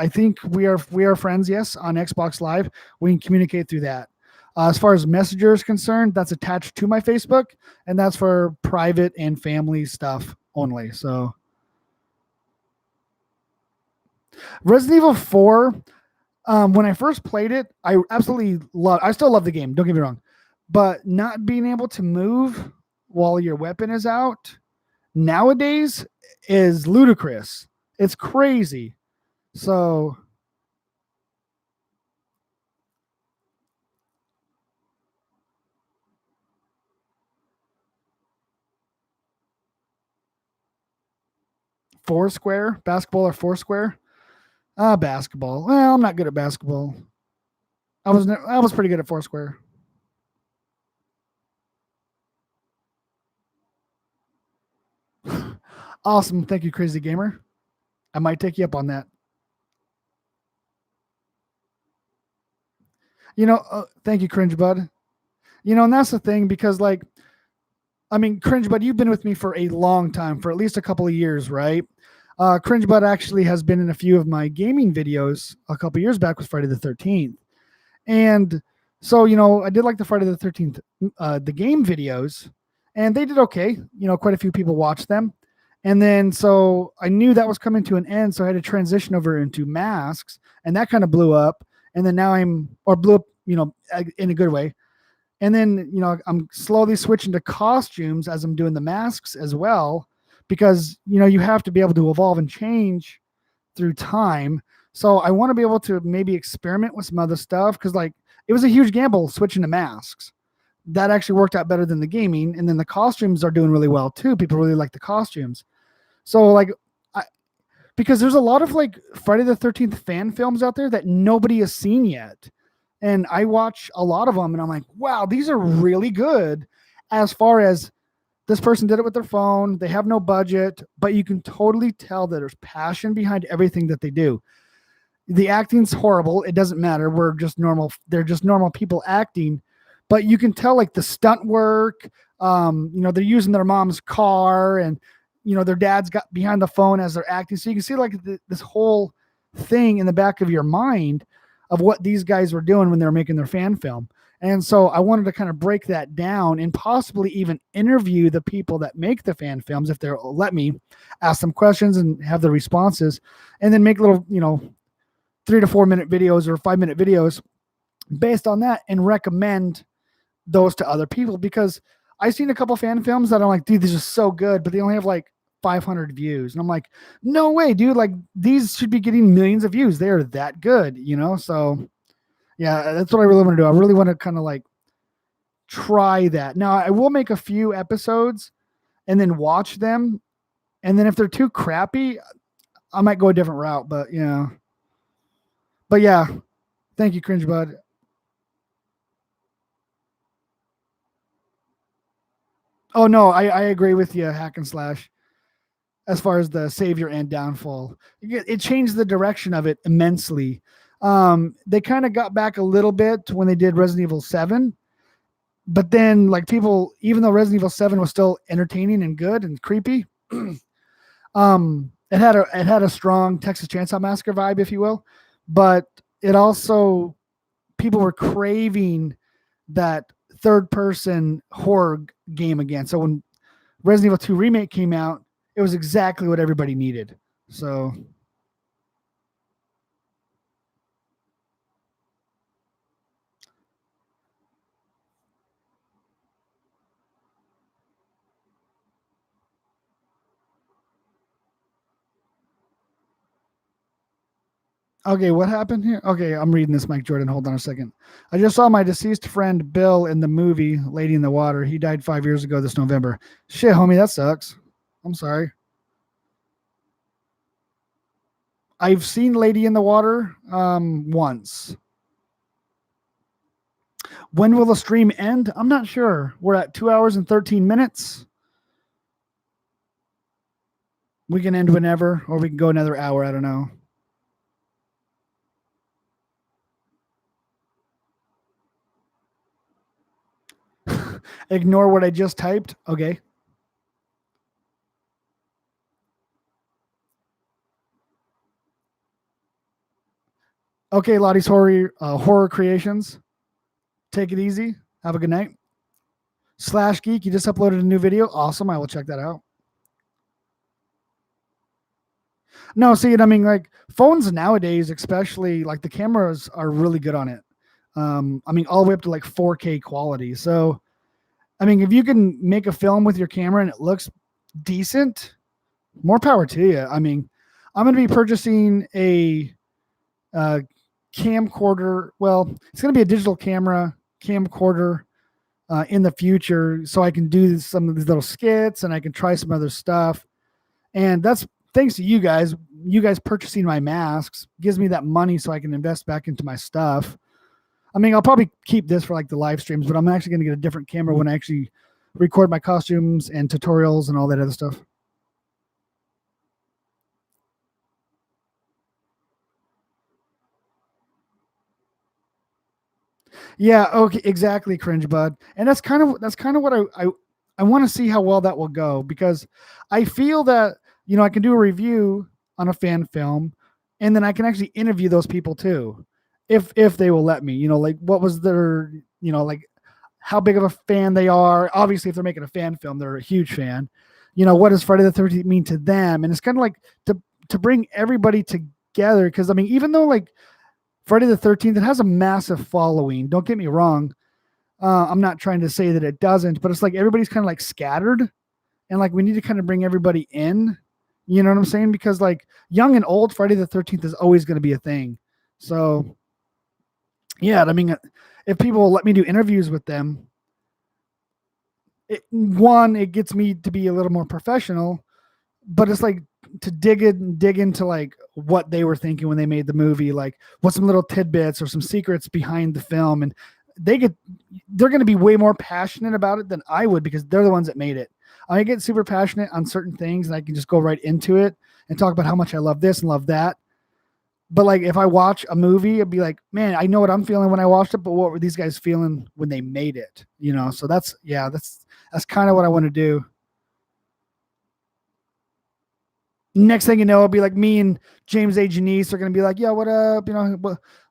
think we are friends. Yes, on Xbox Live, we can communicate through that. As far as Messenger is concerned, that's attached to my Facebook, and that's for private and family stuff only. So, Resident Evil 4. When I first played it, I still love the game. Don't get me wrong, but not being able to move while your weapon is out nowadays is ludicrous. It's crazy. So Foursquare, basketball or Foursquare? Basketball. Well, I'm not good at basketball. I was pretty good at Foursquare. Awesome. Thank you, Crazy Gamer. I might take you up on that. Thank you, Cringe Bud. And that's the thing, because Cringe Bud, you've been with me for a long time, for at least a couple of years, right? Cringe Bud actually has been in a few of my gaming videos a couple years back with Friday the 13th. And so, I did like the Friday the 13th, the game videos, and they did okay. Quite a few people watched them. And then, so I knew that was coming to an end. So I had to transition over into masks, and that kind of blew up. And then now blew up, in a good way. And then, I'm slowly switching to costumes as I'm doing the masks as well, because, you have to be able to evolve and change through time. So I want to be able to maybe experiment with some other stuff, because like it was a huge gamble switching to masks. That actually worked out better than the gaming. And then the costumes are doing really well too. People really like the costumes. So like, because there's a lot of like Friday the 13th fan films out there that nobody has seen yet. And I watch a lot of them and I'm like, wow, these are really good. As far as this person did it with their phone, they have no budget, but you can totally tell that there's passion behind everything that they do. The acting's horrible. It doesn't matter. We're just normal. They're just normal people acting, but you can tell like the stunt work. They're using their mom's car, and their dad's got behind the phone as they're acting. So you can see like this whole thing in the back of your mind of what these guys were doing when they were making their fan film. And so I wanted to kind of break that down and possibly even interview the people that make the fan films, if they'll let me, ask them questions and have the responses, and then make little, 3 to 4 minute videos or 5-minute videos based on that and recommend those to other people. Because I've seen a couple fan films that I'm like, dude, these are so good, but they only have like 500 views. And I'm like, no way, dude. Like these should be getting millions of views. They are that good, So yeah, that's what I really want to do. I really want to kind of like try that. Now I will make a few episodes and then watch them. And then if they're too crappy, I might go a different route, but but yeah, thank you, Cringe Bud. Oh no, I agree with you, Hack and Slash. As far as the savior and downfall, it changed the direction of it immensely. They kind of got back a little bit when they did Resident Evil 7, but then like people, even though Resident Evil 7 was still entertaining and good and creepy, it had a strong Texas Chainsaw Massacre vibe, if you will, but it also, people were craving that third person horror game again. So when Resident Evil 2 remake came out, it was exactly what everybody needed. So okay, what happened here? Okay, I'm reading this, Mike Jordan. Hold on a second. I just saw my deceased friend Bill in the movie Lady in the Water. He died 5 years ago this November. Shit, homie, that sucks. I'm sorry. I've seen Lady in the Water once. When will the stream end? I'm not sure. We're at 2 hours and 13 minutes. We can end whenever, or we can go another hour. I don't know. Ignore what I just typed. Okay. Okay, Lottie's horror creations. Take it easy. Have a good night. Slash Geek, you just uploaded a new video. Awesome. I will check that out. No, see, I mean, like phones nowadays, especially like the cameras are really good on it. I mean, all the way up to like 4K quality. So, I mean, if you can make a film with your camera and it looks decent, more power to you. I mean, I'm going to be purchasing a camcorder. Well, it's going to be a digital camcorder in the future, so I can do some of these little skits and I can try some other stuff. And that's thanks to you guys. You guys purchasing my masks gives me that money so I can invest back into my stuff. I mean, I'll probably keep this for like the live streams, but I'm actually going to get a different camera when I actually record my costumes and tutorials and all that other stuff. Yeah, okay, exactly, Cringe Bud. And that's kind of what I want to see how well that will go, because I feel that I can do a review on a fan film, and then I can actually interview those people too, if they will let me. Like what was their, like how big of a fan they are. Obviously, if they're making a fan film, they're a huge fan. What does Friday the 13th mean to them? And it's kind of like to bring everybody together, because I mean, even though like Friday the 13th, it has a massive following. Don't get me wrong. I'm not trying to say that it doesn't, but it's like everybody's kind of like scattered, and like we need to kind of bring everybody in. You know what I'm saying? Because like young and old, Friday the 13th is always going to be a thing. So yeah, I mean, if people will let me do interviews with them, it gets me to be a little more professional, but it's like to dig into like what they were thinking when they made the movie, like what some little tidbits or some secrets behind the film. And they're going to be way more passionate about it than I would, because they're the ones that made it. I get super passionate on certain things and I can just go right into it and talk about how much I love this and love that. But like if I watch a movie, I'd be like, man, I know what I'm feeling when I watched it, but what were these guys feeling when they made it? So that's kind of what I want to do. Next thing you know, it'll be like me and James A. Janice are gonna be like, "Yo, what up?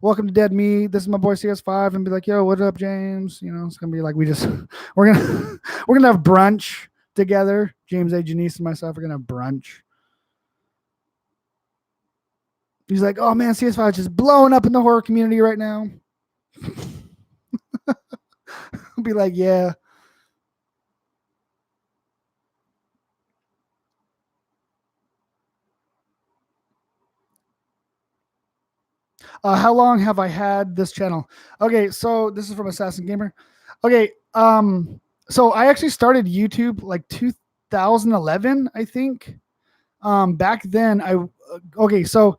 Welcome to Dead Meat. This is my boy CS5," and be like, "Yo, what up, James?" It's gonna be like we're gonna we're gonna have brunch together. James A. Janice and myself are gonna have brunch. He's like, "Oh man, CS5 is just blowing up in the horror community right now." I'll be like, "Yeah." How long have I had this channel? Okay, so this is from Assassin Gamer. Okay, so I actually started YouTube like 2011, I think. Back then, so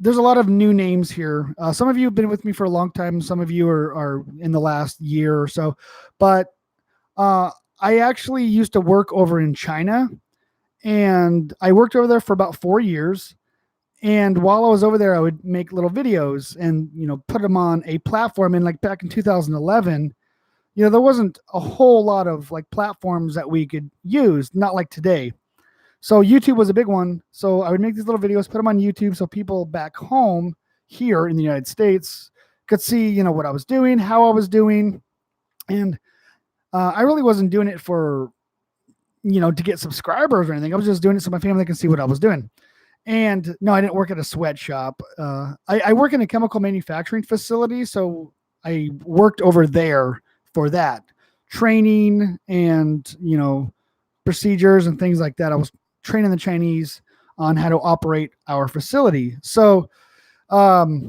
there's a lot of new names here. Some of you have been with me for a long time. Some of you are in the last year or so. But I actually used to work over in China, and I worked over there for about 4 years. And while I was over there, I would make little videos and put them on a platform. And like back in 2011, there wasn't a whole lot of like platforms that we could use, not like today. So YouTube was a big one. So I would make these little videos, put them on YouTube, so people back home here in the United States could see, what I was doing, how I was doing. And I really wasn't doing it for, to get subscribers or anything. I was just doing it so my family can see what I was doing. And no, I didn't work at a sweatshop. I work in a chemical manufacturing facility. So I worked over there for that training and, procedures and things like that. I was training the Chinese on how to operate our facility. So that's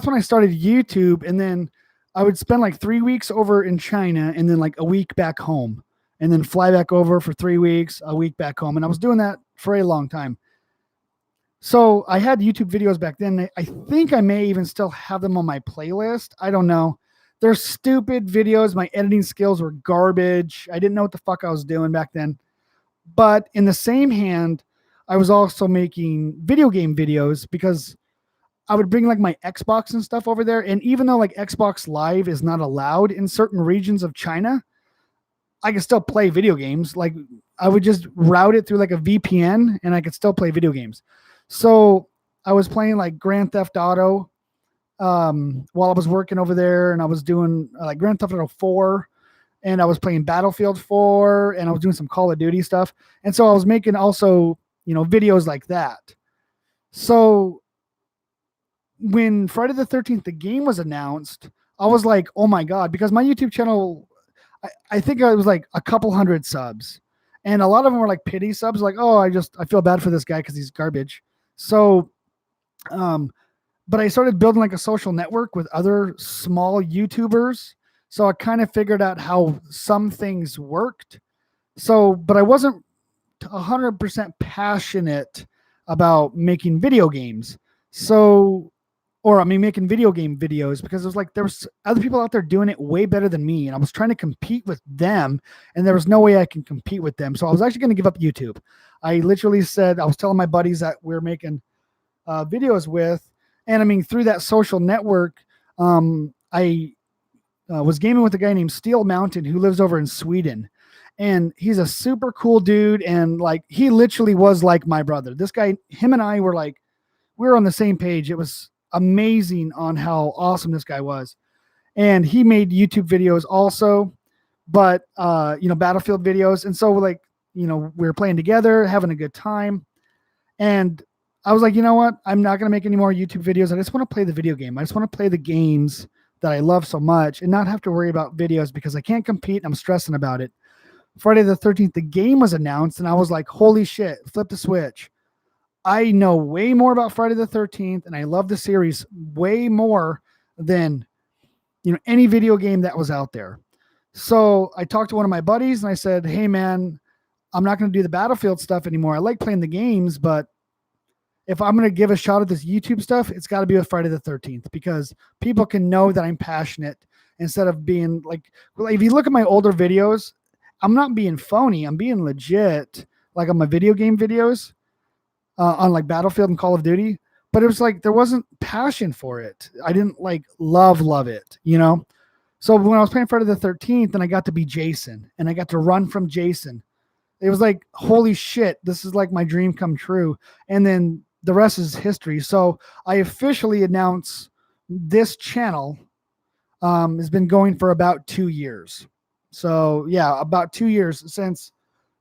when I started YouTube. And then I would spend like 3 weeks over in China and then like a week back home, and then fly back over for 3 weeks, a week back home. And I was doing that for a long time. So I had YouTube videos back then. I think I may even still have them on my playlist. I don't know. They're stupid videos. My editing skills were garbage. I didn't know what the fuck I was doing back then. But in the same hand, I was also making video game videos, because I would bring like my Xbox and stuff over there. And even though like Xbox Live is not allowed in certain regions of China, I could still play video games. Like I would just route it through like a VPN and I could still play video games. So I was playing like Grand Theft Auto while I was working over there, and I was doing like Grand Theft Auto 4, and I was playing Battlefield 4, and I was doing some Call of Duty stuff. And so I was making also, videos like that. So when Friday the 13th, the game was announced, I was like, oh my God, because my YouTube channel, I think I was like a couple hundred subs, and a lot of them were like pity subs. Like, oh, I feel bad for this guy because he's garbage. So, but I started building like a social network with other small YouTubers. So I kind of figured out how some things worked. So, but I wasn't 100% passionate about making video games. So, or I mean, making video game videos, because it was like there was other people out there doing it way better than me, and I was trying to compete with them, and there was no way I can compete with them. So I was actually going to give up YouTube. I literally said, I was telling my buddies that we were making videos with, and I mean, through that social network, I was gaming with a guy named Steel Mountain who lives over in Sweden, And he's a super cool dude. And like, he literally was like my brother. This guy, him and I were like, we were on the same page. It was amazing on how awesome this guy was. And he made YouTube videos also, but Battlefield videos. And so like, we were playing together, having a good time. And I was like, you know what? I'm not going to make any more YouTube videos. I just want to play the video game. I just want to play the games that I love so much and not have to worry about videos because I can't compete. I'm stressing about it. Friday the 13th, the game was announced, and I was like, holy shit, flip the switch. I know way more about Friday the 13th, and I love the series way more than any video game that was out there. So I talked to one of my buddies, and I said, hey, man, I'm not going to do the Battlefield stuff anymore. I like playing the games, but if I'm going to give a shot at this YouTube stuff, it's got to be with Friday the 13th because people can know that I'm passionate instead of being like, if you look at my older videos, I'm not being phony. I'm being legit, like on my video game videos on like Battlefield and Call of Duty. But it was like there wasn't passion for it. I didn't like love it, So when I was playing Friday the 13th and I got to be Jason and I got to run from Jason, it was like, holy shit, this is like my dream come true. And then the rest is history. So I officially announce this channel has been going for about 2 years. So yeah, about 2 years since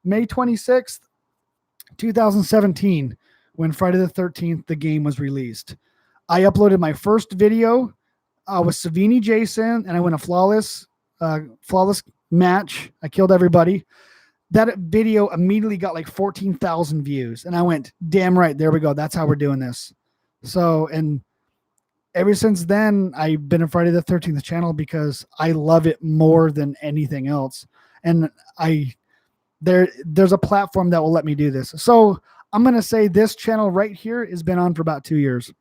May 26th, 2017, when Friday the 13th, the game was released. I uploaded my first video with Savini Jason, and I went a flawless match. I killed everybody. That video immediately got like 14,000 views. And I went, damn right, there we go. That's how we're doing this. So, and ever since then, I've been a Friday the 13th channel because I love it more than anything else. And there's a platform that will let me do this. So I'm going to say this channel right here has been on for about 2 years.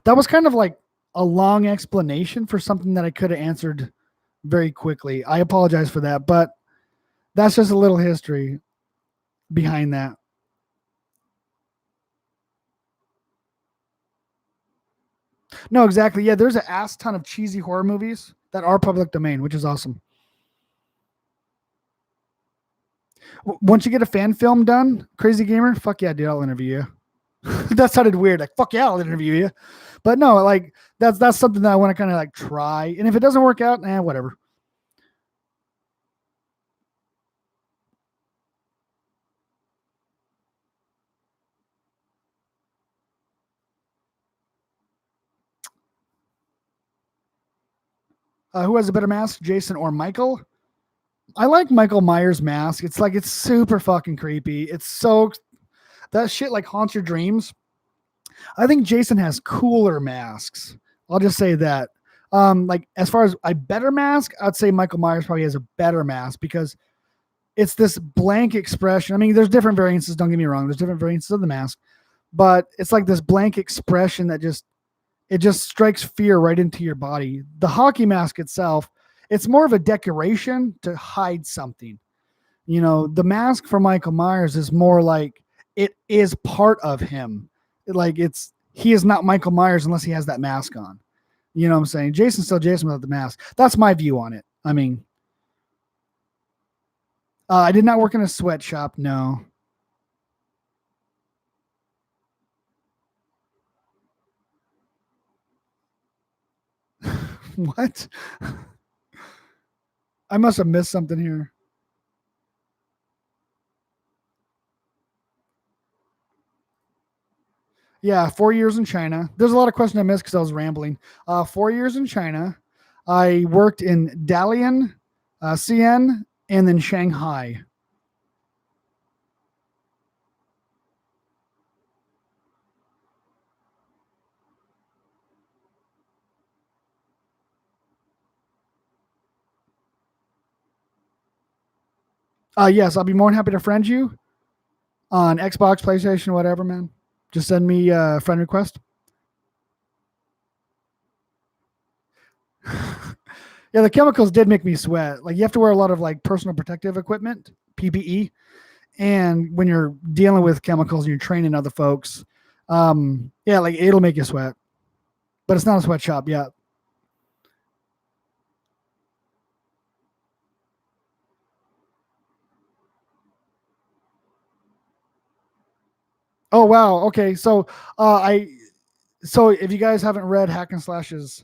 That was kind of like a long explanation for something that I could have answered very quickly. I apologize for that, but that's just a little history behind that. No, exactly. Yeah, there's an ass ton of cheesy horror movies that are public domain, which is awesome. Once you get a fan film done, Crazy Gamer, fuck yeah, dude, I'll interview you. That sounded weird. Like, fuck yeah, I'll interview you. But no, like that's something that I want to kind of like try. And if it doesn't work out, whatever. Who has a better mask, Jason or Michael? I like Michael Myers' mask. It's like, it's super fucking creepy. It's so, that shit like haunts your dreams. I think Jason has cooler masks. I'll just say that. Like as far as a better mask, I'd say Michael Myers probably has a better mask because it's this blank expression. I mean, there's different variances. Don't get me wrong. There's different variances of the mask, but it's like this blank expression that just strikes fear right into your body. The hockey mask itself, it's more of a decoration to hide something. The mask for Michael Myers is more like it is part of him. He is not Michael Myers unless he has that mask on. You know what I'm saying? Jason's still Jason without the mask. That's my view on it. I mean, I did not work in a sweatshop. No. What? I must have missed something here. Yeah, 4 years in China. There's a lot of questions I missed because I was rambling. 4 years in China. I worked in Dalian, Xi'an, and then Shanghai. Yes, I'll be more than happy to friend you on Xbox, PlayStation, whatever, man. Just send me a friend request. Yeah, the chemicals did make me sweat. Like you have to wear a lot of like personal protective equipment, PPE, and when you're dealing with chemicals and you're training other folks, yeah, like it'll make you sweat. But it's not a sweatshop yet. Oh wow. Okay. So if you guys haven't read Hack and Slash's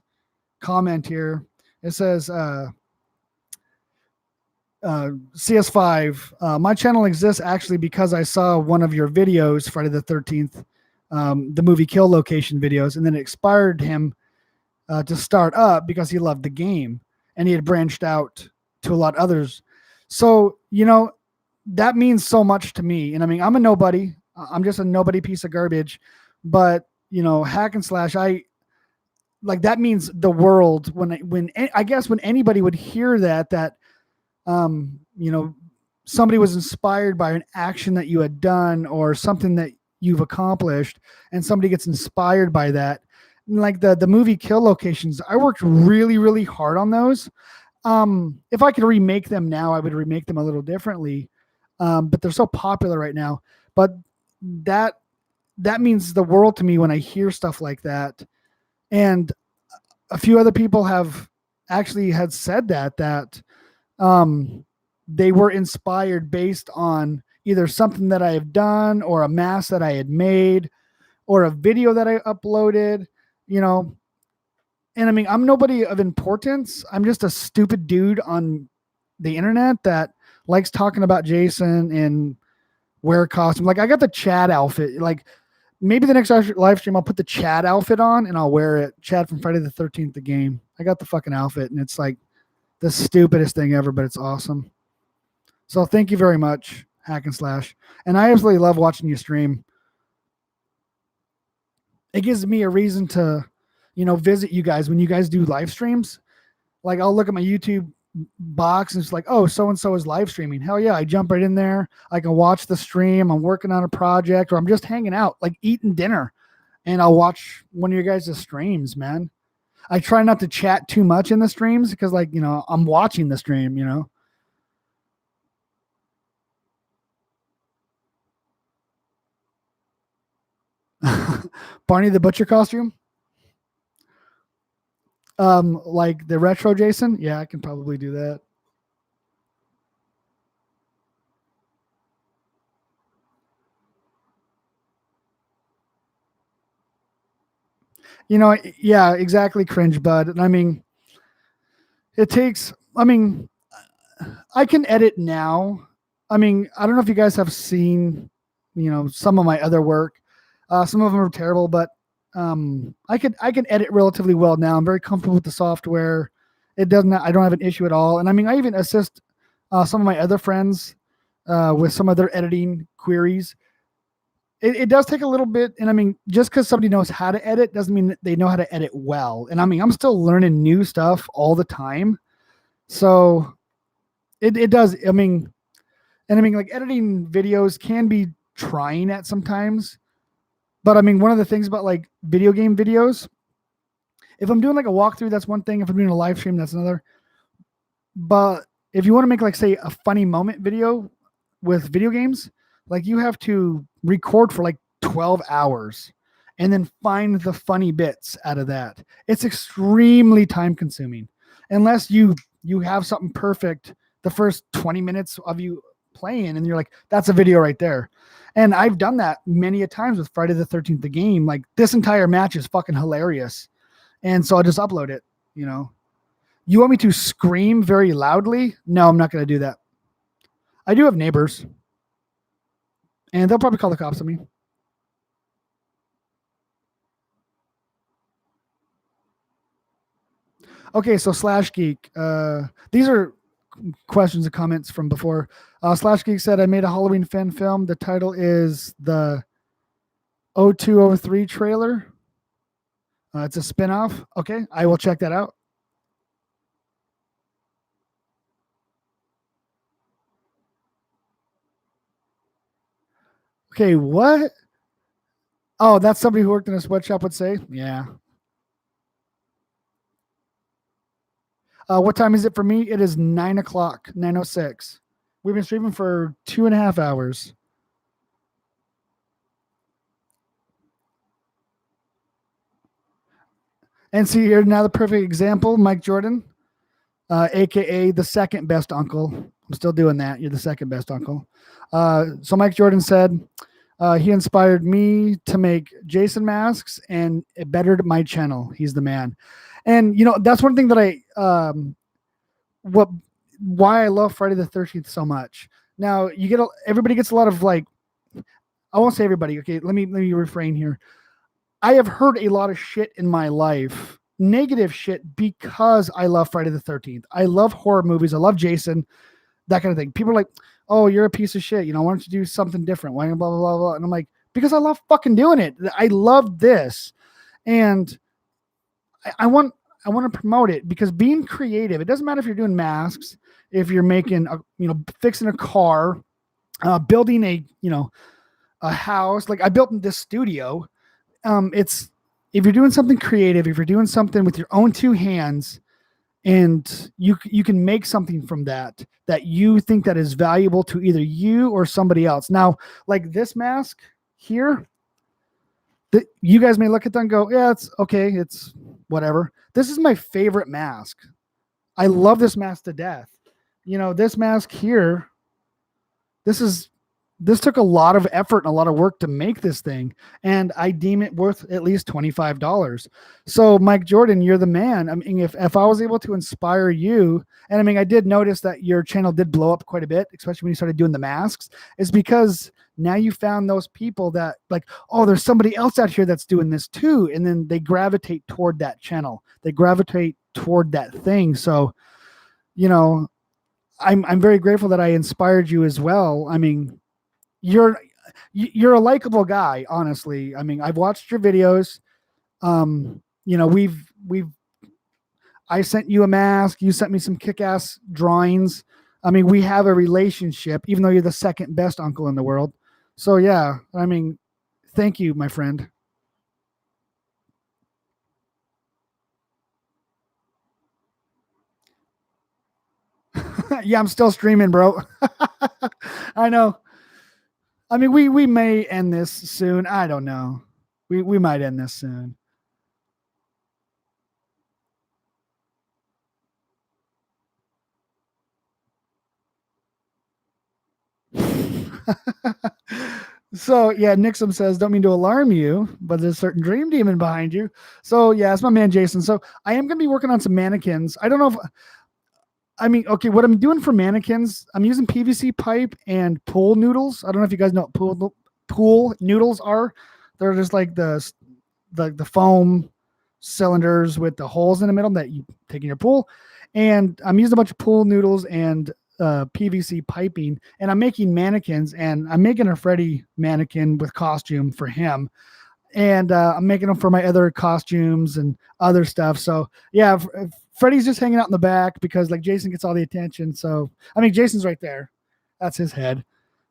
comment here, it says CS5. My channel exists actually because I saw one of your videos, Friday the 13th, the movie Kill Location videos, and then it inspired him to start up because he loved the game and he had branched out to a lot of others. So, that means so much to me. And I mean, I'm a nobody. I'm just a nobody piece of garbage. But, Hack and Slash, I like that means the world when I guess when anybody would hear that um, you know, somebody was inspired by an action that you had done or something that you've accomplished, and somebody gets inspired by that. Like the movie Kill Locations, I worked really, really hard on those. If I could remake them now, I would remake them a little differently. But they're so popular right now. But that that means the world to me when I hear stuff like that. And a few other people have actually had said that um, they were inspired based on either something that I have done or a mask that I had made or a video that I uploaded, you know. And I mean, I'm nobody of importance. I'm just a stupid dude on the internet that likes talking about Jason and wear costume. Like I got the Chad outfit. Like maybe the next live stream I'll put the Chad outfit on and I'll wear it. Chad from Friday the 13th, the game. I got the fucking outfit and it's like the stupidest thing ever, but it's awesome. So thank you very much, Hack and Slash. And I absolutely love watching you stream. It gives me a reason to, visit you guys when you guys do live streams. Like I'll look at my YouTube box and it's like, oh, so and so is live streaming. Hell yeah, I jump right in there. I can watch the stream. I'm working on a project or I'm just hanging out, like eating dinner, and I'll watch one of your guys' streams, man. I try not to chat too much in the streams because, like, I'm watching the stream. Barney the Butcher costume. Like the retro Jason. Yeah, I can probably do that. Yeah, exactly, cringe bud. And I mean, it takes, I can edit now. I mean, I don't know if you guys have seen, some of my other work. Some of them are terrible, but I can edit relatively well now. I'm very comfortable with the software. I don't have an issue at all. And I mean, I even assist some of my other friends with some of their editing queries. It does take a little bit, and I mean, just because somebody knows how to edit doesn't mean that they know how to edit well. And I mean, I'm still learning new stuff all the time, so it does. I mean, like editing videos can be trying at sometimes, but I mean, one of the things about like video game videos, if I'm doing like a walkthrough, that's one thing. If I'm doing a live stream, that's another. But if you want to make like say a funny moment video with video games, like you have to record for like 12 hours and then find the funny bits out of that. It's extremely time consuming unless you have something perfect the first 20 minutes of you playing and you're like, that's a video right there. And I've done that many a times with Friday the 13th, the game. Like this entire match is fucking hilarious. And so I'll just upload it, you know. You want me to scream very loudly? No, I'm not going to do that. I do have neighbors, and they'll probably call the cops on me. Okay, so Slash Geek. These are questions and comments from before. Slash Geek said, I made a Halloween fan film. The title is the 0203 trailer. It's a spinoff. Okay, I will check that out. Okay, what? Oh, that's somebody who worked in a sweatshop would say. Yeah. What time is it for me? It is 9:00, 9:06. We've been streaming for 2.5 hours. And see, you're now the perfect example, Mike Jordan, aka the second best uncle. I'm still doing that. You're the second best uncle. So Mike Jordan said, He inspired me to make Jason masks, and it bettered my channel. He's the man. And that's one thing that what why I love Friday the 13th so much. Now everybody gets a lot of like, I won't say everybody. Okay, let me refrain here. I have heard a lot of shit in my life, negative shit, because I love Friday the 13th. I love horror movies. I love Jason, that kind of thing. People are like, "Oh, you're a piece of shit. Why don't you do something different? Why blah blah blah blah?" And I'm like, because I love fucking doing it. I love this, and I want to promote it, because being creative. It doesn't matter if you're doing masks, if you're making fixing a car, building a house. Like I built this studio. It's if you're doing something creative, if you're doing something with your own two hands, and you can make something from that you think that is valuable to either you or somebody else. Now, like this mask here, that you guys may look at that and go, yeah, it's okay, it's whatever. This is my favorite mask. I love this mask to death. This mask here, this took a lot of effort and a lot of work to make this thing, and I deem it worth at least $25. So Mike Jordan, you're the man. I mean, if I was able to inspire you, and I mean, I did notice that your channel did blow up quite a bit, especially when you started doing the masks, is because now you found those people that like, oh, there's somebody else out here that's doing this too. And then they gravitate toward that channel. They gravitate toward that thing. So, I'm very grateful that I inspired you as well. I mean, you're a likable guy, honestly. I mean, I've watched your videos. We've I sent you a mask, you sent me some kick-ass drawings. I mean, we have a relationship, even though you're the second best uncle in the world. So yeah, I mean, thank you, my friend. Yeah, I'm still streaming, bro. I know. I mean, we may end this soon. I don't know. We might end this soon. So yeah, Nixon says, "Don't mean to alarm you, but there's a certain dream demon behind you." So yeah, it's my man Jason. So I am going to be working on some mannequins. I don't know if I mean, okay, what I'm doing for mannequins, I'm using PVC pipe and pool noodles. I don't know if you guys know what pool noodles are. They're just like the foam cylinders with the holes in the middle that you take in your pool. And I'm using a bunch of pool noodles and PVC piping, and I'm making mannequins, and I'm making a Freddy mannequin with costume for him, and I'm making them for my other costumes and other stuff. So yeah, Freddy's just hanging out in the back because like Jason gets all the attention. So I mean, Jason's right there. That's his head.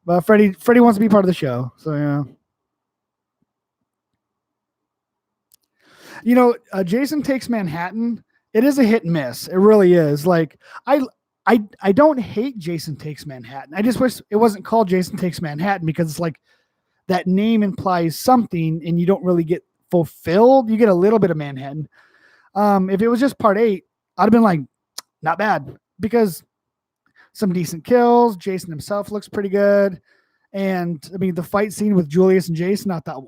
But Freddy wants to be part of the show. So yeah. Jason Takes Manhattan. It is a hit and miss. It really is. Like I don't hate Jason Takes Manhattan. I just wish it wasn't called Jason Takes Manhattan, because it's like that name implies something and you don't really get fulfilled. You get a little bit of Manhattan. If it was just part 8, I'd have been like, not bad, because some decent kills. Jason himself looks pretty good. And I mean, the fight scene with Julius and Jason, I thought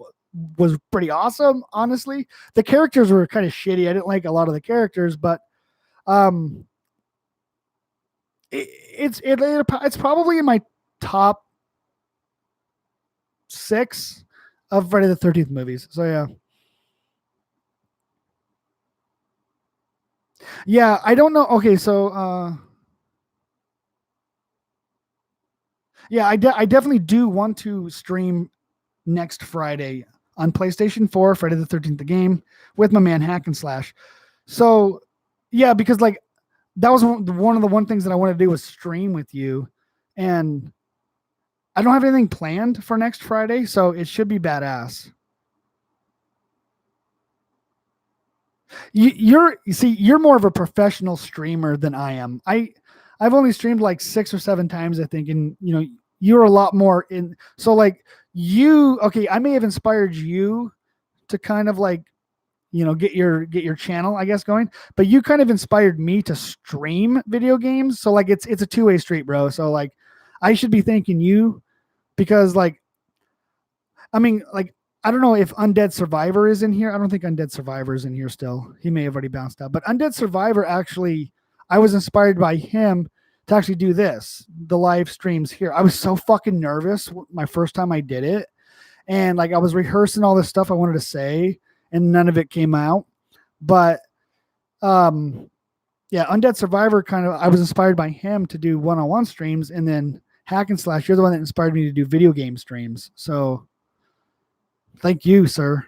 was pretty awesome. Honestly, the characters were kind of shitty. I didn't like a lot of the characters, but it's probably in my top 6 of Friday the 13th movies. So yeah. Yeah, I don't know. Okay, so yeah, I definitely do want to stream next Friday on PlayStation 4, Friday the 13th, the game, with my man Hack and Slash. So yeah, because like that was one of the things that I wanted to do was stream with you, and I don't have anything planned for next Friday, so it should be badass. You're more of a professional streamer than I am. I've only streamed like 6 or 7 times, I think, and you're a lot more in. So like okay, I may have inspired you to kind of like get your channel, I guess, going, but you kind of inspired me to stream video games. So like it's a two-way street, bro. So like I should be thanking you, because like I mean, like, I don't know if Undead Survivor is in here. I don't think Undead Survivor is in here still. He may have already bounced out. But Undead Survivor actually, I was inspired by him to actually do this, the live streams here. I was so fucking nervous my first time I did it. And like I was rehearsing all this stuff I wanted to say, and none of it came out. But yeah, Undead Survivor kind of, I was inspired by him to do one-on-one streams, and then Hack and Slash, you're the one that inspired me to do video game streams. So thank you, sir.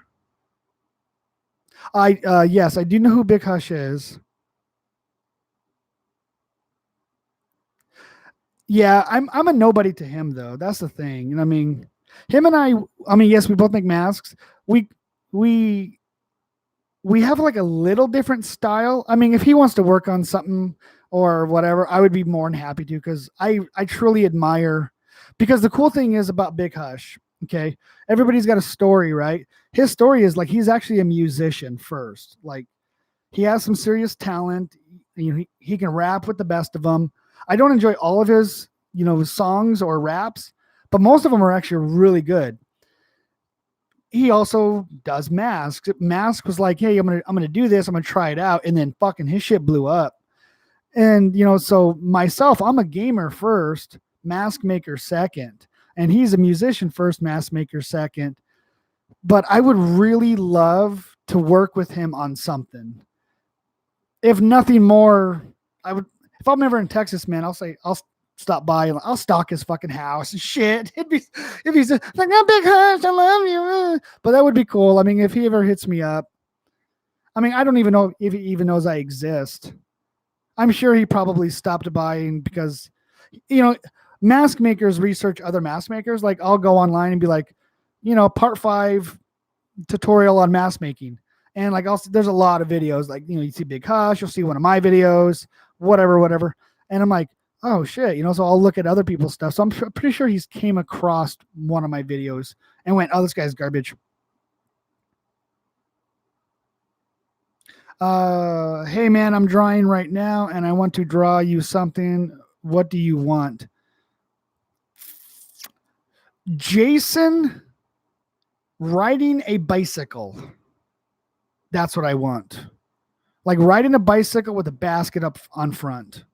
Yes, I do know who Big Hush is. Yeah, I'm a nobody to him though. That's the thing. You know, I mean, him and I mean, yes, we both make masks. We we we have like a little different style. I mean, if he wants to work on something or whatever, I would be more than happy to, because I truly admire, because the cool thing is about Big Hush, okay, everybody's got a story, right? His story is like he's actually a musician first. Like he has some serious talent. You know, he can rap with the best of them. I don't enjoy all of his, songs or raps, but most of them are actually really good. He also does masks. Mask was like, hey, I'm gonna do this. I'm gonna try it out, and then fucking his shit blew up. And so myself, I'm a gamer first, mask maker second, and he's a musician first, mask maker second. But I would really love to work with him on something. If nothing more, I would. If I'm ever in Texas, man, I'll stop by and I'll stalk his fucking house and shit. If he's like, "Oh, Big Hush, I love you," but that would be cool. I mean, if he ever hits me up, I mean, I don't even know if he even knows I exist. I'm sure he probably stopped by, and because mask makers research other mask makers. Like I'll go online and be like, part 5 tutorial on mask making, and like there's a lot of videos. Like you see Big Hush, you'll see one of my videos, whatever, and I'm like, oh shit, so I'll look at other people's stuff. So I'm pretty sure he's came across one of my videos and went, oh, this guy's garbage. Hey man, I'm drawing right now and I want to draw you something. What do you want? Jason riding a bicycle. That's what I want. Like riding a bicycle with a basket up on the front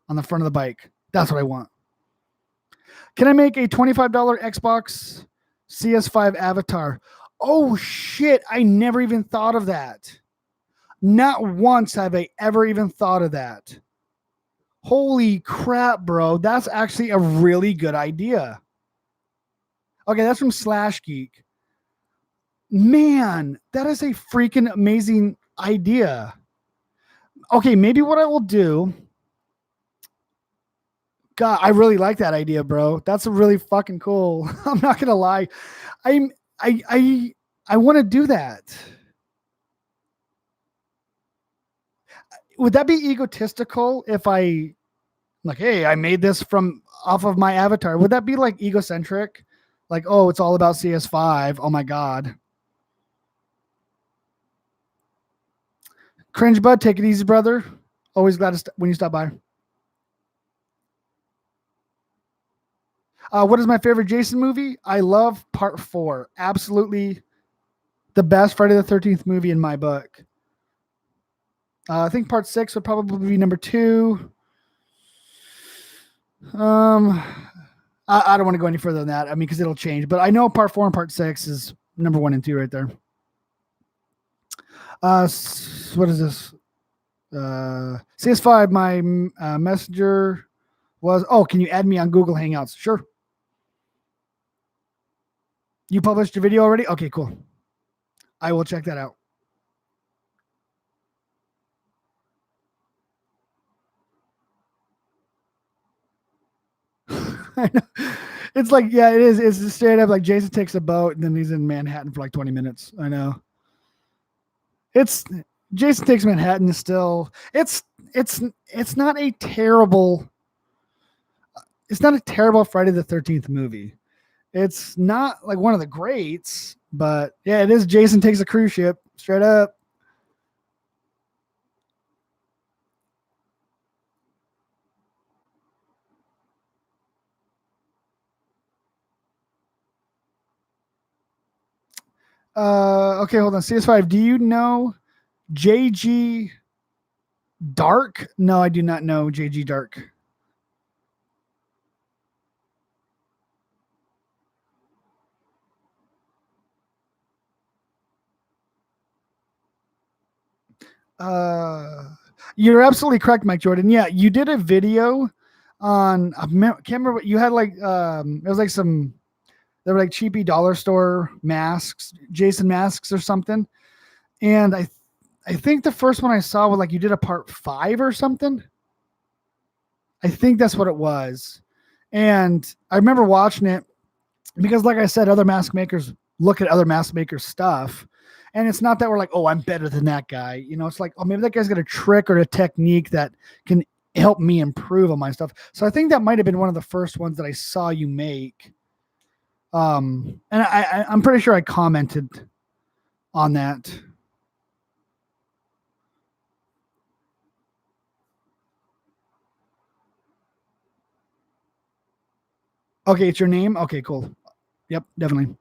of the bike. That's what I want. Can I make a $25 Xbox CS5 avatar? Oh shit, I never even thought of that. Not once have I ever even thought of that. Holy crap, bro. That's actually a really good idea. Okay, that's from Slash Geek. Man, that is a freaking amazing idea. Okay, maybe what I will do. God, I really like that idea, bro. That's a really fucking cool. I'm not gonna lie. I want to do that. Would that be egotistical if I like, hey, I made this from off of my avatar? Would that be like egocentric? Like, oh, it's all about CS5. Oh my god. Cringe bud, take it easy, brother. Always glad to when you stop by. What is my favorite Jason movie? I love Part 4. Absolutely the best Friday the 13th movie in my book. I think Part 6 would probably be number 2. I don't want to go any further than that. I mean, because it'll change. But I know Part 4 and Part 6 is number 1 and 2 right there. What is this? CS5, my messenger was, oh, can you add me on Google Hangouts? Sure. You published your video already? Okay, cool. I will check that out. I know. It's like, yeah, it is. It's straight up like Jason takes a boat and then he's in Manhattan for like 20 minutes. I know. It's Jason Takes Manhattan is still it's not a terrible Friday the 13th movie. It's not like one of the greats, but yeah, it is Jason Takes a Cruise Ship, straight up. Okay, hold on. CS5. Do you know JG Dark? No, I do not know JG Dark. Uh, you're absolutely correct, Mike Jordan. Yeah, you did a video on. Can't remember what you had. Like, it was like some. They were like cheapy dollar store masks, Jason masks or something. And I think the first one I saw was like you did a part 5 or something. I think that's what it was. And I remember watching it because, like I said, other mask makers look at other mask makers' stuff. And it's not that we're like, oh, I'm better than that guy. You know, it's like, oh, maybe that guy's got a trick or a technique that can help me improve on my stuff. So I think that might have been one of the first ones that I saw you make. And I'm pretty sure I commented on that. Okay, it's your name. Okay, cool. Yep, definitely.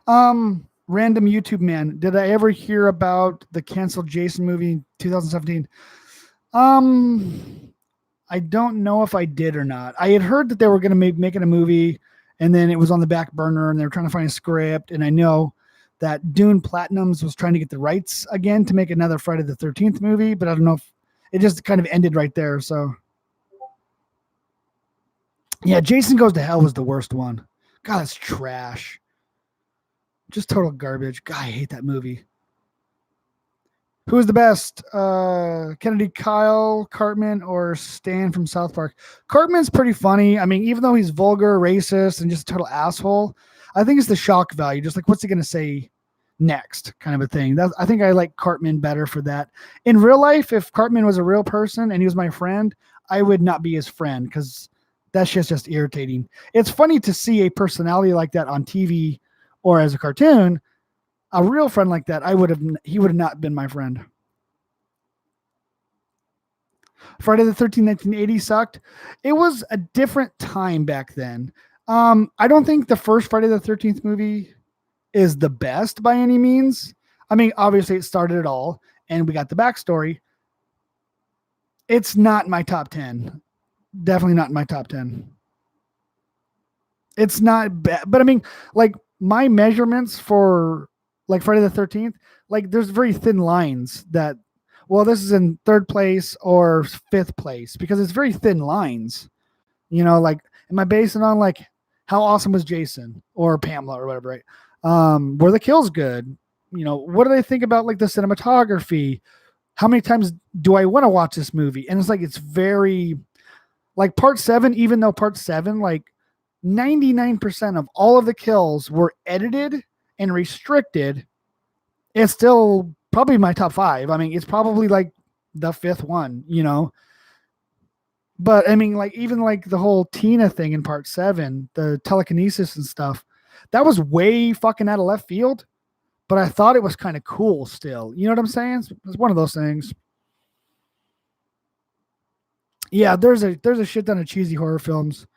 Random YouTube man. Did I ever hear about the canceled Jason movie in 2017? Um, I don't know if I did or not. I had heard that they were going to making a movie, and then it was on the back burner, and they were trying to find a script. And I know that Dune Platinums was trying to get the rights again to make another Friday the 13th movie, but I don't know if it just kind of ended right there. So yeah, Jason Goes to Hell was the worst one. God, that's trash. Just total garbage. God, I hate that movie. Who is the best? Kennedy Kyle, Cartman, or Stan from South Park? Cartman's pretty funny. I mean, even though he's vulgar, racist, and just a total asshole, I think it's the shock value. Just like, what's he going to say next, kind of a thing. I think I like Cartman better for that. In real life, if Cartman was a real person and he was my friend, I would not be his friend because that shit's just irritating. It's funny to see a personality like that on TV or as a cartoon. A real friend like that, he would have not been my friend. Friday the 13th, 1980 sucked. It was a different time back then. I don't think the first Friday the 13th movie is the best by any means. I mean, obviously it started it all and we got the backstory. It's not my top 10. Definitely not in my top 10. It's not bad, but I mean, like my measurements for like Friday the 13th, like there's very thin lines that, well, this is in third place or fifth place because it's very thin lines. You know, like, am I basing on like how awesome was Jason or Pamela or whatever, right? Were the kills good? You know, what do they think about like the cinematography? How many times do I want to watch this movie? And it's like, it's very like part 7, even though part 7, like 99% of all of the kills were edited and restricted, it's still probably my top 5. I mean, it's probably like the 5th one, you know. But I mean, like even like the whole Tina thing in part 7, the telekinesis and stuff, that was way fucking out of left field. But I thought it was kind of cool still. You know what I'm saying? It's one of those things. Yeah, there's a shit ton of cheesy horror films.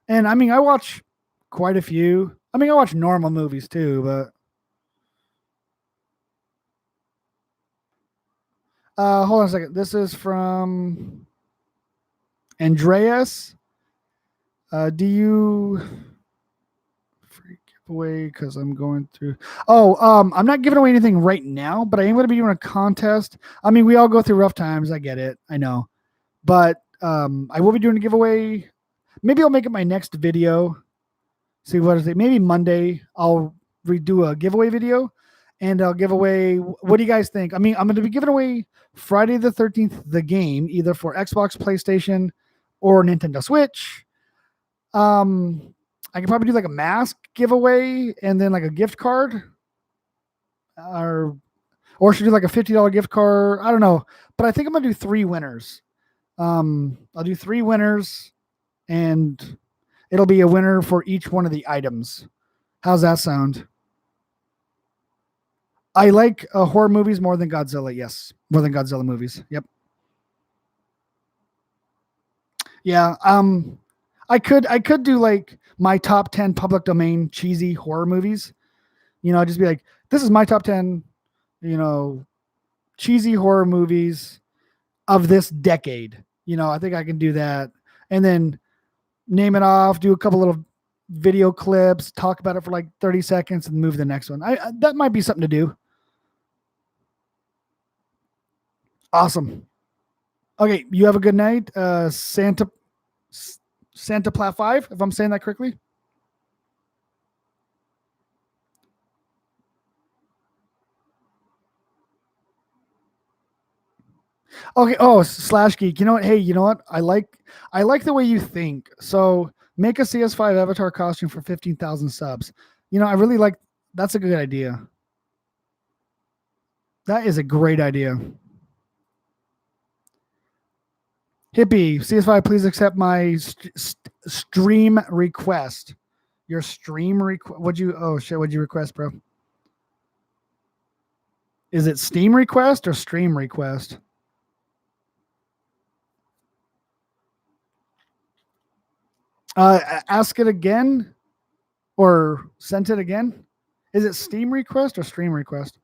And I mean, I watch quite a few. I mean, I watch normal movies too, but hold on a second. This is from Andreas. Do you free giveaway? Because I'm going through. Oh, I'm not giving away anything right now, but I am going to be doing a contest. I mean, we all go through rough times. I get it. I know, but I will be doing a giveaway. Maybe I'll make it my next video. See what is it? Maybe Monday I'll redo a giveaway video, and I'll give away. What do you guys think? I mean, I'm going to be giving away Friday the 13th, the game, either for Xbox, PlayStation, or Nintendo Switch. I could probably do like a mask giveaway and then like a gift card, or should do like a $50 gift card. I don't know, but I think I'm gonna do 3 winners. I'll do 3 winners, and it'll be a winner for each one of the items. How's that sound? I like horror movies more than Godzilla. Yes, more than Godzilla movies. Yep. Yeah. I could do like my top 10 public domain cheesy horror movies. Just be like, this is my top 10, cheesy horror movies of this decade. I think I can do that. And then name it off, do a couple little video clips, talk about it for like 30 seconds and move to the next one. That might be something to do. Awesome. Okay, you have a good night. Santa Plat 5, if I'm saying that correctly. Okay. Oh, Slash Geek. You know what? Hey, you know what? I like the way you think. So make a CS5 avatar costume for 15,000 subs. I really like. That's a good idea. That is a great idea. Hippie, CS5, please accept my stream request. Your stream request. What'd you request, bro? Is it Steam request or stream request? Ask it again or sent it again. Is it Steam request or stream request?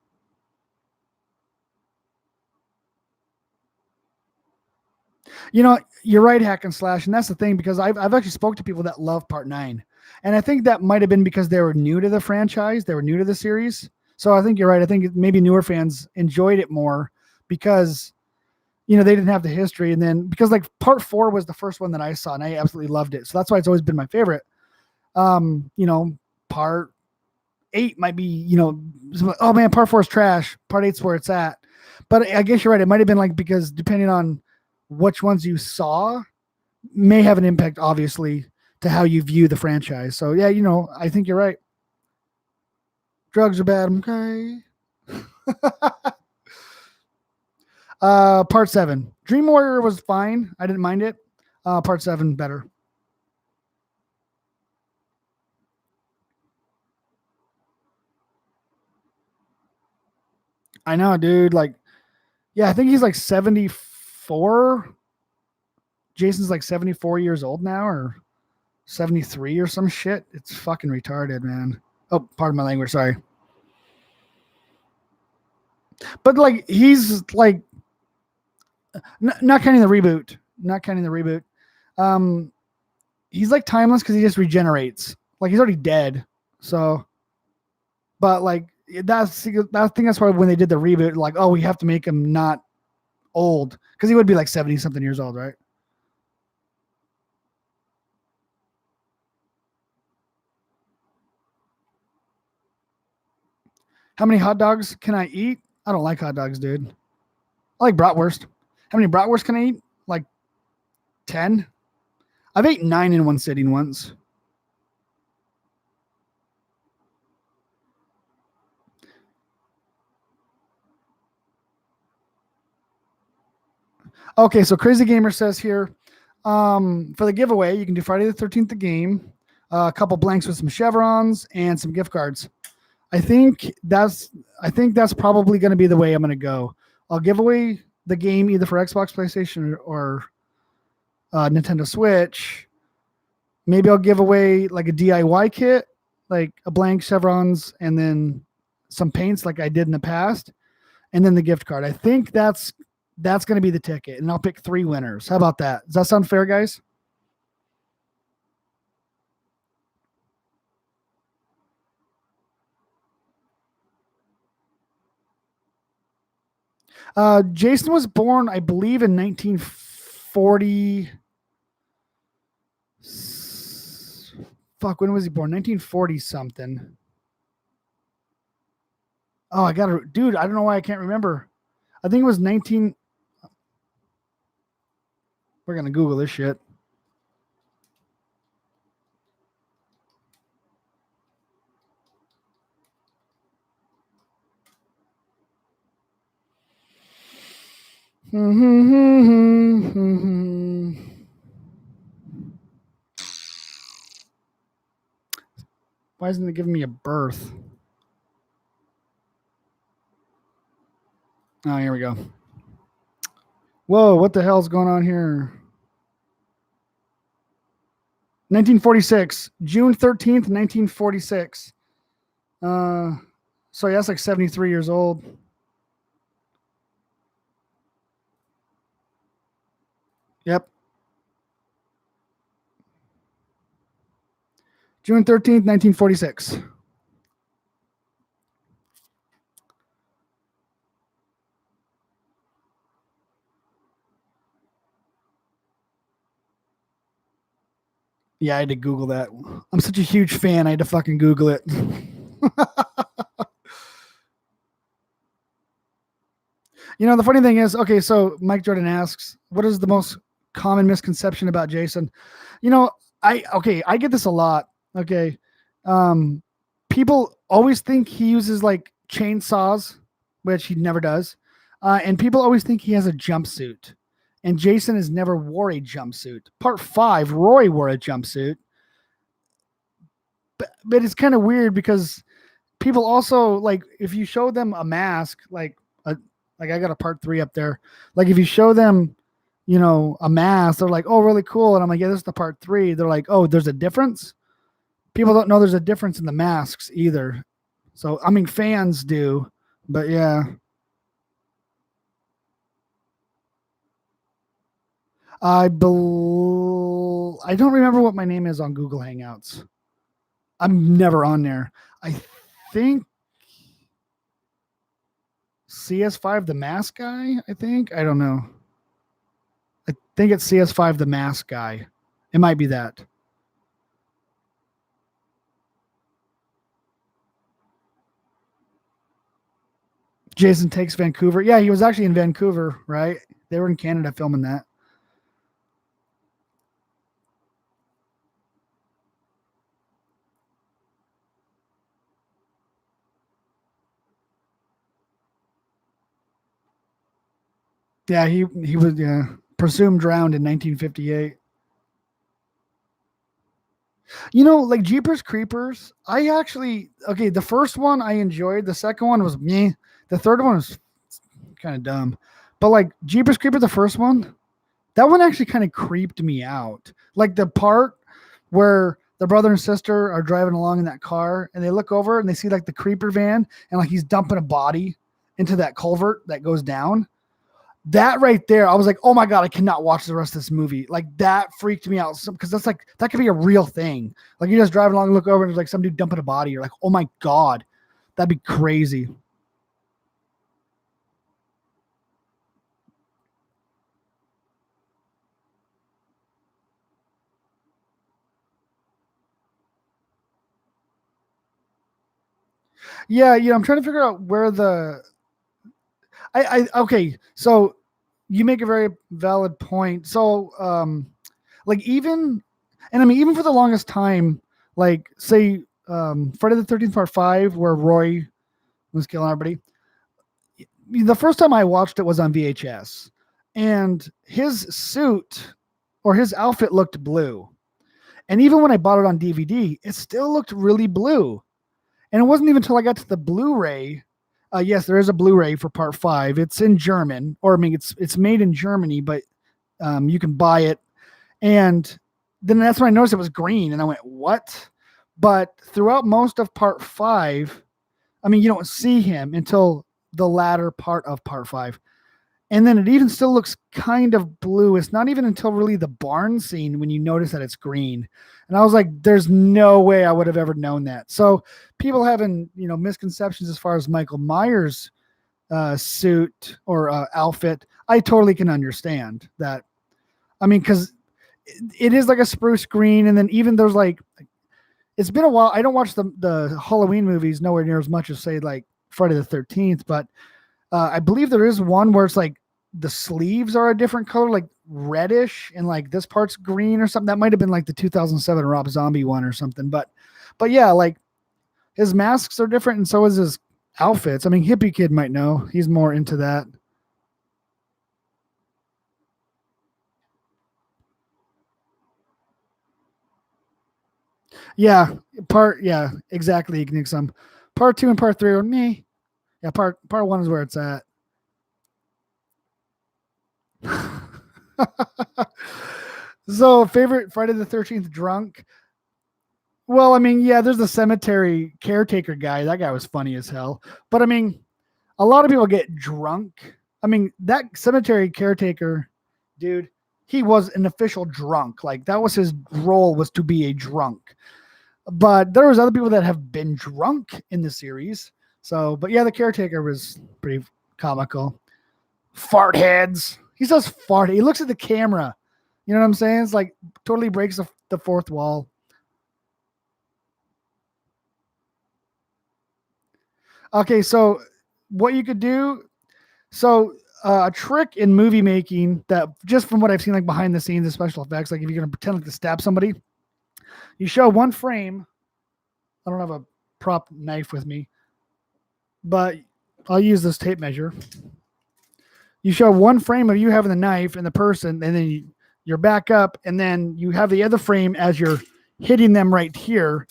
You're right, Hack and Slash, and that's the thing, because I've actually spoke to people that love Part 9, and I think that might have been because they were new to the franchise, they were new to the series. So I think you're right. I think maybe newer fans enjoyed it more because they didn't have the history, and then because like Part 4 was the first one that I saw, and I absolutely loved it. So that's why it's always been my favorite. Part 8 might be, oh man, Part 4 is trash. Part 8's where it's at. But I guess you're right. It might have been like, because depending on which ones you saw may have an impact, obviously, to how you view the franchise. So yeah, I think you're right. Drugs are bad. Okay. Part 7. Dream Warrior was fine. I didn't mind it. Part 7 better. I know, dude. Like, yeah, I think he's like 74. Jason's like 74 years old now, or 73 or some shit. It's fucking retarded, man. Oh, pardon my language. Sorry. But like, he's like, not counting the reboot. Not counting the reboot. He's like timeless because he just regenerates. Like, he's already dead. So, but like, I think that's why when they did the reboot, like, oh, we have to make him not old, because he would be like 70 something years old, right? How many hot dogs can I eat? I don't like hot dogs, dude. I like bratwurst. How many bratwurst can I eat? Like 10. I've ate 9 in one sitting once. Okay, so Crazy Gamer says here, for the giveaway, you can do Friday the 13th the game, a couple blanks with some chevrons and some gift cards. I think that's probably going to be the way I'm going to go. I'll give away the game either for Xbox, PlayStation, or Nintendo Switch. Maybe I'll give away like a DIY kit, like a blank chevrons and then some paints like I did in the past, and then the gift card. I think that's going to be the ticket, and I'll pick 3 winners. How about that? Does that sound fair, guys? Jason was born, I believe, in 1940. Fuck, when was he born? 1940 something. Oh, I got to, dude, I don't know why I can't remember. I think it was 19. We're going to Google this shit. Why isn't it giving me a birth? Oh, here we go. Whoa, what the hell's going on here? 1946, June 13th, 1946. So yeah, that's like 73 years old. Yep. June 13th, 1946. Yeah, I had to Google that. I'm such a huge fan. I had to fucking Google it. You know, the funny thing is, okay, so Mike Jordan asks, what is the most common misconception about Jason? You know, I get this a lot. Okay. Um, People always think he uses like chainsaws, which he never does. And people always think he has a jumpsuit. And Jason has never wore a jumpsuit. Part 5, Roy wore a jumpsuit. But it's kind of weird because people also like if you show them a mask like I got a part 3 up there, like if you show them a mask, they're like, oh, really cool, and I'm like, yeah, this is the part 3. They're like, oh, there's a difference. People don't know there's a difference in the masks either. So I mean, fans do, but yeah. I don't remember what my name is on Google Hangouts. I'm never on there. I think CS5 the mask guy, I think. I don't know. I think it's CS5 the mask guy. It might be that. Jason Takes Vancouver. Yeah, he was actually in Vancouver, right? They were in Canada filming that. Yeah, he was presumed drowned in 1958. You know, like Jeepers Creepers, I actually okay, the first one I enjoyed, the second one was me. The third one was kind of dumb. But like Jeepers Creepers, the first one, that one actually kind of creeped me out. Like the part where the brother and sister are driving along in that car and they look over and they see like the creeper van and like he's dumping a body into that culvert that goes down. That right there, I was like, oh my God, I cannot watch the rest of this movie. Like that freaked me out because that's like, that could be a real thing. Like you're just driving along and look over and there's like some dude dumping a body. You're like, oh my God, that'd be crazy. Yeah, I'm trying to figure out where okay, so you make a very valid point. So, like even, and I mean, even for the longest time, like say, Friday the 13th part 5, where Roy was killing everybody. The first time I watched it was on VHS, and his suit or his outfit looked blue. And even when I bought it on DVD, it still looked really blue. And it wasn't even until I got to the Blu-ray. Yes, there is a Blu-ray for Part 5. It's in German, or I mean, it's made in Germany, but you can buy it. And then that's when I noticed it was green, and I went, "What?" But throughout most of Part 5, I mean, you don't see him until the latter part of Part 5. And then it even still looks kind of blue. It's not even until really the barn scene when you notice that it's green. And I was like, there's no way I would have ever known that. So people having, misconceptions as far as Michael Myers' suit or outfit, I totally can understand that. I mean, because it is like a spruce green. And then even there's like, it's been a while. I don't watch the Halloween movies nowhere near as much as, say, like Friday the 13th. But I believe there is one where it's like the sleeves are a different color, like reddish, and like this part's green or something. That might have been like the 2007 Rob Zombie one or something. But yeah, like his masks are different, and so is his outfits. I mean, Hippie Kid might know. He's more into that. Yeah, yeah, exactly. You can make some. Part 2 and part 3 are me. Yeah, part 1 is where it's at. So, favorite Friday the 13th drunk? Well, I mean, yeah, there's the cemetery caretaker guy. That guy was funny as hell. But I mean, a lot of people get drunk. I mean, that cemetery caretaker dude, he was an official drunk. Like that was his role, was to be a drunk. But there was other people that have been drunk in the series. So, but yeah, the caretaker was pretty comical. Fart heads. He says fart. He looks at the camera. You know what I'm saying? It's like totally breaks the fourth wall. Okay, so what you could do, so a trick in movie making that just from what I've seen, like behind the scenes, the special effects, like if you're gonna pretend like to stab somebody, you show one frame. I don't have a prop knife with me, but I'll use this tape measure. You show one frame of you having the knife and the person, and then you're back up, and then you have the other frame as you're hitting them right here,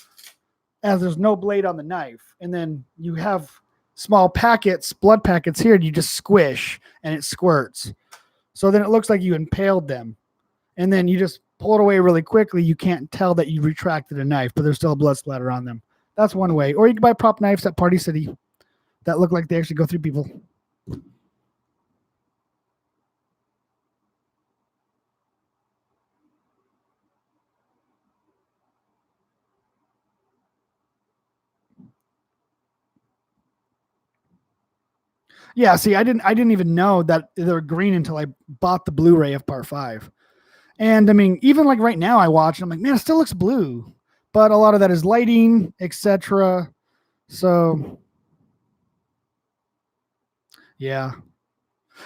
as there's no blade on the knife, and then you have small packets, blood packets here, and you just squish and it squirts. So then it looks like you impaled them, and then you just pull it away really quickly. You can't tell that you retracted a knife, but there's still a blood splatter on them. That's one way. Or you can buy prop knives at Party City that look like they actually go through people. Yeah, see, I didn't even know that they were green until I bought the Blu-ray of Part 5. And I mean, even like right now I watch and I'm like, man, it still looks blue. But a lot of that is lighting, etc. So yeah.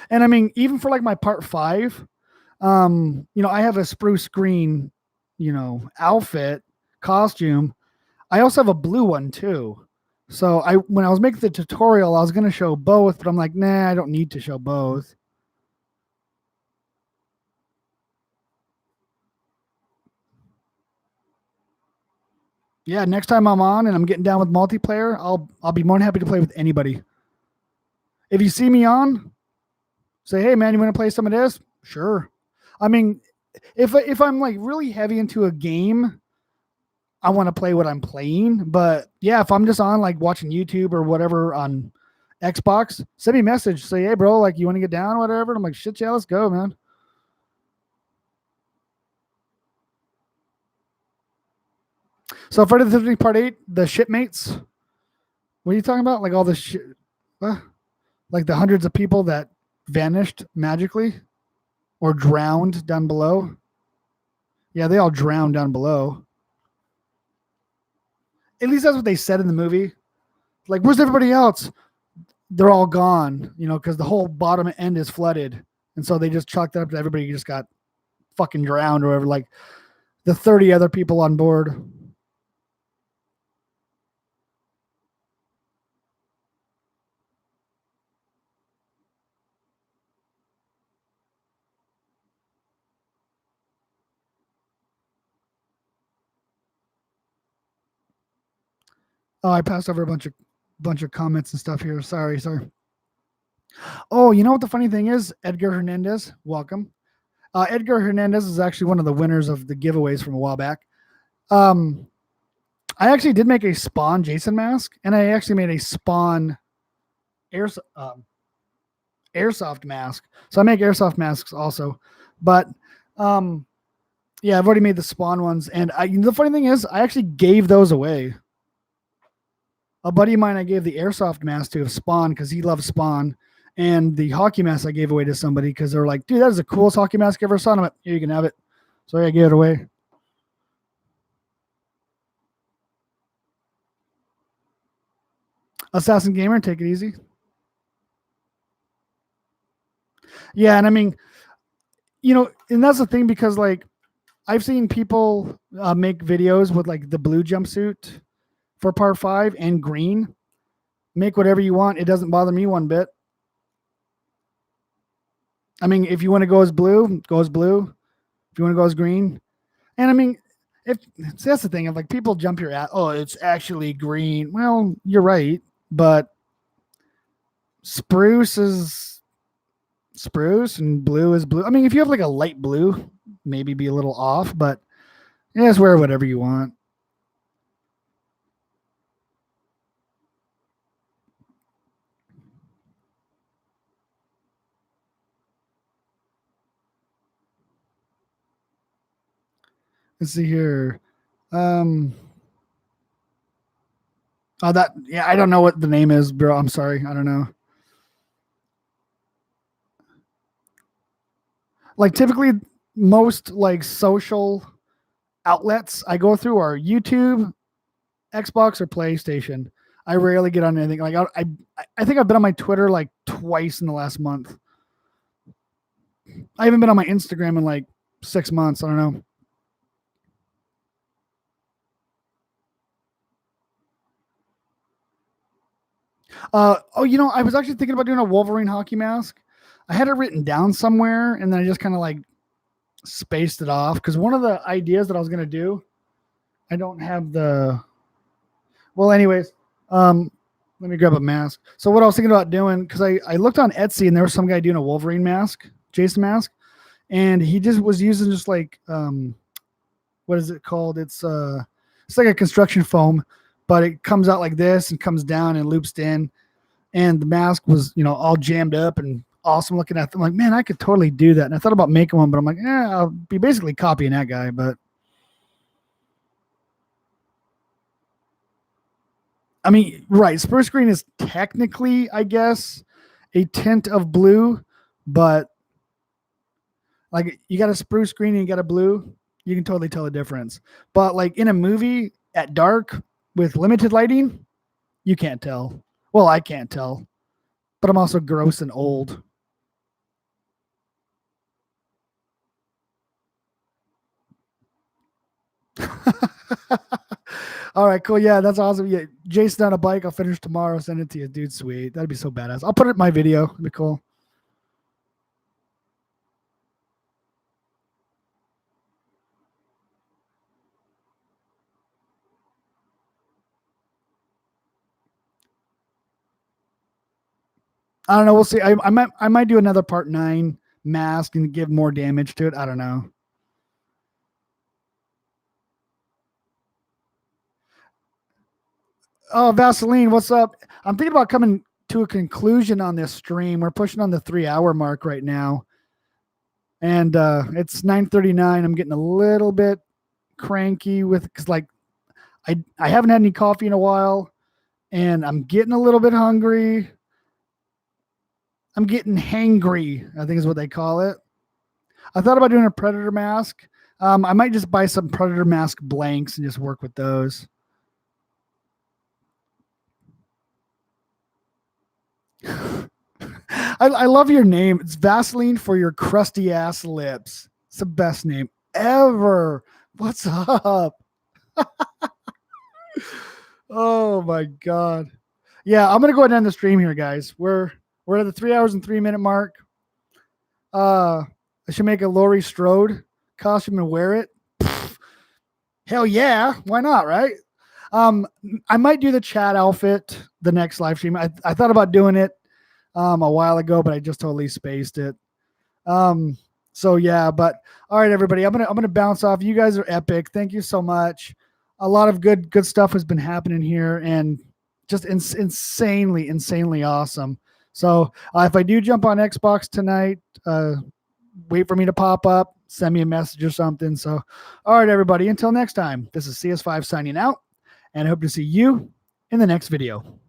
And I mean, even for like my Part 5, I have a spruce green, outfit, costume. I also have a blue one too. So when I was making the tutorial, I was gonna show both, but I'm like, nah, I don't need to show both. Yeah, next time I'm on and I'm getting down with multiplayer, I'll be more than happy to play with anybody. If you see me on, say, hey man, you want to play some of this? Sure. I mean, if I'm like really heavy into a game, I want to play what I'm playing. But yeah, if I'm just on like watching YouTube or whatever on Xbox, send me a message. Say, hey bro, like you want to get down, whatever. And I'm like, shit, yeah, let's go, man. So Friday the 13th Part 8, the shipmates. What are you talking about? Like all the shit, like the hundreds of people that vanished magically or drowned down below. Yeah, they all drowned down below. At least that's what they said in the movie. Like, where's everybody else? They're all gone, because the whole bottom end is flooded. And so they just chalked it up to everybody just got fucking drowned or whatever. Like the 30 other people on board. Oh, I passed over a bunch of comments and stuff here. Sorry. Oh, you know what the funny thing is? Edgar Hernandez, welcome. Edgar Hernandez is actually one of the winners of the giveaways from a while back. I actually did make a Spawn Jason mask, and I actually made a Spawn air, airsoft mask. So I make airsoft masks also. But yeah, I've already made the Spawn ones, and the funny thing is, I actually gave those away. A buddy of mine I gave the airsoft mask to of Spawn because he loves Spawn, and the hockey mask I gave away to somebody because they're like, dude, that is the coolest hockey mask I ever saw. And I'm like, here, you can have it. So I gave it away. Assassin Gamer, take it easy. Yeah, and I mean, and that's the thing because like I've seen people make videos with like the blue jumpsuit for Part 5 and green. Make whatever you want. It doesn't bother me one bit. I mean, if you want to go as blue, go as blue. If you want to go as green, and I mean, that's the thing. If like people jump your at, oh, it's actually green. Well, you're right, but spruce is spruce, and blue is blue. I mean, if you have like a light blue, maybe be a little off, but yeah, just wear whatever you want. Let's see here. Oh, yeah, I don't know what the name is, bro. I'm sorry. I don't know. Like typically most like social outlets I go through are YouTube, Xbox, or PlayStation. I rarely get on anything. Like I think I've been on my Twitter like twice in the last month. I haven't been on my Instagram in like 6 months. I don't know. I was actually thinking about doing a Wolverine hockey mask. I had it written down somewhere, and then I just kind of like spaced it off because one of the ideas that I was gonna do, I don't have the. Well, anyways, let me grab a mask. So what I was thinking about doing, because I looked on Etsy and there was some guy doing a Wolverine mask, Jason mask, and he just was using just like what is it called? It's like a construction foam, but it comes out like this and comes down and loops in. And the mask was, all jammed up and awesome looking at them. I'm like, man, I could totally do that. And I thought about making one, but I'm like, I'll be basically copying that guy. But I mean, right. Spruce green is technically, I guess, a tint of blue, but like you got a spruce green and you got a blue, you can totally tell the difference. But like in a movie at dark with limited lighting, you can't tell. Well, I can't tell, but I'm also gross and old. All right, cool. Yeah, that's awesome. Yeah, Jason on a bike. I'll finish tomorrow. Send it to you, dude. Sweet. That'd be so badass. I'll put it in my video. It'd be cool. I don't know. We'll see. I might do another part 9 mask and give more damage to it. I don't know. Oh, Vaseline, what's up? I'm thinking about coming to a conclusion on this stream. We're pushing on the 3-hour mark right now, and it's 9:39. I'm getting a little bit cranky because like I haven't had any coffee in a while, and I'm getting a little bit hungry. I'm getting hangry, I think is what they call it. I thought about doing a predator mask. I might just buy some predator mask blanks and just work with those. I love your name. It's Vaseline for your crusty ass lips. It's the best name ever. What's up? Oh my god. Yeah, I'm gonna go ahead and end the stream here, guys. We're at the 3 hours and 3 minute mark. I should make a Laurie Strode costume and wear it. Pfft, hell yeah, why not, right? I might do the Chad outfit the next live stream. I thought about doing it a while ago, but I just totally spaced it. So yeah, but all right, everybody, I'm gonna bounce off. You guys are epic. Thank you so much. A lot of good stuff has been happening here, and just insanely awesome. So if I do jump on Xbox tonight, wait for me to pop up, send me a message or something. So, all right, everybody, until next time, this is CS5 signing out, and I hope to see you in the next video.